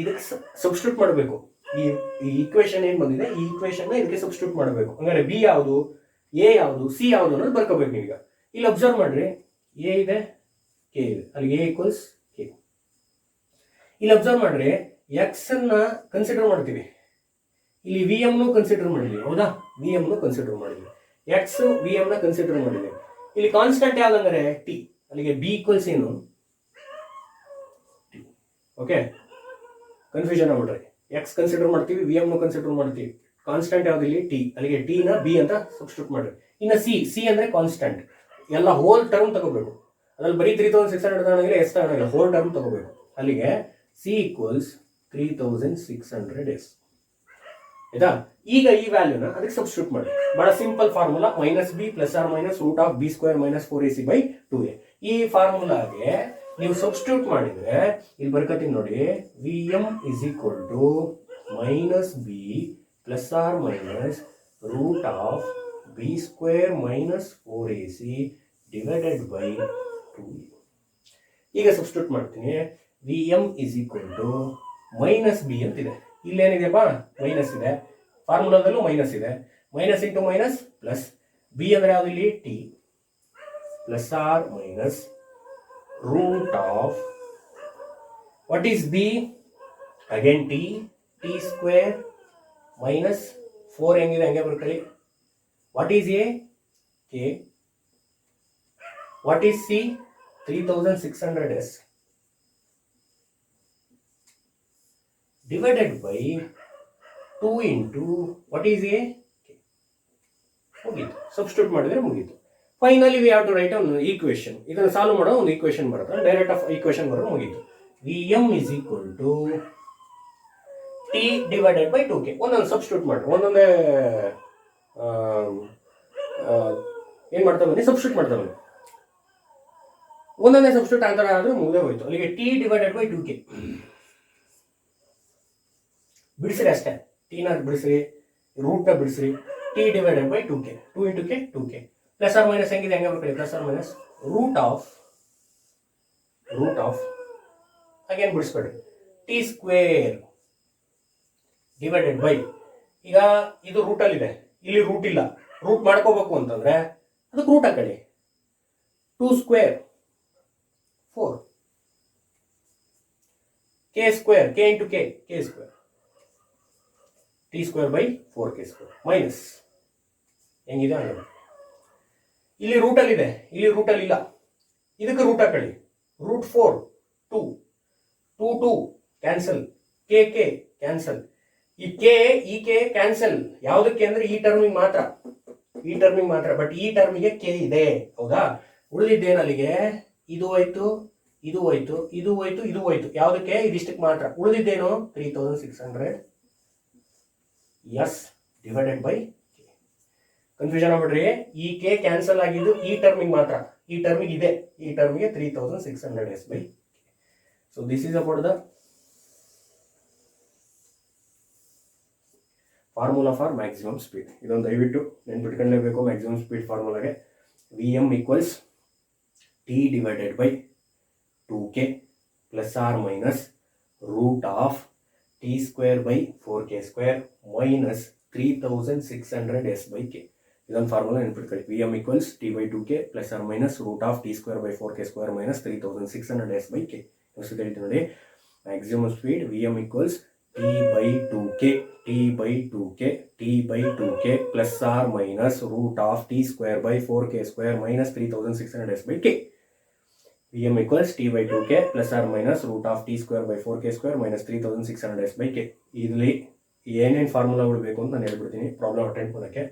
ಇದಕ್ಕೆ ಸಬ್ಸ್ಟಿಟ್ಯೂಟ್ ಮಾಡಬೇಕು. ಈ ಈಕ್ವೇಶನ್ ಏನ್ ಬಂದಿದೆ, ಈ ಈಕ್ವೇಶನ್ ಇದಕ್ಕೆ ಸಬ್ಸ್ಟಿಟ್ಯೂಟ್ ಮಾಡಬೇಕು. ಹಂಗಾರೆ ಬಿ ಯಾವುದು? ಎ ಯಾವುದು ಸಿ ಯಾವುದು ಅನ್ನೋದು ಬರ್ಕೋಬೇಕು ನೀವೀಗ. ಇಲ್ಲಿ ಅಬ್ಸರ್ವ್ ಮಾಡ್ರಿ, ಎ ಇದೆ ಕೆ ಇದೆ, ಅಲ್ಲಿ ಎ ಈಕ್ವಲ್ಸ್ ಕೆ. ಇಲ್ಲಿ ಅಬ್ಸರ್ವ್ ಮಾಡ್ರಿ, ಎಕ್ಸ್ ಅನ್ನ ಕನ್ಸಿಡರ್ ಮಾಡ್ತೀವಿ, ಇಲ್ಲಿ ವಿ ಎಮ್ನು ಕನ್ಸಿಡರ್ ಮಾಡಿದ್ವಿ, ಹೌದಾ? ವಿ ಎಮ್ನು ಕನ್ಸಿಡರ್ ಮಾಡಿದ್ವಿ, ಎಕ್ಸ್ ವಿ ಎಮ್ ನ ಕನ್ಸಿಡರ್ ಮಾಡಿದ್ವಿ. ಇಲ್ಲಿ ಕಾನ್ಸ್ಟೆಂಟ್ ಯಾವ್ದಂದ್ರೆ ಟಿ, ಅಲ್ಲಿಗೆ ಬಿ ಈಕ್ವಲ್ಸ್ ಏನು ಟಿ. ಓಕೆ, ಕನ್ಫ್ಯೂಷನ್ ಆಗ್ಬಿಡ್ರಿ. ಎಕ್ಸ್ ಕನ್ಸಿಡರ್ ಮಾಡ್ತೀವಿ, ವಿ ಎಮ್ ನು ಕನ್ಸಿಡರ್ ಮಾಡ್ತೀವಿ, ಕಾನ್ಸ್ಟೆಂಟ್ ಯಾವ್ದು ಇಲ್ಲಿ ಟಿ, ಅಲ್ಲಿಗೆ ಟಿ ನ ಬಿ ಅಂತ ಸಬ್ಸ್ಟಿಟ್ಯೂಟ್ ಮಾಡ್ರಿ. ಇನ್ನು ಸಿ, ಸಿ ಅಂದ್ರೆ ಕಾನ್ಸ್ಟೆಂಟ್, ಎಲ್ಲ ಹೋಲ್ ಟರ್ಮ್ ತಗೋಬೇಕು. ಅದ್ರಲ್ಲಿ ಬರೀ 3600 ತಗೊಂಡಿಲ್ಲ, ಎಷ್ಟು ತಗೊಂಡಿಲ್ಲ, ಹೋಲ್ ಟರ್ಮ್ ತಗೋಬೇಕು. ಅಲ್ಲಿಗೆ ಸಿ ಈಕ್ವಲ್ಸ್ 3600 ಎಸ್. ಆಯ್ತಾ? ಈಗ ಈ ವ್ಯಾಲ್ಯೂನ ಅದಕ್ಕೆ ಸಬ್ಸ್ಟಿಟ್ಯೂಟ್ ಮಾಡಿ. ಬಹಳ simple formula, minus B plus R minus root of B square minus 4ac by 2a. ಈ ಫಾರ್ಮುಲಾಗೆ ನೀವು ಸಬ್ಸ್ಟಿಟ್ಯೂಟ್ ಮಾಡಿದ್ರೆ ಇಲ್ಲಿ ಬರ್ಕತ್ತೀನಿ ನೋಡಿ, V M is equal to minus B plus R minus root of B square minus 4ac divided by 2a. ಈಗ substitute ಮಾಡ್ತೀನಿ, V M is equal to minus B ಅಂತಿದೆ, ಇಲ್ಲೇನಿದೆಯಪ್ಪ ಮೈನಸ್ ಇದೆ, ಫಾರ್ಮುಲಾದಲ್ಲೂ ಮೈನಸ್ ಇದೆ, minus into minus plus, B ಅಂದ್ರೆ ಯಾವ್ದು ಇಲ್ಲಿ T plus R minus root of what is B, again T, T square minus 4 ಹೆಂಗಿದೆ ಹಂಗೆ ಬರ್ಕೊಳ್ಳಿ. What is A K, what is C 3600 S divided by 2 into what is a k. ಮುಗೀತು, substitute ಮಾಡಿದ್ರೆ ಮುಗೀತು. Finally we have to write an equation. ಇದನ್ನು ಸಾಲ್ವ್ ಮಾಡೋ ಒಂದು ಈಕ್ವೇಶನ್ ಬರುತ್ತೆ, ಡೈರೆಕ್ಟ್ ಆಫ್ ಈಕ್ವೇಶನ್ ಬರೋದು ಮುಗೀತು. V M is equal to T divided by 2k. ಒಂದೊಂದು ಸಬ್ಸ್ಟಿಟ್ಯೂಟ್ ಮಾಡ್ರಿ, ಒಂದೊಂದೇ ಏನು ಮಾಡ್ತಾ ಬನ್ನಿ, ಸಬ್ಸ್ಟಿಟ್ಯೂಟ್ ಮಾಡ್ತಾ ಬನ್ನಿ. ಒಂದೊಂದೇ ಸಬ್ಸ್ಟಿಟ್ಯೂಟ್ ಆ ಥರ ಆದರೆ ಮುಗಿದೇ ಹೋಯ್ತು. ಅಲ್ಲಿಗೆ ಟಿ ಡಿವೈಡೆಡ್ ಬೈ 2k ಬಿಡಿಸ್ರಿ ಅಷ್ಟೇ, ಟಿನ ಬಿಡಿಸ್ರಿ, ರೂಟ್ನ ಬಿಡಿಸ್ರಿ, T divided by 2k, 2 into K 2k, plus R minus ಹೆಂಗಿದೆ ಹಂಗೆ ಬರ್ಕೊಳ್ಳಿ, plus R minus root of ಹಾಗೇನು ಬಿಡಿಸ್ಬೇಡಿ, ಟಿ ಸ್ಕ್ವೇರ್ ಡಿವೈಡೆಡ್ ಬೈ, ಈಗ ಇದು ರೂಟಲ್ಲಿದೆ, ಇಲ್ಲಿ ರೂಟ್ ಇಲ್ಲ, ರೂಟ್ ಮಾಡ್ಕೋಬೇಕು ಅಂತಂದ್ರೆ ಅದಕ್ಕೆ ರೂಟ್ ಹಾಕೊಳ್ಳಿ, 2 square 4, K square, K into K K square, T square by 4k square minus ಹೆಂಗಿದೆ ಹಂಗೆ. ಇಲ್ಲಿ ರೂಟಲ್ಲಿದೆ, ಇಲ್ಲಿ ರೂಟಲ್ಲಿ ಇಲ್ಲ, ಇದಕ್ಕೆ ರೂಟ್ ಹಾಕೊಳ್ಳಿ, root 4 2 2 2 cancel, K K cancel, ಈ ಕೆ ಕ್ಯಾನ್ಸಲ್. ಯಾವುದಕ್ಕೆ ಅಂದ್ರೆ ಈ ಟರ್ಮಿಗೆ ಮಾತ್ರ, ಬಟ್ ಈ ಟರ್ಮಿಗೆ ಕೆ ಇದೆ, ಹೌದಾ? ಉಳಿದಿದ್ದೇನಲ್ಲಿಗೆ ಇದು ಹೋಯ್ತು, ಇದು ಹೋಯ್ತು, ಇದು ಹೋಯ್ತು, ಇದು ಹೋಯ್ತು, ಯಾವುದಕ್ಕೆ ಇದಿಷ್ಟಕ್ಕೆ ಮಾತ್ರ ಉಳಿದಿದ್ದೇನು 3600 S divided by K. Confusion ಆಗ್ಬಿಡ್ರಿ, ಈ ಕೆ ಕ್ಯಾನ್ಸಲ್ ಆಗಿದ್ದು ಈ ಟರ್ಮಿಗೆ ಮಾತ್ರ, ಈ ಟರ್ಮಿಗೆ ಇದೆ, ಈ ಟರ್ಮಿಗೆ 3600 S by K. So this is about the formula for maximum speed. ಇದೊಂದು ದಯವಿಟ್ಟು ನೆನ್ಪಿಟ್ಕೊಳ್ಳೇಬೇಕು. ಮ್ಯಾಕ್ಸಿಮಮ್ ಸ್ಪೀಡ್ ಫಾರ್ಮುಲಾಗೆ V M equals T divided by 2k plus R minus root of T square by 4k square minus 3600 S by K. ಇದೊಂದು formula ನೆನ್ಪಿಟ್ಕೊಳ್ಳಿ, V M equals T by 2k plus R minus root of T square by 4k square minus 3600 S by K. ಎಷ್ಟು ಹೇಳ್ತೀನಿ ನೋಡಿ, maximum speed V M equals T by 2k plus R minus root of T square by 4k square minus 3600 S by K. V M equals T by 2k plus R minus root of T square by 4k square minus 3600 S by K. ಇಲ್ಲಿ ಏನೇನು ಫಾರ್ಮುಲಾಗಳು ಬೇಕು ಅಂತ ನಾನು ಹೇಳ್ಬಿಡ್ತೀನಿ problem attend ಮಾಡೋಕ್ಕೆ.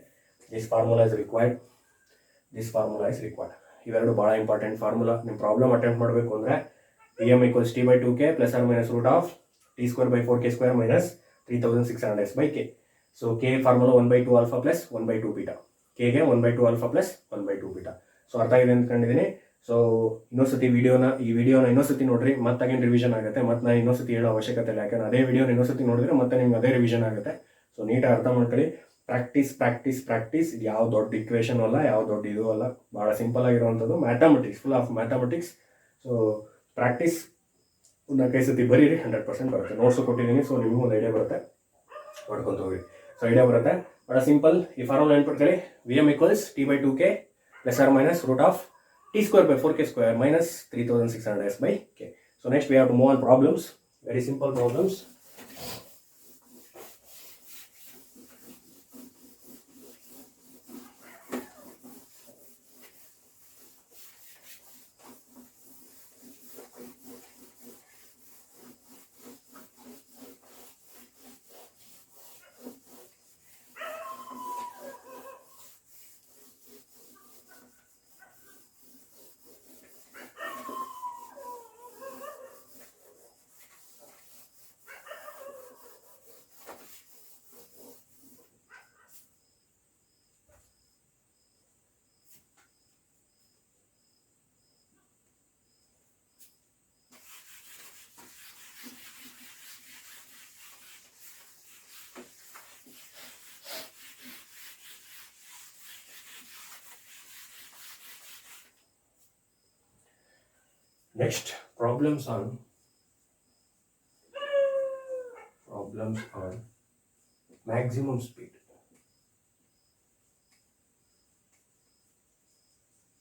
This formula is required, ಇವೆರಡು ಭಾಳ ಇಂಪಾರ್ಟೆಂಟ್ ಫಾರ್ಮುಲಾ. ನೀವು ಪ್ರಾಬ್ಲಮ್ ಅಟೆಂಪ್ಟ್ ಮಾಡಬೇಕು ಅಂದರೆ V M equals T by 2k plus R minus root of T square by 4k square minus 3600 S by K. So K formula 1/2 alpha plus 1/2 beta, ಕೆಗೆ 1/2 alpha plus 1/2 beta. So ಅರ್ಥ ಆಗಿದೆ ಅಂದ್ಕೊಂಡಿದ್ದೀನಿ. So ಇನ್ನೊಂದ್ಸತಿ ಈ ವಿಡಿಯೋನ ಇನ್ನೊಂದ್ಸತಿ ನೋಡ್ರಿ, ಮತ್ತೆ ರಿವಿಷನ್ ಆಗುತ್ತೆ. ಮತ್ತೆ ನಾನು ಇನ್ನೊಂದ್ಸತಿ ಹೇಳೋ ಅವಶ್ಯಕತೆ ಇಲ್ಲ, ಯಾಕಂದ್ರೆ ಅದೇ ವಿಡಿಯೋನ ಇನ್ನೊಂದ್ಸತಿ ನೋಡಿದ್ರೆ ಮತ್ತೆ ನಿಮ್ಗೆ ಅದೇ ರಿವಿಷನ್ ಆಗುತ್ತೆ. ಸೊ ನೀಟಾಗಿ ಅರ್ಥ ಮಾಡ್ಕೊಳ್ಳಿ. ಪ್ರಾಕ್ಟೀಸ್. ಇದು ಯಾವ ದೊಡ್ಡ ಇಕ್ವೇಷನ್ ಅಲ್ಲ, ಯಾವ ದೊಡ್ಡ ಇದು ಅಲ್ಲ, ಭಾಳ ಸಿಂಪಲ್ ಆಗಿರುವಂಥದ್ದು mathematics, full of mathematics. So practice 4-5 ಸತಿ ಬರೀರಿ, 100% ಬರುತ್ತೆ. ನೋಟ್ಸು ಕೊಟ್ಟಿದ್ದೀನಿ, ಸೊ ನಿಮಗೂ ಒಂದು ಐಡಿಯಾ ಬರುತ್ತೆ, ಮಾಡ್ಕೊಂತ ಹೋಗಿ. ಸೊ ಐಡಿಯಾ ಬರುತ್ತೆ. ಬಹಳ ಸಿಂಪಲ್. ಈ ಫಾರ್ಮುಲಾ ನೆನ್ಪಿಟ್ಕೊಳ್ಳಿ. Vm equals T by 2K plus or minus root of T square by 4K square minus 3600 S by K. So next we have to move on problems. Very simple problems. Next, problems on maximum speed.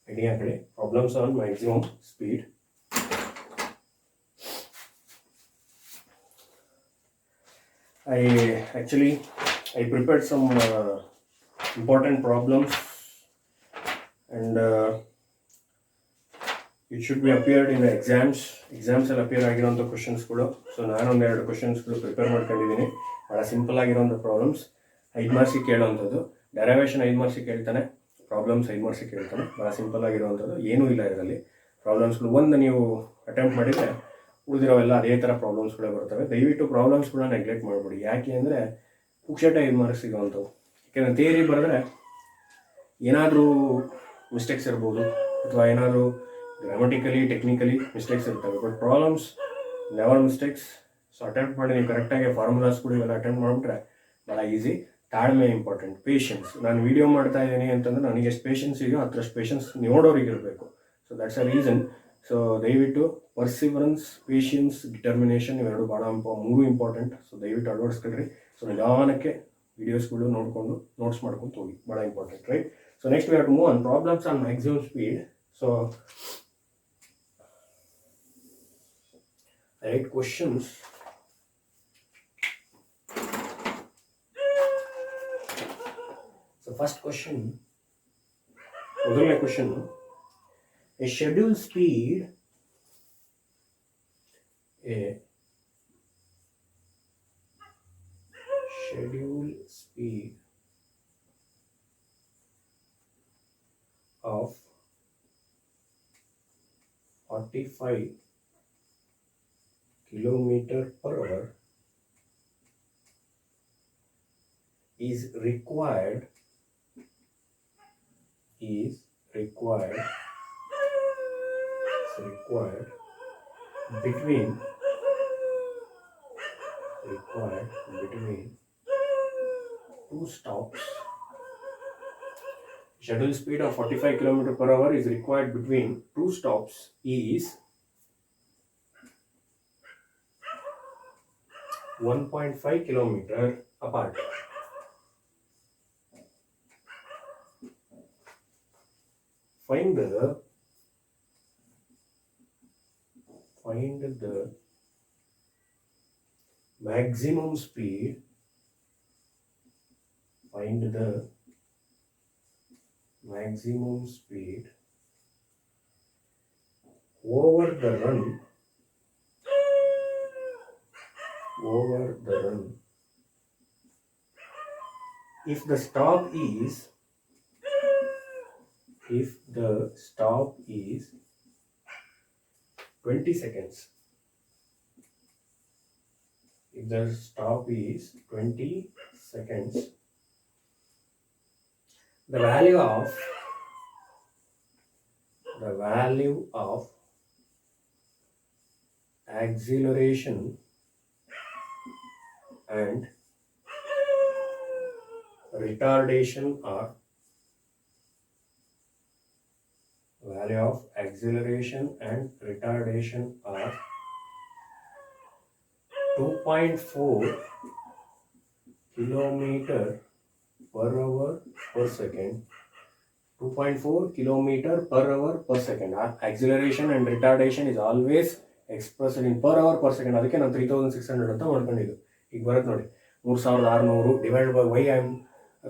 Idea kade problems on maximum speed. I prepared some important problems, and it should be appeared in the exams ಅಲ್ಲಿ appear ಆಗಿರೋಂಥ ಕ್ವಶನ್ಸ್ಗಳು. So ನಾನು ಒಂದೆರಡು ಕ್ವಶನ್ಸ್ಗಳು prepare ಮಾಡ್ಕೊಂಡಿದ್ದೀನಿ. ಭಾಳ simple ಆಗಿರೋಂಥ problems, 5 ಮಾರ್ಕ್ಸಿಗೆ ಕೇಳೋವಂಥದ್ದು. ಡೆರೈವೇಷನ್ 5 ಮಾರ್ಕ್ಸಿಗೆ ಕೇಳ್ತಾನೆ, problems 5 ಮಾರ್ಕ್ಸಿಗೆ ಕೇಳ್ತಾನೆ. ಭಾಳ ಸಿಂಪಲ್ ಆಗಿರೋವಂಥದ್ದು, ಏನೂ ಇಲ್ಲ ಇದರಲ್ಲಿ. ಪ್ರಾಬ್ಲಮ್ಸ್ಗಳು ಒಂದು ನೀವು ಅಟೆಂಪ್ಟ್ ಮಾಡಿದರೆ ಉಳಿದಿರೋವೆಲ್ಲ ಅದೇ ಥರ ಪ್ರಾಬ್ಲಮ್ಸ್ಗಳೇ ಬರ್ತವೆ. ದಯವಿಟ್ಟು ಪ್ರಾಬ್ಲಮ್ಸ್ಗಳನ್ನ ನೆಗ್ಲೆಕ್ಟ್ ಮಾಡಬೇಡಿ. ಯಾಕೆ ಅಂದರೆ ಪುಕ್ಷಟ 5 ಮಾರ್ಕ್ಸ್ ಸಿಗೋವಂಥವು. ಯಾಕೆಂದರೆ ಥಿಯರಿ ಬರೆದ್ರೆ ಏನಾದರೂ ಮಿಸ್ಟೇಕ್ಸ್ ಇರ್ಬೋದು, ಅಥವಾ ಏನಾದರೂ ಗ್ರಾಮಟಿಕಲಿ ಟೆಕ್ನಿಕಲಿ ಮಿಸ್ಟೇಕ್ಸ್ ಇರ್ತವೆ. But problems never mistakes. So attempt ಮಾಡಿ ನೀವು ಕರೆಕ್ಟಾಗಿ ಫಾರ್ಮುಲಾಸ್ಗಳು ಇವೆಲ್ಲ ಅಟೆಂಪ್ಟ್ ಮಾಡಿಬಿಟ್ರೆ ಭಾಳ ಈಸಿ. ತಾಳ್ಮೆ ಇಂಪಾರ್ಟೆಂಟ್, ಪೇಷನ್ಸ್. ನಾನು ವಿಡಿಯೋ ಮಾಡ್ತಾ ಇದ್ದೀನಿ ಅಂತಂದರೆ ನನಗೆ ಎಷ್ಟು ಪೇಷನ್ಸ್ ಇದೆಯೋ ಅಷ್ಟಷ್ಟು ಪೇಷನ್ಸ್ ನೋಡೋರಿಗೆ ಇರಬೇಕು. So that's a reason. So ದಯವಿಟ್ಟು ಪರ್ಸಿವರೆನ್ಸ್, ಪೇಷನ್ಸ್, ಡಿಟರ್ಮಿನೇಷನ್ ಇವೆರಡು ಭಾಳ ಮೂರು ಇಂಪಾರ್ಟೆಂಟ್. ಸೊ ದಯವಿಟ್ಟು ಅಳವಡಿಸ್ಕೊಳ್ರಿ. ಸೊ ನಿಧಾನಕ್ಕೆ ವಿಡಿಯೋಸ್ಗಳು ನೋಡಿಕೊಂಡು ನೋಟ್ಸ್ ಮಾಡ್ಕೊಂಡು ಹೋಗಿ, ಭಾಳ important, right? So next we have to move on problems on maximum speed. So I write questions. So first question, a scheduled speed of 45 kilometer per hour is required between two stops. Scheduled speed of 45 km per hour is required between two stops is 1.5 kilometer apart. Find the maximum speed. Find the maximum speed over the run if the stop is 20 seconds. If the stop is 20 seconds, the value of acceleration and retardation are 2.4 kilometer per hour per second, 2.4 kilometer per hour per second. Acceleration and retardation is always expressed in per hour per second. ಅದಕ್ಕೆ ನಾನು 3600 ಅಂತ ಮಾಡ್ಕೊಂಡಿದ್ದು. ಈಗ ಬರುತ್ತೆ ನೋಡಿ 3600 divided by why I am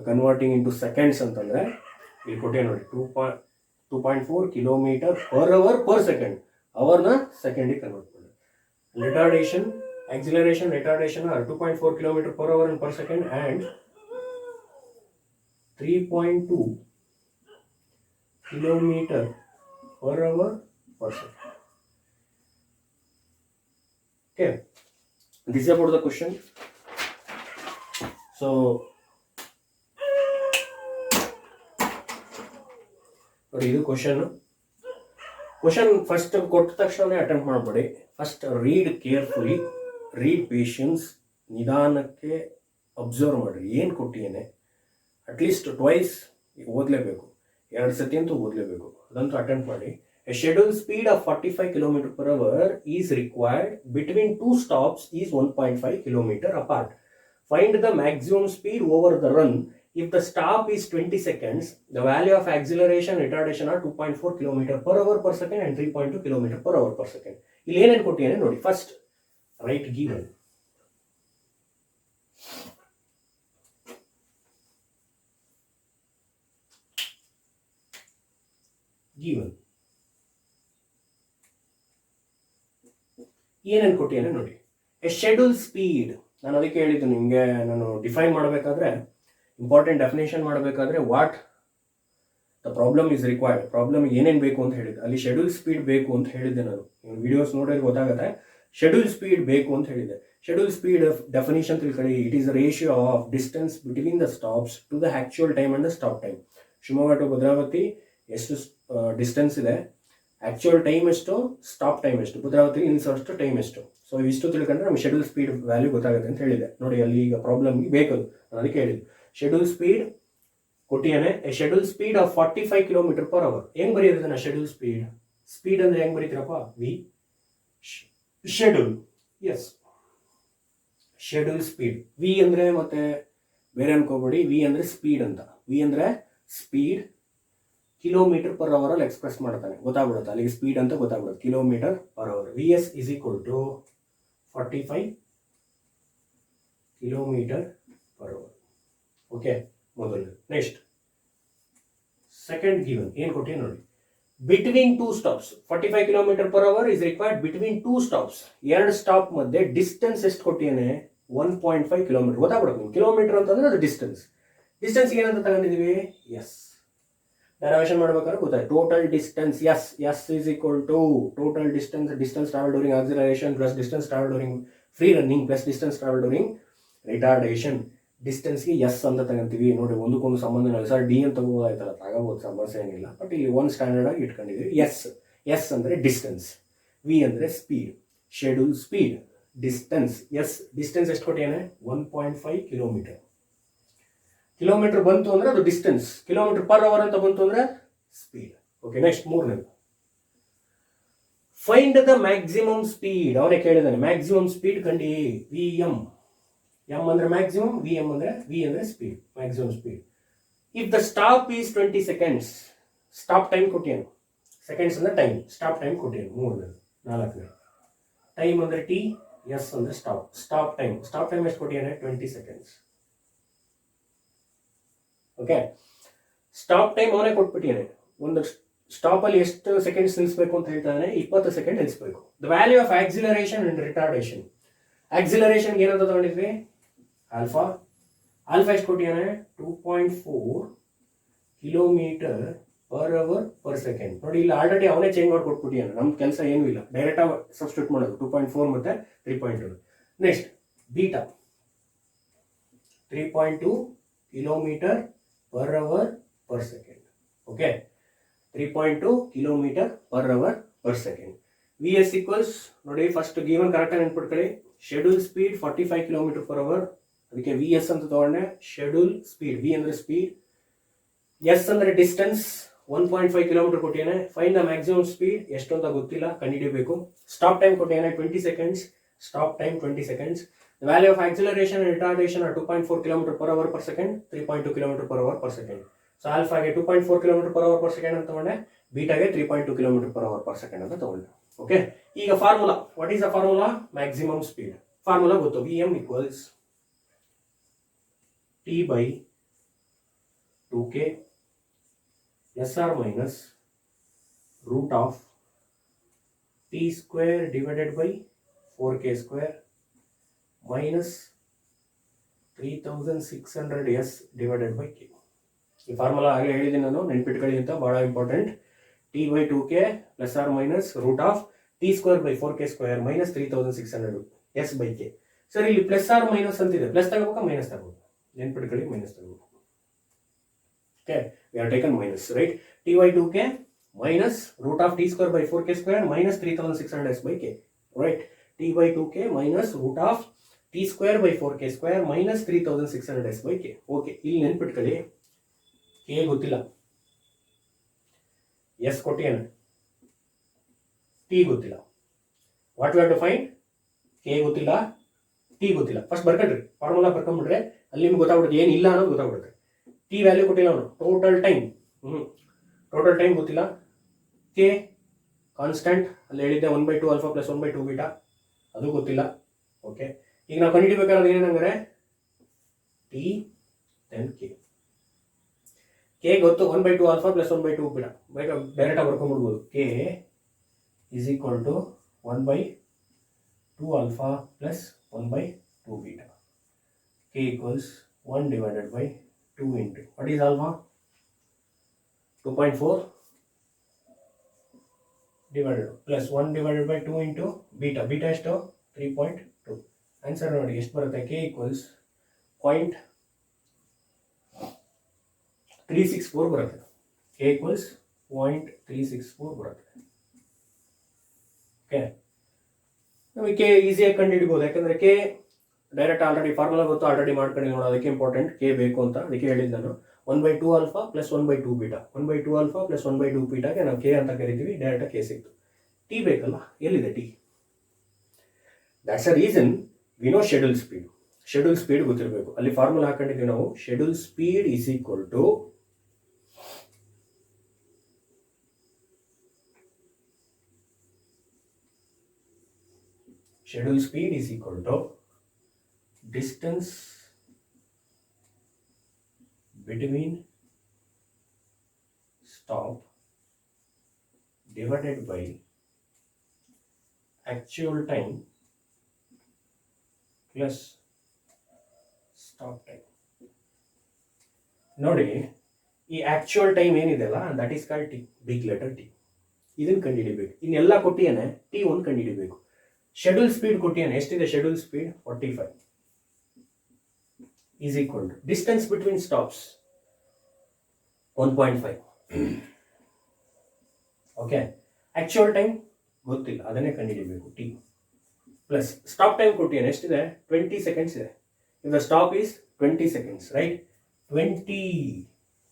converting into seconds ಅಂತಂದರೆ ಇಲ್ಲಿ ಕೊಟ್ಟೆ ನೋಡಿ 2.4 kilometre per hour per second. ಅವರ್ನ ಸೆಕೆಂಡಿಗೆ ಕನ್ವರ್ಟ್ ಮಾಡಿ. Retardation, acceleration, retardation are 2.4 km per hour and per second and 3.2 kilometer per hour per second. Okay, this is about the question. So ಇದು question first ಕೊಟ್ಟ ತಕ್ಷಣ attempt ಮಾಡಬೇಡಿ. First read carefully, read patience, ನಿಧಾನಕ್ಕೆ observe ಮಾಡಿರಿ ಏನು ಕೊಟ್ಟಿದ್ದೇನೆ. At least twice ಓದಲೇಬೇಕು, 2 ಸತಿ ಅಂತೂ ಓದಲೇಬೇಕು, ಅದಂತೂ ಅಟೆಂಪ್ಟ್ ಮಾಡಿ. A schedule speed of 45 km per hour is required between 2 stops is 1.5 km apart. Find the maximum speed over the run. If the stop is 20 seconds, the value of acceleration retardation are 2.4 km per hour per second and 3.2 km per hour per second. ಇಲ್ಲಿ ಏನೇನು ಕೊಟ್ಟಿದ್ದೇನೆ ನೋಡಿ. First write given. ಏನೇನು ಕೊಟ್ಟಿದ್ದೇನೆ ನೋಡಿ. A schedule speed, ನಾನು ಅದಕ್ಕೆ ಹೇಳಿದ್ದು ನಿಮಗೆ, ನಾನು ಡಿಫೈನ್ ಮಾಡಬೇಕಾದ್ರೆ ಇಂಪಾರ್ಟೆಂಟ್ ಡೆಫಿನೇಷನ್ ಮಾಡಬೇಕಾದ್ರೆ what the problem is required, problem ಏನೇನು ಬೇಕು ಅಂತ ಹೇಳಿದ್ದೆ. ಅಲ್ಲಿ ಶೆಡ್ಯೂಲ್ ಸ್ಪೀಡ್ ಬೇಕು ಅಂತ ಹೇಳಿದ್ದೆ. ನಾನು ವಿಡಿಯೋಸ್ ನೋಡಿದ್ರೆ ಗೊತ್ತಾಗುತ್ತೆ. ಶೆಡ್ಯೂಲ್ ಸ್ಪೀಡ್ ಬೇಕು ಅಂತ ಹೇಳಿದ್ದೆ. ಶೆಡ್ಯೂಲ್ ಸ್ಪೀಡ್ ಡೆಫಿನೇಷನ್ ತಿಳ್ಕೊಳ್ಳಿ. It is the ratio of distance between the stops to the actual time and the stop time. Shivamogga to Bhadravati ಎಷ್ಟು ಡಿಸ್ಟೆನ್ಸ್ ಇದೆ, ಆಕ್ಚುಯಲ್ ಟೈಮ್ ಎಷ್ಟು, ಸ್ಟಾಪ್ ಟೈಮ್ ಎಷ್ಟು, ಭದ್ರಾವತಿ ನಿಲ್ಲಿಸೋಷ್ಟು ಟೈಮ್ ಎಷ್ಟು. ಸೊ ಇಷ್ಟು ತಿಳ್ಕೊಂಡ್ರೆ ನಮ್ಗೆ ಶೆಡ್ಯೂಲ್ ಸ್ಪೀಡ್ ವ್ಯಾಲ್ಯೂ ಗೊತ್ತಾಗುತ್ತೆ ಅಂತ ಹೇಳಿದೆ. ನೋಡಿ ಅಲ್ಲಿ ಈಗ ಪ್ರಾಬ್ಲಮ್ಗೆ ಬೇಕದು, ನಾನು ಅದಕ್ಕೆ ಹೇಳಿದ್ದು. ಶೆಡ್ಯೂಲ್ ಸ್ಪೀಡ್ ಕೊಟ್ಟಿಯಾನೆ. A schedule speed of 45 km per hour. ಹೆಂಗ್ ಬರೆಯೋದನ್ನ ಶೆಡ್ಯೂಲ್ ಸ್ಪೀಡ್? ಸ್ಪೀಡ್ ಅಂದ್ರೆ ಹೆಂಗ್ ಬರೀತೀರಪ್ಪ? V schedule, S schedule speed. V ಅಂದ್ರೆ ಮತ್ತೆ ಬೇರೆ ಅನ್ಕೋಬೇಡಿ, ವಿ ಅಂದ್ರೆ ಸ್ಪೀಡ್ ಅಂತ. ವಿ ಅಂದ್ರೆ ಸ್ಪೀಡ್, ಕಿಲೋಮೀಟರ್ ಪರ್ ಅವರ್ ಅಲ್ಲಿ ಎಕ್ಸ್ಪ್ರೆಸ್ ಮಾಡ್ತಾನೆ, ಗೊತ್ತಾಗ್ಬಿಡುತ್ತೆ ಅಲ್ಲಿಗೆ ಸ್ಪೀಡ್ ಅಂತ ಗೊತ್ತಾಗ್ಬಿಡುತ್ತೆ. Kilometre per hour. V S is equal to 45 km per hour. Okay, ಮೊದಲು. ನೆಕ್ಸ್ಟ್ ಸೆಕೆಂಡ್ ಗಿವನ್ ಏನು ಕೊಟ್ಟಿ ನೋಡಿ. Between 2 stops 45 km per hour is required between 2 stops. 2 stop ಮಧ್ಯೆ ಡಿಸ್ಟೆನ್ಸ್ ಎಷ್ಟು ಕೊಟ್ಟಿದ್ದೇನೆ? 1.5 km. ಗೊತ್ತಾಗ್ಬಿಡುತ್ತೆ ನಿಮ್ಗೆ. ಕಿಲೋಮೀಟರ್ ಅಂತಂದ್ರೆ ಅದು ಡಿಸ್ಟೆನ್ಸ್. ಡಿಸ್ಟೆನ್ಸ್ ಏನಂತ ತಗೊಂಡಿದ್ದೀವಿ? ಎಸ್. ಡೆರಿವೇಷನ್ ಮಾಡ್ಬೇಕಾದ್ರೆ ಗೊತ್ತಾಯ್ತು. Total distance, S S is equal to total distance, distance travel during acceleration plus distance travel during free running plus distance travel during retardation. ಡಿಸ್ಟೆನ್ಸ್ಗೆ ಎಸ್ ಅಂತ ತಗೊಂತೀವಿ. ನೋಡಿ ಒಂದಕ್ಕೊಂದು ಸಂಬಂಧ ಇಲ್ಲ ಸರ್, ಡಿ ಅಂತ ತಗೋದಾಯ್ತಲ್ಲ, ತಗೋಬೋದು, ಸಮಸ್ಯೆ ಏನಿಲ್ಲ. ಬಟ್ ಇಲ್ಲಿ ಒಂದು ಸ್ಟ್ಯಾಂಡರ್ಡ್ ಆಗಿ ಇಟ್ಕೊಂಡಿದ್ದೀವಿ. ಎಸ್, ಎಸ್ ಅಂದರೆ ಡಿಸ್ಟೆನ್ಸ್, ವಿ ಅಂದರೆ speed. Schedule speed, distance, S distance ಎಷ್ಟು ಕೊಟ್ಟಿಯಾನೆ? 1.5 km. ಕಿಲೋಮೀಟರ್ ಬಂತು ಅಂದರೆ ಅದು ಡಿಸ್ಟೆನ್ಸ್, ಕಿಲೋಮೀಟರ್ ಪರ್ ಅವರ್ ಅಂತ ಬಂತು ಅಂದರೆ ಸ್ಪೀಡ್. ಓಕೆ, ನೆಕ್ಸ್ಟ್ ಮೂರನೇದು. Find the maximum speed. ಅವನೇ ಕೇಳಿದ್ದಾನೆ ಮ್ಯಾಕ್ಸಿಮಮ್ ಸ್ಪೀಡ್ ಕಂಡಿ. V M. ಎಂ ಅಂದ್ರೆ ಮ್ಯಾಕ್ಸಿಮಮ್, ವಿ ಎಂ ಅಂದ್ರೆ ವಿ ಅಂದ್ರೆ speed, maximum speed. If the stop is 20 seconds, stop time ಕೊಟ್ಟಿಯನು. ಸೆಕೆಂಡ್ಸ್ ಅಂದ್ರೆ ಟೈಮ್, ಸ್ಟಾಪ್ ಟೈಮ್ ಕೊಟ್ಟಿಯನು. ಮೂರನೇದು. ನಾಲ್ಕನೇ ಟೈಮ್ ಅಂದ್ರೆ ಟಿ, ಎಸ್ ಅಂದ್ರೆ stop, stop time. Stop time ಎಷ್ಟು ಕೊಟ್ಟಿಯಾನೆ? 20 seconds. ಓಕೆ, ಸ್ಟಾಪ್ ಟೈಮ್ ಅವನೇ ಕೊಟ್ಬಿಟ್ಟಿಯಾನೆ. ಒಂದು ಸ್ಟಾಪ್ ಅಲ್ಲಿ ಎಷ್ಟು ಸೆಕೆಂಡ್ಸ್ ನಿಲ್ಲಿಸಬೇಕು ಅಂತ ಹೇಳ್ತಾನೆ? 20 ಸೆಕೆಂಡ್ ನಿಲ್ಲಿಸಬೇಕು. The value of acceleration and retardation. Acceleration ಏನಂತ ತಗೊಂಡಿದ್ವಿ? ಆಲ್ಫಾ. ಆಲ್ಫಾ ಎಷ್ಟು ಕೊಟ್ಟಿಯಾನೆ? 2.4 km per hour per second. ನೋಡಿ ಇಲ್ಲಿ ಆಲ್ರೆಡಿ ಅವನೇ ಚೇಂಜ್ ಮಾಡಿ ಕೊಟ್ಬಿಟ್ಟಿಯಾನೆ. ನಮ್ಮ ಕೆಲಸ ಏನೂ ಇಲ್ಲ, ಡೈರೆಕ್ಟ್ ಆಗಿ ಸಬ್ಸ್ಟಿಟ್ಯೂಟ್ ಮಾಡೋದು. 2.4 ಮತ್ತೆ 3.2. Next beta 3.2 km per hour per second. Okay, 3.2 km per hour per second. V S equals ನೋಡಿ, ಫಸ್ಟ್ ಗಿವನ್ ಕರೆಕ್ಟಾಗಿ ನೆನ್ಪಿಟ್ಕೊಳ್ಳಿ. Schedule speed 45 km per hour, ಅದಕ್ಕೆ ವಿ ಎಸ್ ಅಂತ ತಗೊಂಡೆ. ಶೆಡ್ಯೂಲ್ ಸ್ಪೀಡ್, ವಿ ಅಂದ್ರೆ ಸ್ಪೀಡ್, ಎಸ್ ಅಂದ್ರೆ ಡಿಸ್ಟೆನ್ಸ್, 1.5 km ಕೊಟ್ಟಿಯಾನೆ. Find the maximum speed ಎಷ್ಟು ಅಂತ ಗೊತ್ತಿಲ್ಲ, ಕಂಡುಹಿಡಿಯಬೇಕು. ಸ್ಟಾಪ್ ಟೈಮ್ ಕೊಟ್ಟಿಯಾನೆ 20 seconds. Stop time 20 seconds. The value of acceleration and retardation are 2.4 km per hour per second, 3.2 km per hour per second. So alpha ಗೆ 2.4 km per hour per second ಅಂತ ತಗೊಂಡೆ, ಬೀಟಾಗೆ 3.2 km per hour per second ಅಂತ ತಗೊಂಡೆ. Okay, ಈಗ formula, what is the formula? Maximum speed formula ಗೊತ್ತು, Vm equals T by 2k plus or minus root of T square divided by 4k square minus 3600 s divided by k. ಈ formula ಹಾಗೆ ಹೇಳಿದ್ದೀನಿ ನಾನು, ನೆನ್ಪಿಟ್ಕೊಳ್ಳಿ ಅಂತ, ಬಹಳ important. T by 2k plus or minus root of T square by 4k square minus 3600 s by k. Sir ಇಲ್ಲಿ plus R minus ಅಂತಿದೆ, plus ತಗೋಬೇಕಾ ಮೈನಸ್ ತಗೋಬೇಕು? ನೆನ್ಪಿಟ್ಕೊಳ್ಳಿ, ಮೈನಸ್ ತಗೋಬೇಕು. Okay, we have taken minus, right? T by 2k minus root of T square by 4k square minus 3600 s by k, right? T by 2k minus root of T square by 4k square minus 3600 s by k. Okay, ಇಲ್ಲಿ ನೆನ್ಪಿಟ್ಕೊಳ್ಳಿ, k ಗೊತ್ತಿಲ್ಲ, s ಕೊಟ್ಟಿಯೇನು, t ಗೊತ್ತಿಲ್ಲ. What we have to find? k ಗೊತ್ತಿಲ್ಲ, t ಗೊತ್ತಿಲ್ಲ. First ಬರ್ಕೊಂಡ್ರಿ, formula ಬರ್ಕೊಂಡ್ಬಿಟ್ರೆ ಅಲ್ಲಿ ನಿಮ್ಗೆ ಗೊತ್ತಾಗ್ಬಿಡುತ್ತೆ ಏನಿಲ್ಲ ಅನ್ನೋದು ಗೊತ್ತಾಗ್ಬಿಡುತ್ತೆ. ಟಿ ವ್ಯಾಲ್ಯೂ ಕೊಟ್ಟಿಲ್ಲ ಅವನು, ಟೋಟಲ್ ಟೈಮ್ ಗೊತ್ತಿಲ್ಲ, ಕೆ ಕಾನ್ಸ್ಟೆಂಟ್ ಅಲ್ಲಿ ಹೇಳಿದ್ದೆ 1/2 ಆಲ್ಫಾ ಪ್ಲಸ್ 1/2 ಬೀಟಾ, ಅದು ಗೊತ್ತಿಲ್ಲ. ಓಕೆ, ಈಗ ನಾವು ಕಂಡುಹಿಡಿಬೇಕಾದ್ರೆ ಏನೇನಂದ್ರೆ ಟಿ ದೆನ್ ಕೆ ಗೊತ್ತು, 1/2 ಆಲ್ಫಾ ಪ್ಲಸ್ 1/2 ಬೀಟಾ, ಡೈರೆಕ್ಟಾಗಿ ಬರ್ಕೊಂಡ್ಬಿಡ್ಬೋದು. K is equal to 1/2 alpha plus 1/2 beta. K equals 1 divided by 2 into, what is alpha? 2.4 divided plus 1 divided by 2 into beta. Beta ಎಷ್ಟು? 3.2. ಆನ್ಸರ್ ನೋಡಿ ಎಷ್ಟು ಬರುತ್ತೆ? k equals 0.364 ಬರುತ್ತೆ. k equals 0.364 ಬರುತ್ತೆ. Okay, ನಮಗೆ K ಈಸಿಯಾಗಿ ಕಂಡುಹಿಡಿಬೋದು, ಯಾಕಂದರೆ ಕೆ ಡೈರೆಕ್ಟ್ ಆಲ್ರೆಡಿ ಫಾರ್ಮುಲಾ ಗೊತ್ತು, ಆಲ್ರೆಡಿ ಮಾಡ್ಕೊಂಡು ನೋಡೋದು, ಅದಕ್ಕೆ ಇಂಪಾರ್ಟೆಂಟ್ ಕೆ ಬೇಕು ಅಂತ, ಅದಕ್ಕೆ ಹೇಳಿದ್ದು ನಾನು 1/2 alpha plus 1/2 beta. 1/2 alpha plus 1/2 ಬೀಟಾಗೆ ನಾವು ಕೆ ಅಂತ ಕರಿತೀವಿ, ಡೈರೆಕ್ಟ್ ಕೆ ಸಿಕ್ತು. ಟಿ ಬೇಕಲ್ಲ, ಎಲ್ಲಿದೆ T? That's a reason we know schedule speed. Schedule speed ಗೊತ್ತಿರಬೇಕು, ಅಲ್ಲಿ ಫಾರ್ಮುಲಾ ಹಾಕೊಂಡಿದ್ದೀವಿ ನಾವು. Schedule speed is equal to distance between stop divided by actual time plus stop time. ನೋಡಿ, ಈ ಆಕ್ಚುಯಲ್ ಟೈಮ್ ಏನಿದೆಲ್ಲ, that is called T, big letter T. ಇದನ್ನು ಕಂಡುಹಿಡಿಬೇಕು. ಇನ್ನೆಲ್ಲ ಕೊಟ್ಟಿಯೇನೆ, ಟಿ ಒಂದು ಕಂಡುಹಿಡಿಬೇಕು. ಶೆಡ್ಯೂಲ್ ಸ್ಪೀಡ್ ಕೊಟ್ಟಿಯೇನೆ, ಎಷ್ಟಿದೆ schedule speed? 45 is equal to distance between stops 1.5. Okay, actual time ಗೊತ್ತಿಲ್ಲ, ಅದನ್ನೇ ಕಂಡುಹಿಡಿಬೇಕು, ಟಿ ಪ್ಲಸ್ ಸ್ಟಾಪ್ ಟೈಮ್ ಕೊಟ್ಟಿಯೇನೆ, ಎಷ್ಟಿದೆ? 20 seconds ಇದೆ. If the stop is 20 seconds, right? 20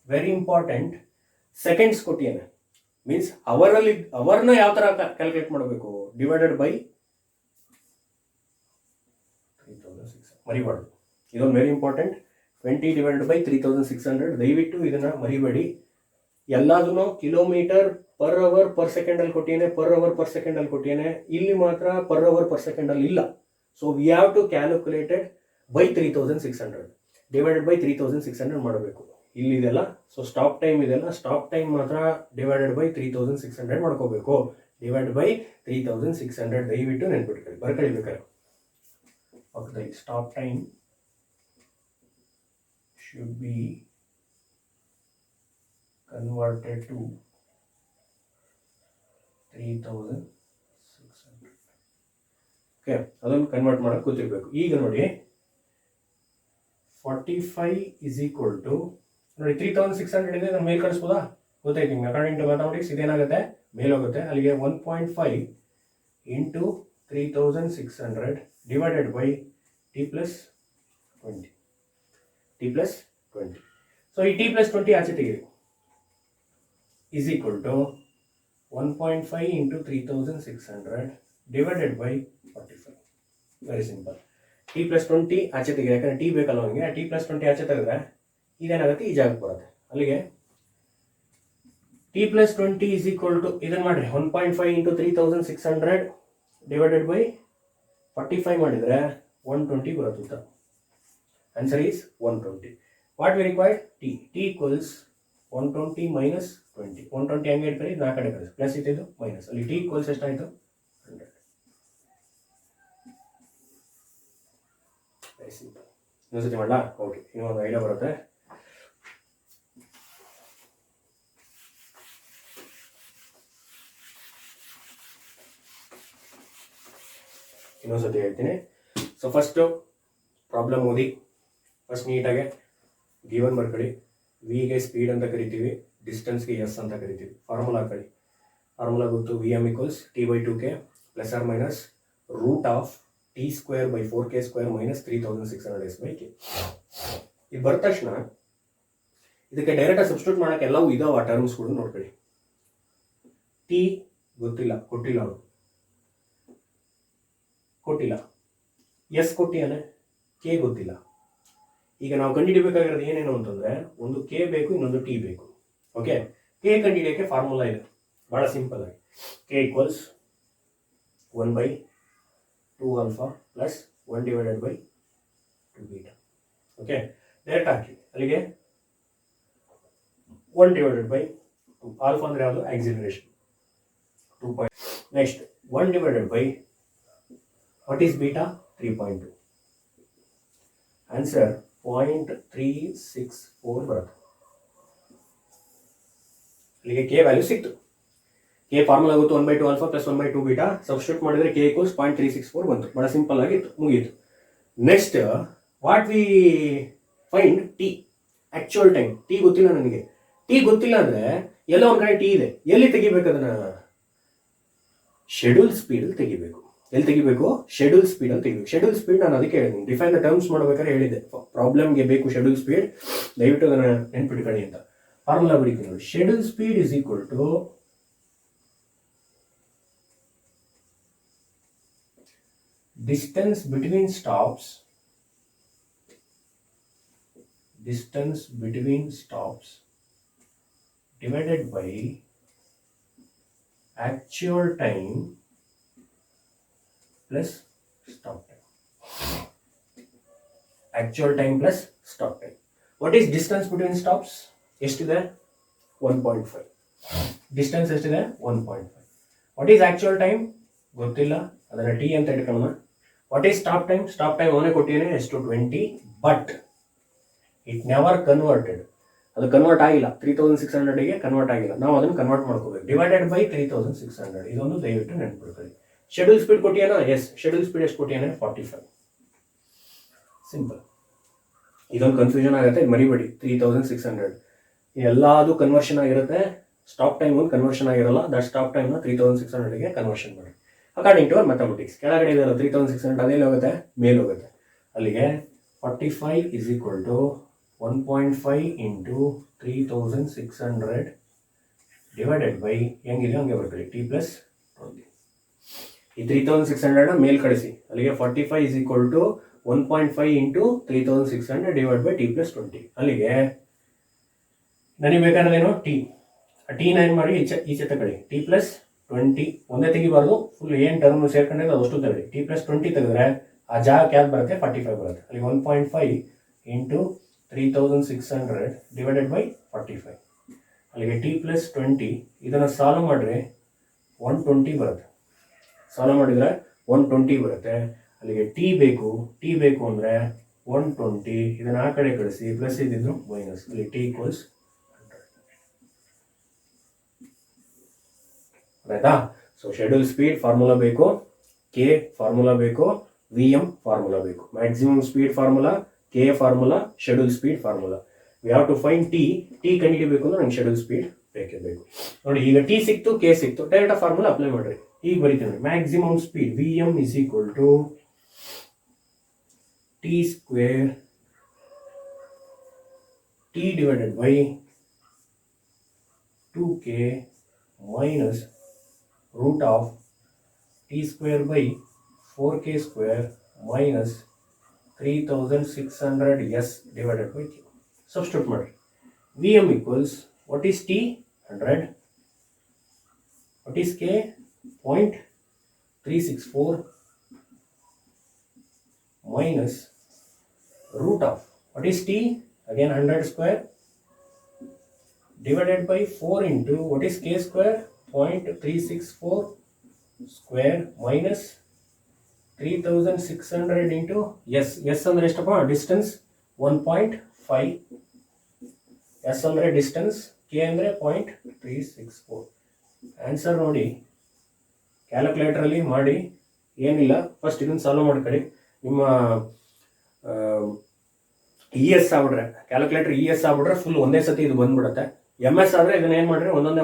very important. Seconds ಕೊಟ್ಟಿಯೇನೆ ಮೀನ್ಸ್ ಅವರಲ್ಲಿ, ಅವರ್ನ ಯಾವ ಥರ ಕ್ಯಾಲ್ಕುಲೇಟ್ ಮಾಡಬೇಕು? ಡಿವೈಡೆಡ್ ಬೈ 3600, ಮರಿಬಾರ್ದು, ಇದೊಂದು ವೆರಿ ಇಂಪಾರ್ಟೆಂಟ್. 20 divided by 3600, ದಯವಿಟ್ಟು ಇದನ್ನ ಮರಿಬೇಡಿ. ಎಲ್ಲದನ್ನು kilometre per hour per second ಅಲ್ಲಿ ಕೊಟ್ಟಿಯೇನೆ, ಪರ್ ಅವರ್ ಪರ್ ಸೆಕೆಂಡ್ ಅಲ್ಲಿ ಕೊಟ್ಟಿಯೇನೆ, ಇಲ್ಲಿ ಮಾತ್ರ ಪರ್ ಅವರ್ ಪರ್ ಸೆಕೆಂಡ್ ಅಲ್ಲಿ ಇಲ್ಲ. So we have to calculated by 3600 divided by 3600 ಮಾಡಬೇಕು. ಇಲ್ಲಿ ಇದೆಲ್ಲ, ಸೊ ಸ್ಟಾಪ್ ಟೈಮ್ ಇದೆಲ್ಲ, ಸ್ಟಾಪ್ ಟೈಮ್ ಮಾತ್ರ ಡಿವೈಡೆಡ್ ಬೈ 3600 ಮಾಡ್ಕೋಬೇಕು. ಡಿವೈಡ್ ಬೈ 3600 ದಯವಿಟ್ಟು ನೆನ್ಪಿಟ್ಕೊಳ್ಳಿ, ಬರ್ಕಳಿಬೇಕಾದ್ರೆ. Okay, stop time should be converted to 3600. Okay, ಅದನ್ನು ಕನ್ವರ್ಟ್ ಮಾಡಕ್ಕೆ ಗೊತ್ತಿರಬೇಕು. ಈಗ ನೋಡಿ 45 is equal to, ನೋಡಿ 3600 ಇದೆ, ನಾನು ಮೇಲ್ ಕಳಿಸ್ಬೋದಾ? ಗೊತ್ತಾಯ್ತು ನಿಮ್ಗೆ, ಅಕಾರ್ಡಿಂಗ್ ಟು ಮ್ಯಾಥಮೆಟಿಕ್ಸ್ ಇದೇನಾಗುತ್ತೆ? ಮೇಲ್ ಹೋಗುತ್ತೆ. ಅಲ್ಲಿಗೆ 1.5 into 3600 divided by t plus 20. t plus 20. So ಈ t plus 20 ಆಚೆ ತೆಗೆಯಿರಿ, is equal to 1.5 into 3600 divided by 45. Very simple. t+20 ಆಚೆ ತೆಗೆದು, ಯಾಕಂದರೆ ಟಿ ಬೇಕಲ್ಲ ಅವನಿಗೆ. t+20 ಆಚೆ ತೆಗೆದ್ರೆ ಇದೇನಾಗುತ್ತೆ, ಈ ಜಾಗಕ್ಕೆ ಬರುತ್ತೆ. ಅಲ್ಲಿಗೆ t+20 is equal to, ಇದನ್ನು ಮಾಡಿರಿ, 1.5 into 3600 divided by 45 ಮಾಡಿದರೆ 120 ಬರುತ್ತೆ ಉತ್ತರ. Answer is 120. What we required? t equals 120 minus 20. 120 ಹಂಗೆ ಇಟ್ಕೊಳ್ಳಿ, 4 ಕಡೆ ಕಳಿಸಿ, ಪ್ಲಸ್ ಇಟ್ಟಿದ್ದು ಮೈನಸ್. ಅಲ್ಲಿ t equals ಎಷ್ಟಾಯಿತು? 100. Very simple. ಇನ್ನೊಂದ್ಸತಿ ಮಾಡಲಾ? ಓಕೆ, ಇನ್ನೊಂದು ಐಡಿಯಾ ಬರುತ್ತೆ. ಇನ್ನೊಂದ್ಸತಿ ಹೇಳ್ತೀನಿ. ಸೊ ಫಸ್ಟು ಪ್ರಾಬ್ಲಮ್ ಓದಿ, ಫಸ್ಟ್ ನೀಟಾಗೆ ಗಿವನ್ ಬರ್ಕೊಳ್ಳಿ. ವಿಗೆ ಸ್ಪೀಡ್ ಅಂತ ಕರಿತೀವಿ, ಡಿಸ್ಟೆನ್ಸ್ಗೆ ಎಸ್ ಅಂತ ಕರಿತೀವಿ. ಫಾರ್ಮುಲಾ ಹಾಕೊಳ್ಳಿ. ಫಾರ್ಮುಲಾ ಗೊತ್ತು, Vm equals t/2k plus R minus root of t²/4k² minus 3600s/k. ಇದು ಬರದ ತಕ್ಷಣ ಇದಕ್ಕೆ ಡೈರೆಕ್ಟಾಗಿ ಸಬ್ಸ್ಟಿಟ್ಯೂಟ್ ಮಾಡೋಕ್ಕೆ ಎಲ್ಲವೂ ಇದಾವೆ ಆ ಟರ್ಮ್ಸ್ಗಳು ನೋಡ್ಕೊಳ್ಳಿ. ಟಿ ಗೊತ್ತಿಲ್ಲ, ಕೊಟ್ಟಿಲ್ಲ. ಎಸ್ ಕೊಟ್ಟಿಯಾನೆ, ಕೆ ಗೊತ್ತಿಲ್ಲ. ಈಗ ನಾವು ಕಂಡುಹಿಡಿಬೇಕಾಗಿರೋದು ಏನೇನು ಅಂತಂದರೆ, ಒಂದು ಕೆ ಬೇಕು, ಇನ್ನೊಂದು ಟಿ ಬೇಕು. ಓಕೆ, ಕೆ ಕಂಡುಹಿಡಿಯೋಕ್ಕೆ ಫಾರ್ಮುಲಾ ಇದೆ, ಭಾಳ ಸಿಂಪಲ್ ಆಗಿ. K equals 1/2 alpha plus 1 divided by 2 beta. Okay, direct ಹಾಕಿ. ಅಲ್ಲಿಗೆ 1 ಡಿವೈಡೆಡ್ ಬೈ 2. ಆಲ್ಫಾ ಅಂದರೆ ಯಾವುದು? Acceleration 2. Next 1 divided by what is beta? 3.2. Answer 0.364 ಬರುತ್ತೆ. ಅಲ್ಲಿಗೆ ಕೆ ವ್ಯಾಲ್ಯೂ ಸಿಕ್ತು. ಕೆ ಫಾರ್ಮುಲಾ ಆಗುತ್ತೆ 1/2 ಆಲ್ಫಾ ಪ್ಲಸ್ 1/2 ಬೀಟಾ. ಸಬ್ಸ್ಟಿಟ್ಯೂಟ್ ಮಾಡಿದರೆ ಕೆ ಈಕ್ವಲ್ಸ್ 0.364 ಬಂತು. ಬಹಳ ಸಿಂಪಲ್ ಆಗಿತ್ತು, ಮುಗೀತು. Next what we find? T, actual time. T ಗೊತ್ತಿಲ್ಲ ನನಗೆ. ಟಿ ಗೊತ್ತಿಲ್ಲ ಅಂದರೆ ಎಲ್ಲೋ ಒಂದು ಕಡೆ ಟಿ ಇದೆ, ಎಲ್ಲಿ ತೆಗಿಬೇಕು ಅದನ್ನು? ಶೆಡ್ಯೂಲ್ ಸ್ಪೀಡಲ್ಲಿ ತೆಗಿಬೇಕು. ಎಲ್ಲಿ ತೆಗಿಬೇಕು? ಶೆಡ್ಯೂಲ್ ಸ್ಪೀಡಲ್ಲಿ ತೆಗಿಬೇಕು. ಶೆಡ್ಯೂಲ್ ಸ್ಪೀಡ್ ನಾನು ಅದಕ್ಕೆ ಹೇಳಿದ್ದೀನಿ, ಡಿಫೈನ್ ದ ಟರ್ಮ್ಸ್ ಮಾಡ್ಬೇಕಾದ್ರೆ ಹೇಳಿದ್ದೆ. ಪ್ರಾಬ್ಲಮ್ಗೆ ಬೇಕು ಶೆಡ್ಯೂಲ್ ಸ್ಪೀಡ್, ದಯವಿಟ್ಟು ಅದನ್ನು ನೆನ್ಪಿಟ್ಕೊಳ್ಳಿ ಅಂತ. ಫಾರ್ಮುಲಾ ಬರೀತೀನಿ ನೋಡಿ. Schedule speed is equal to distance between stops divided by actual time plus stop time. Actual time plus stop time. What is distance between stops? ಎಷ್ಟಿದೆ? 1.5. ಡಿಸ್ಟೆನ್ಸ್ ಎಷ್ಟಿದೆ? 1.5. What is actual time? ಗೊತ್ತಿಲ್ಲ, ಅದನ್ನು T ಅಂತ ಇಟ್ಕೊಳ್ಳೋಣ. What is stop time? Stop time ಅವನೇ ಕೊಟ್ಟಿದ್ದೇನೆ, ಎಷ್ಟು? 20. But it never converted. ಅದು ಕನ್ವರ್ಟ್ ಆಗಿಲ್ಲ, 3600ಗೆ ಕನ್ವರ್ಟ್ ಆಗಿಲ್ಲ. ನಾವು ಅದನ್ನು ಕನ್ವರ್ಟ್ ಮಾಡ್ಕೋಬೇಕು. Divided by 3600. ಇದೊಂದು ದಯವಿಟ್ಟು ನೆನ್ಪಿಡ್ಕೊಳ್ಳಿ. ಶೆಡ್ಯೂಲ್ ಸ್ಪೀಡ್ ಕೊಟ್ಟಿಯಾನ? ಎಸ್. ಶೆಡ್ಯೂಲ್ ಸ್ಪೀಡ್ ಎಷ್ಟು ಕೊಟ್ಟಿಯಾನೆ? 45. ಸಿಂಪಲ್. ಇದೊಂದು ಕನ್ಫ್ಯೂಷನ್ ಆಗುತ್ತೆ, ಇದು ಮರಿಬೇಡಿ. 3600 ಎಲ್ಲದು ಕನ್ವರ್ಷನ್ ಆಗಿರುತ್ತೆ. ಸ್ಟಾಪ್ ಟೈಮ್ ಒಂದು ಕನ್ವರ್ಷನ್ ಆಗಿರಲ್ಲ. ದಟ್ ಸ್ಟಾಪ್ ಟೈಮ್ನ 3600ಗೆ ಕನ್ವರ್ಷನ್ ಮಾಡಿ ಅಕಾರ್ಡಿಂಗ್ ಟು ಅವರ್ ಮ್ಯಾಥಮೆಟಿಕ್ಸ್. ಕೆಳಗಡೆ ಇದೆಯಲ್ಲ 3600, ಅದೇಲಿ ಹೋಗುತ್ತೆ, ಮೇಲೆ ಹೋಗುತ್ತೆ. ಅಲ್ಲಿಗೆ 45 is equal to 1.5 into 3600 divided by, ಹೆಂಗಿದೆ ಹಂಗೆ ಬರ್ಕೊಳ್ಳಿ, t+20. ಈ 3600 ಮೇಲ್ ಕಳಿಸಿ. ಅಲ್ಲಿಗೆ 45 is equal to 1.5 into 3600 divided by t+20. ಅಲ್ಲಿಗೆ ನನಗೆ ಬೇಕಾದ್ರೇನು? ಟಿ. ಟಿನ ಏನು ಮಾಡಿ ಈಚೆ ತಗೊಳ್ಳಿ. t+20 ಒಂದೇ ತೆಗಿಬಾರ್ದು, ಫುಲ್ ಏನು ಟರ್ಮ್ ಸೇರ್ಕೊಂಡಿದ್ರೆ ಅಷ್ಟು ತಗೊಳ್ಳಿ. t+20 ತೆಗೆದ್ರೆ ಆ ಜಾಗಕ್ಕೆ ಯಾವ್ದು ಬರುತ್ತೆ? 45 ಬರುತ್ತೆ. ಅಲ್ಲಿ 1.5 into 3600 divided by 45. ಅಲ್ಲಿಗೆ t+20 ಇದನ್ನು ಸಾಲ್ವ್ ಮಾಡಿದ್ರೆ 120 ಬರುತ್ತೆ. ಸಾಲ್ವ್ ಮಾಡಿದರೆ 120 ಬರುತ್ತೆ. ಅಲ್ಲಿಗೆ ಟಿ ಬೇಕು ಅಂದರೆ 120, ಇದನ್ನು ಆ ಕಡೆ ಕಳಿಸಿ, ಪ್ಲಸ್ ಇದ್ದಿದ್ರು ಮೈನಸ್. ಅಲ್ಲಿ ಟಿ ಈಕ್ವಲ್ಸ್ 100. ಆಯ್ತಾ? ಸೊ ಶೆಡ್ಯೂಲ್ ಸ್ಪೀಡ್ ಫಾರ್ಮುಲಾ ಬೇಕು, ಕೆ ಫಾರ್ಮುಲಾ ಬೇಕು, Vm ಫಾರ್ಮುಲಾ ಬೇಕು. Maximum speed formula, K formula, schedule speed formula. We have to find T. ಕಂಡುಹಿಡಿಬೇಕು ಅಂದ್ರೆ ನಂಗೆ ಶೆಡ್ಯೂಲ್ ಸ್ಪೀಡ್ ಬೇಕೇ ಬೇಕು. ನೋಡಿ, ಈಗ ಟಿ ಸಿಕ್ತು, ಕೆ ಸಿಕ್ತು, ಡೈರೆಕ್ಟ್ ಫಾರ್ಮುಲಾ ಅಪ್ಲೈ ಮಾಡ್ರಿ. ಈಗ ಬರೀತೀನಿ ನೋಡಿ. Maximum speed Vm is equal to t² t divided by 2k minus root of t² by 4k² minus 3600 S divided by Q. Substitute ಮಾಡಿ. Vm equals, what is T? 100. What is K? 0.364 minus root of, what is T? Again 100 square divided by 4 into, what is K square? 0.364 square minus 3600 into S ಅಂದ್ರೆ ಎಷ್ಟಪ್ಪ? Distance 1.5, S ಅಂದರೆ distance, K ಅಂದರೆ 0.364. Answer ನೋಡಿ ಕ್ಯಾಲ್ಕುಲೇಟರಲ್ಲಿ ಮಾಡಿ, ಏನಿಲ್ಲ, first ಇದನ್ನು solve ಮಾಡ್ಕೊಳ್ಳಿ. ನಿಮ್ಮ ಇ ಎಸ್ ಆಗ್ಬಿಟ್ರೆ, ಕ್ಯಾಲ್ಕುಲೇಟರ್ ಇ ಎಸ್ ಆಗ್ಬಿಟ್ರೆ ಫುಲ್ ಒಂದೇ ಸತಿ ಇದು ಬಂದ್ಬಿಡುತ್ತೆ. ಎಮ್ ಎಸ್ ಆದರೆ ಇದನ್ನ ಏನು ಮಾಡಿದ್ರೆ ಒಂದೊಂದೇ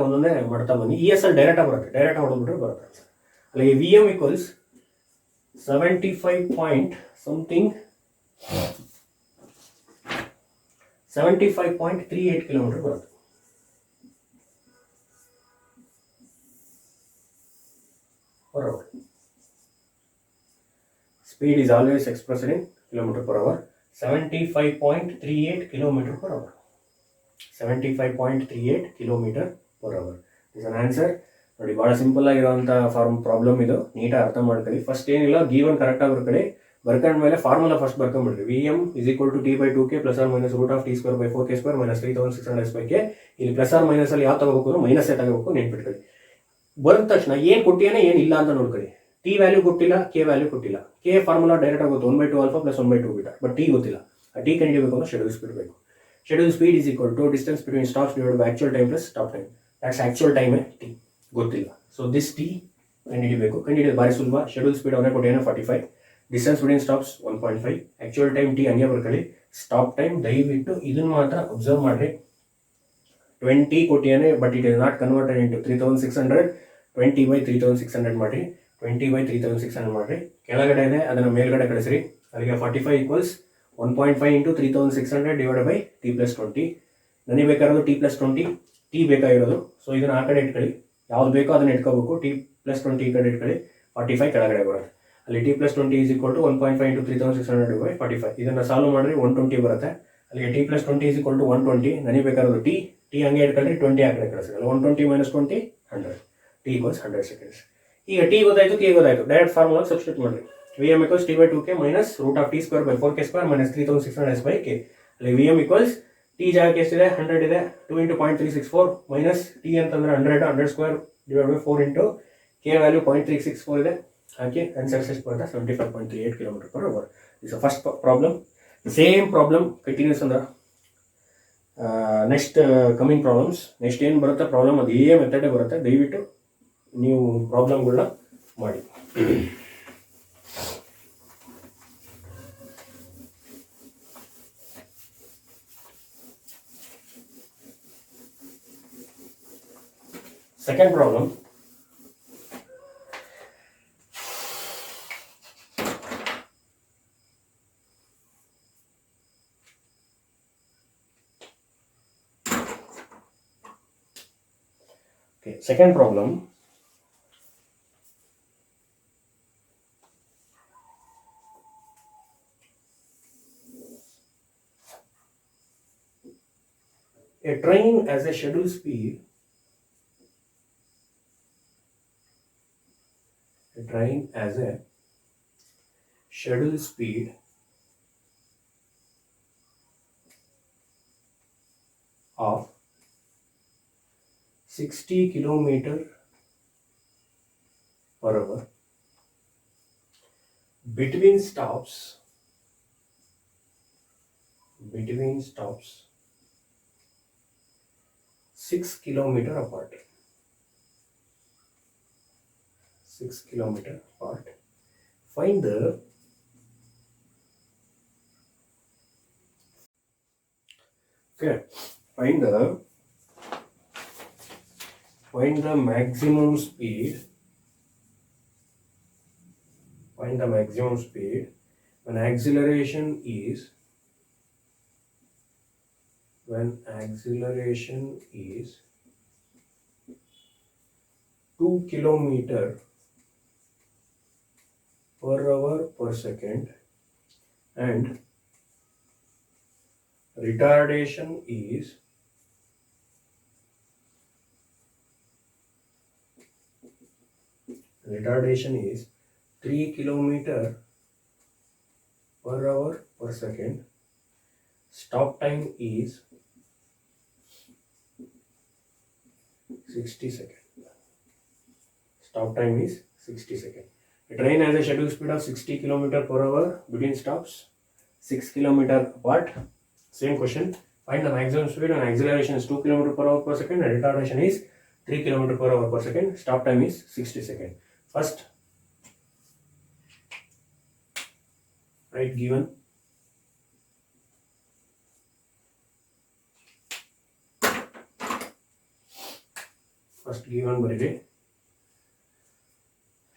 ಮಾಡ್ತಾ ಬನ್ನಿ. ಇ ಎಸ್ ಅಲ್ಲಿ ಡೈರೆಕ್ಟಾಗಿ ಬರುತ್ತೆ, ಡೈರೆಕ್ಟಾಗಿ ಹೊಡೆದ್ಬಿಟ್ರೆ ಬರುತ್ತೆ. ಅಲ್ಲಿ V M equals 75 point something 75.38 kilometre ಬರುತ್ತೆ. Speed is always expressed in kilometer per hour. 75.38 kilometer per hour. 75.38 kilometer per hour is an answer. ನೋಡಿ, ಭಾಳ ಸಿಂಪಲ್ ಆಗಿರುವಂಥ ಪ್ರಾಬ್ಲಮ್ ಇದು. ನೀಟಾಗಿ ಅರ್ಥ ಮಾಡ್ಕೊಳ್ಳಿ. ಫಸ್ಟ್ ಏನಿಲ್ಲ, ಗಿವನ್ ಕರೆಕ್ಟಾಗಿ ಬರ್ಕೊಳ್ಳಿ. ಬರ್ಕೊಂಡ್ಮೇಲೆ ಫಾರ್ಮುಲಾ ಫಸ್ಟ್ ಬರ್ಕೊಂಡ್ಬಿಡ್ರಿ. V M is equal to T by 2k plus R minus root of T square by 4k square minus 3600 by K. ಇಲ್ಲಿ ಪ್ಲಸ್ ಆರ್ ಮೈನಸ್ ಅಲ್ಲಿ ಯಾವ ತಗೋಬೇಕು? ಮೈನಸ್ ತಗೋಬೇಕು. ನೆನ್ಪಿಟ್ಕೊಳ್ಳಿ. ಬಂದ ತಕ್ಷಣ ಏನು ಕೊಟ್ಟಿಯಾನೆ ಏನು ಇಲ್ಲ ಅಂತ ನೋಡ್ಕೊಳ್ಳಿ. ಟಿ ವ್ಯಾಲ್ಯೂ ಕೊಟ್ಟಿಲ್ಲ, ಕೆ ವ್ಯಾಲ್ಯೂ ಕೊಟ್ಟಿಲ್ಲ. ಕೆ ಫಾರ್ಮುಲಾ ಡೈರೆಕ್ಟ್ ಆಗುತ್ತೆ 1/2 alpha plus 1/2 beta. But T ಗೊತ್ತಿಲ್ಲ. ಆ ಟಿ ಕಂಡುಹಿಡಿಯಬೇಕು ಅಂದ್ರೆ ಶೆಡ್ಯೂಲ್ ಸ್ಪೀಡ್ ಬೇಕು. Schedule speed is equal to distance between stops divided by actual time plus stop time. That's actual time T ಗೊತ್ತಿಲ್ಲ. So this T ಕಂಡುಹಿಡಿಯಬೇಕು. ಕಂಡುಹಿಡಿಯೋದು ಭಾರಿ ಸುಲಭ. ಶೆಡ್ಯೂಲ್ ಸ್ಪೀಡ್ ಅವನೇ ಕೊಟ್ಟಿದ್ದಾನೆ 45, distance between stops 1.5, actual time T ಹಂಗೆ ಬರ್ಕೊಳ್ಳಿ. ಸ್ಟಾಪ್ ಟೈಮ್ ದಯವಿಟ್ಟು ಇದನ್ನು ಮಾತ್ರ ಅಬ್ಸರ್ವ್ ಮಾಡಿರಿ. 20 ಕೊಟ್ಟಿಯಾನೆ, but it is not converted into 3600. 20 by 3600 ಮಾಡಿರಿ. 20 ಬೈ 3600 ಮಾಡಿರಿ. ಕೆಳಗಡೆ ಇದೆ, ಅದನ್ನು ಮೇಲ್ಗಡೆ ಕಳಿಸ್ರಿ. ಅಲ್ಲಿಗೆ 45 equals 1.5 into 3600 divide by T plus 20. ನನಗೆ ಬೇಕಾಗಿರೋದು ಟಿ ಪ್ಲಸ್ 20, ಟಿ ಬೇಕಾಗಿರೋದು. ಸೊ ಇದನ್ನು ಆ ಕಡೆ ಇಟ್ಕೊಳ್ಳಿ. ಯಾವ್ದು ಬೇಕೋ ಅದನ್ನು ಇಟ್ಕೋಬೇಕು. ಟಿ ಪ್ಲಸ್ 20 ಈ ಕಡೆ ಇಟ್ಕೊಳ್ಳಿ. 45 ಕೆಳಗಡೆ ಬರುತ್ತೆ. ಅಲ್ಲಿ T plus 20 is equal to 1.5 into 3600 divide by 45. ಇದನ್ನು ಸಾಲ್ವ್ ಮಾಡಿರಿ. 120 ಬರುತ್ತೆ. ಅಲ್ಲಿಗೆ T plus 20 is equal to 120. ನನಗೆ ಬೇಕಾಗಿರೋದು ಟಿ ಹಂಗೆ ಇಟ್ಕೊಳ್ಳಿ. 20 ಆ ಕಡೆ ಕಳಿಸಿರಲ್ಲ. 120 ಮೈನಸ್ 20 100. T equals 100 seconds. ಈಗ ಟಿ ಗೊತ್ತಾಯ್ತು, ಕೆ ಗೊತ್ತಾಯ್ತು. ಡೈರೆಕ್ಟ್ ಫಾರ್ಮುಲಾ ಸಬ್ಸ್ಟಿಟ್ಯೂಟ್ ಮಾಡಿರಿ. V M equals T by 2k minus root of T square by 4k square minus 3600 by K. ಅಲ್ಲಿ ವಿ ಎಮ್ ಈಕ್ವಲ್ಸ್ ಟಿ ಜಾಗಕ್ಕೆ ಎಷ್ಟಿದೆ? 100 ಇದೆ. 2 ಇಂಟು 0.364 ಮೈನಸ್ ಟಿ ಅಂತಂದ್ರೆ 100 square divide by 4 into K value 0.364 ಇದೆ. ಹಾಕಿ answer ಎಷ್ಟು ಬರುತ್ತೆ? 75.38 kilometre per hour. Is a first problem. Same problem continues ಅಂದ್ರೆ ನೆಕ್ಸ್ಟ್ ಕಮಿಂಗ್ ಪ್ರಾಬ್ಲಮ್ಸ್ ನೆಕ್ಸ್ಟ್ ಏನು ಬರುತ್ತೆ ಪ್ರಾಬ್ಲಮ್ ಅದೇ ಮೆಥಡೇ ಬರುತ್ತೆ. ದಯವಿಟ್ಟು ನೀವು ಪ್ರಾಬ್ಲಮ್ಗಳನ್ನ ಮಾಡಿ. Second problem. Okay, second problem. A train has a scheduled speed. A train has a scheduled speed of 60 kilometer per hour between stops 6 kilometer apart. 6 kilometer apart. Find the maximum speed. Find the maximum speed when acceleration is 2 kilometer per hour per second, and retardation is 3 kilometer per hour per second. Stop time is 60 seconds. Stop time is 60 seconds. A train has a scheduled speed of 60 km per hour between stops, 6 km apart. Same question. Find the maximum speed and acceleration is 2 km per hour per second and retardation is 3 km per hour per second. Stop time is 60 seconds. First, write given. First given ಬರೀರಿ.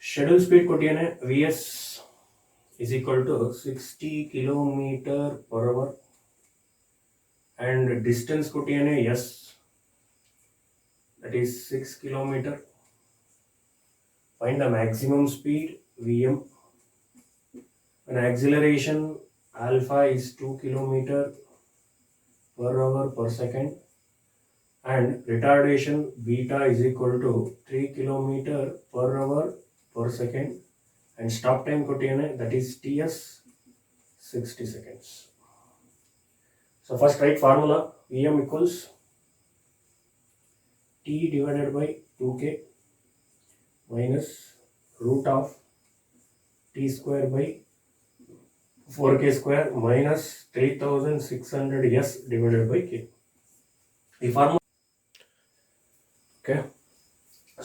Schedule speed ಕೊಟ್ಟಿಯಾನೆ Vs is equal to 60 km per hour and distance ಕೊಟ್ಟಿಯಾನೆ S, that is 6 km. Find the maximum speed Vm and acceleration alpha is 2 km per hour per second and retardation beta is equal to 3 km per hour per second and stop time ಕೊಟ್ಟಿಯಾನೆ that is Ts 60 seconds. So first write formula. Vm equals T divided by 2k minus root of T square by 4k square minus 3600 S divided by k. The formula. Okay.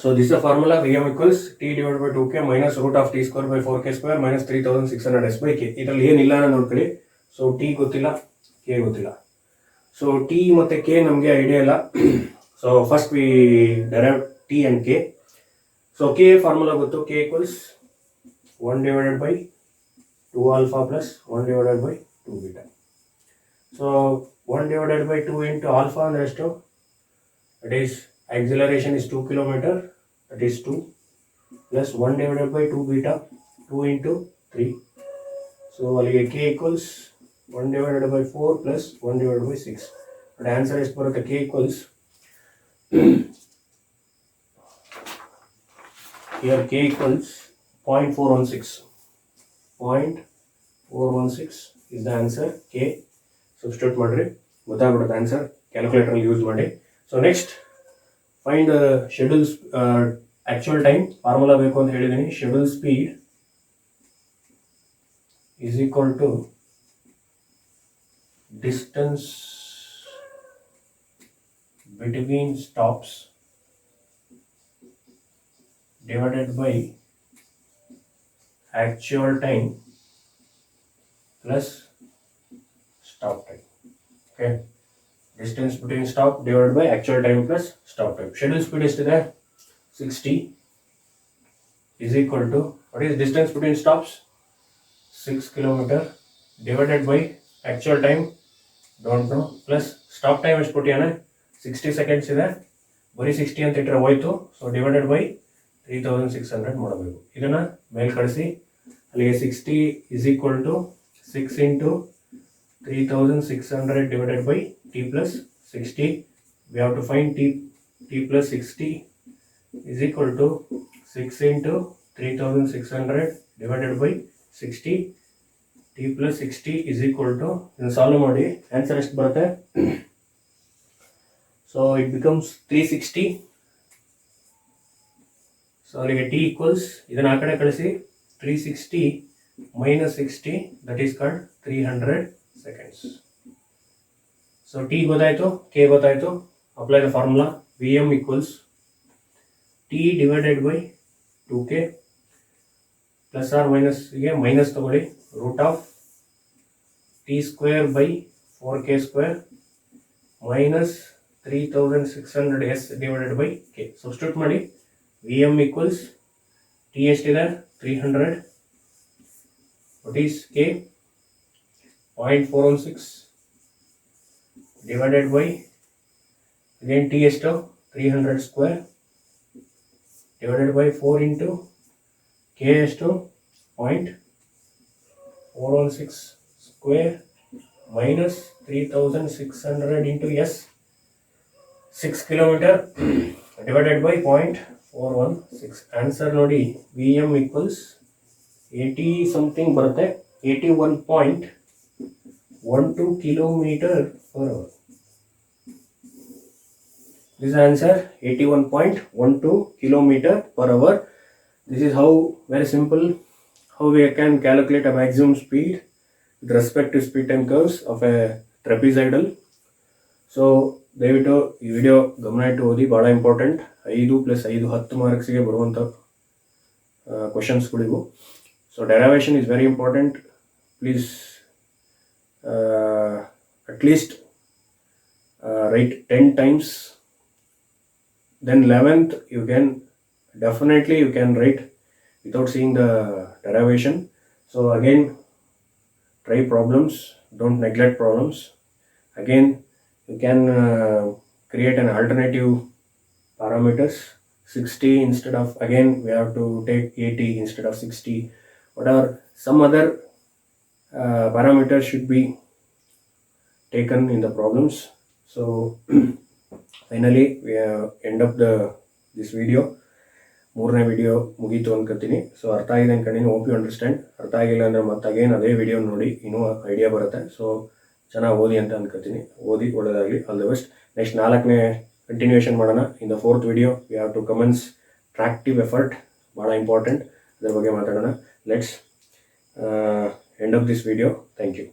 So this is the formula. Vm equals T divided by 2k minus root of T square by 4k square minus 3600 S by k. ಇದರಲ್ಲಿ ಏನಿಲ್ಲ ನಾನು ನೋಡ್ಕೊಳ್ಳಿ. So T ಗೊತ್ತಿಲ್ಲ, K ಗೊತ್ತಿಲ್ಲ. So T ಮತ್ತು K ನಮಗೆ idea ಇಲ್ಲ. So first we derive T and K. So K formula ಗೊತ್ತು. K equals 1 divided by 2 alpha plus 1 divided by 2 beta. So 1 divided by 2 into alpha ಅಂದರೆ ಎಷ್ಟು? That is acceleration is 2 km, that is 2 plus 1 divided by 2 beta, 2 into 3. So ಅಲ್ಲಿಗೆ K equals 1 divided by 4 plus 1 divided by 6. But answer ಎಷ್ಟು ಬರುತ್ತೆ? K equals here K equals 0.416. 0.416 is the answer. K substitute ಮಾಡ್ರಿ, ಗೊತ್ತಾಗ್ಬಿಡುತ್ತೆ answer. Calculator use ಮಾಡಿ. So next find schedule actual time. Formula ಬೇಕು ಅಂತ ಹೇಳಿದ್ದೀನಿ. Schedule speed is equal to distance between stops divided by actual time plus stop time. Okay, distance between stop divided by actual time plus stop time. Schedule speed ಎಷ್ಟಿದೆ? 60 is equal to, what is distance between stops? 6 km divided by actual time, don't know, plus stop time ಎಷ್ಟು ಕೊಟ್ಟಿಯಾನೆ? 60 seconds ಇದೆ. ಬರೀ 60 ಅಂತ ಇಟ್ಟರೆ ಹೋಯ್ತು. So divided by 3600 ಮಾಡಬೇಕು. ಇದನ್ನ ಮೇಲೆ ಕಳಿಸಿ. ಅಲ್ಲಿಗೆ 60 is equal to 6 into 3600 divided by t plus 60. We have to find t plus 60 is equal to 6 into 3600 divided by 60. T plus 60 is equal to, ಇದನ್ನು ಸಾಲ್ವ್ ಮಾಡಿ ಆನ್ಸರ್ ಎಷ್ಟು ಬರುತ್ತೆ? So it becomes 360. ಸೊ ಅಲ್ಲಿಗೆ T equals, ಇದನ್ನು ಆ ಕಡೆ ಕಳಿಸಿ, 360 minus 60, that is called 300 seconds. So T ಗೊತ್ತಾಯಿತು, K ಗೊತ್ತಾಯಿತು. Apply the formula. Vm equals T divided by 2k plus R minus ಗೆ ಮೈನಸ್ ತಗೊಳ್ಳಿ, root of T square by 4k square minus 3600 S divided by K. Substitute ಮಾಡಿ. Vm equals T ಎಷ್ಟಿದೆ? 300. What is K? 0.416 divided by, again T ಎಷ್ಟು? 300 square divided by 4 into K ಎಷ್ಟು? 0.416 square minus 3600 into S, 6 kilometer divided by 0.416. Answer ನೋಡಿ VM equals 80 something ಬರುತ್ತೆ, 81.12 kilometer per hour. This is answer, 81.12 kilometer per hour. This is how, very simple, how we can calculate a maximum speed with respect to speed time curves of a trapezoidal. So ದಯವಿಟ್ಟು ಈ video ಗಮನ ಇಟ್ಟು ಓದಿ, ಭಾಳ important. 5+5 10 ಮಾರ್ಕ್ಸ್ಗೆ ಬರುವಂಥ ಕ್ವಶನ್ಸ್ಗಳಿವು. So derivation is very important. Please at least write 10 times. Then 11th you can definitely write without seeing the derivation. So again, try problems, don't neglect problems. Again, you can create an alternative parameters, 60 instead of, again we have to take 80 instead of 60, whatever some other parameters should be taken in the problems. So finally end of this video, 3ನೇ video ಮುಗೀತು ಅನ್ಕೋತೀನಿ. So ಅರ್ಥ ಆಗಿದೆ ಅನ್ಕೊಂಡಿನಿ, hope you understand. ಅರ್ಥ ಆಗಿಲ್ಲ ಅಂದರೆ ಮತ್ತೆ again ಅದೇ ವಿಡಿಯೋ ನೋಡಿ ಇನ್ನೂ ಐಡಿಯಾ ಬರುತ್ತೆ. ಸೊ ಚೆನ್ನಾಗಿ ಓದಿ ಅಂತ ಅನ್ಕೋತೀನಿ. ಓದಿ, ಒಳ್ಳೆಯದಾಗಲಿ, ಆಲ್ ದ ಬೆಸ್ಟ್. ನೆಕ್ಸ್ಟ್ 4ನೇ ಕಂಟಿನ್ಯೂಷನ್ ಮಾಡೋಣ. In the 4th video we have to commence tractive effort, ಭಾಳ ಇಂಪಾರ್ಟೆಂಟ್, ಅದ್ರ ಬಗ್ಗೆ ಮಾತಾಡೋಣ. Let's end of this video. Thank you.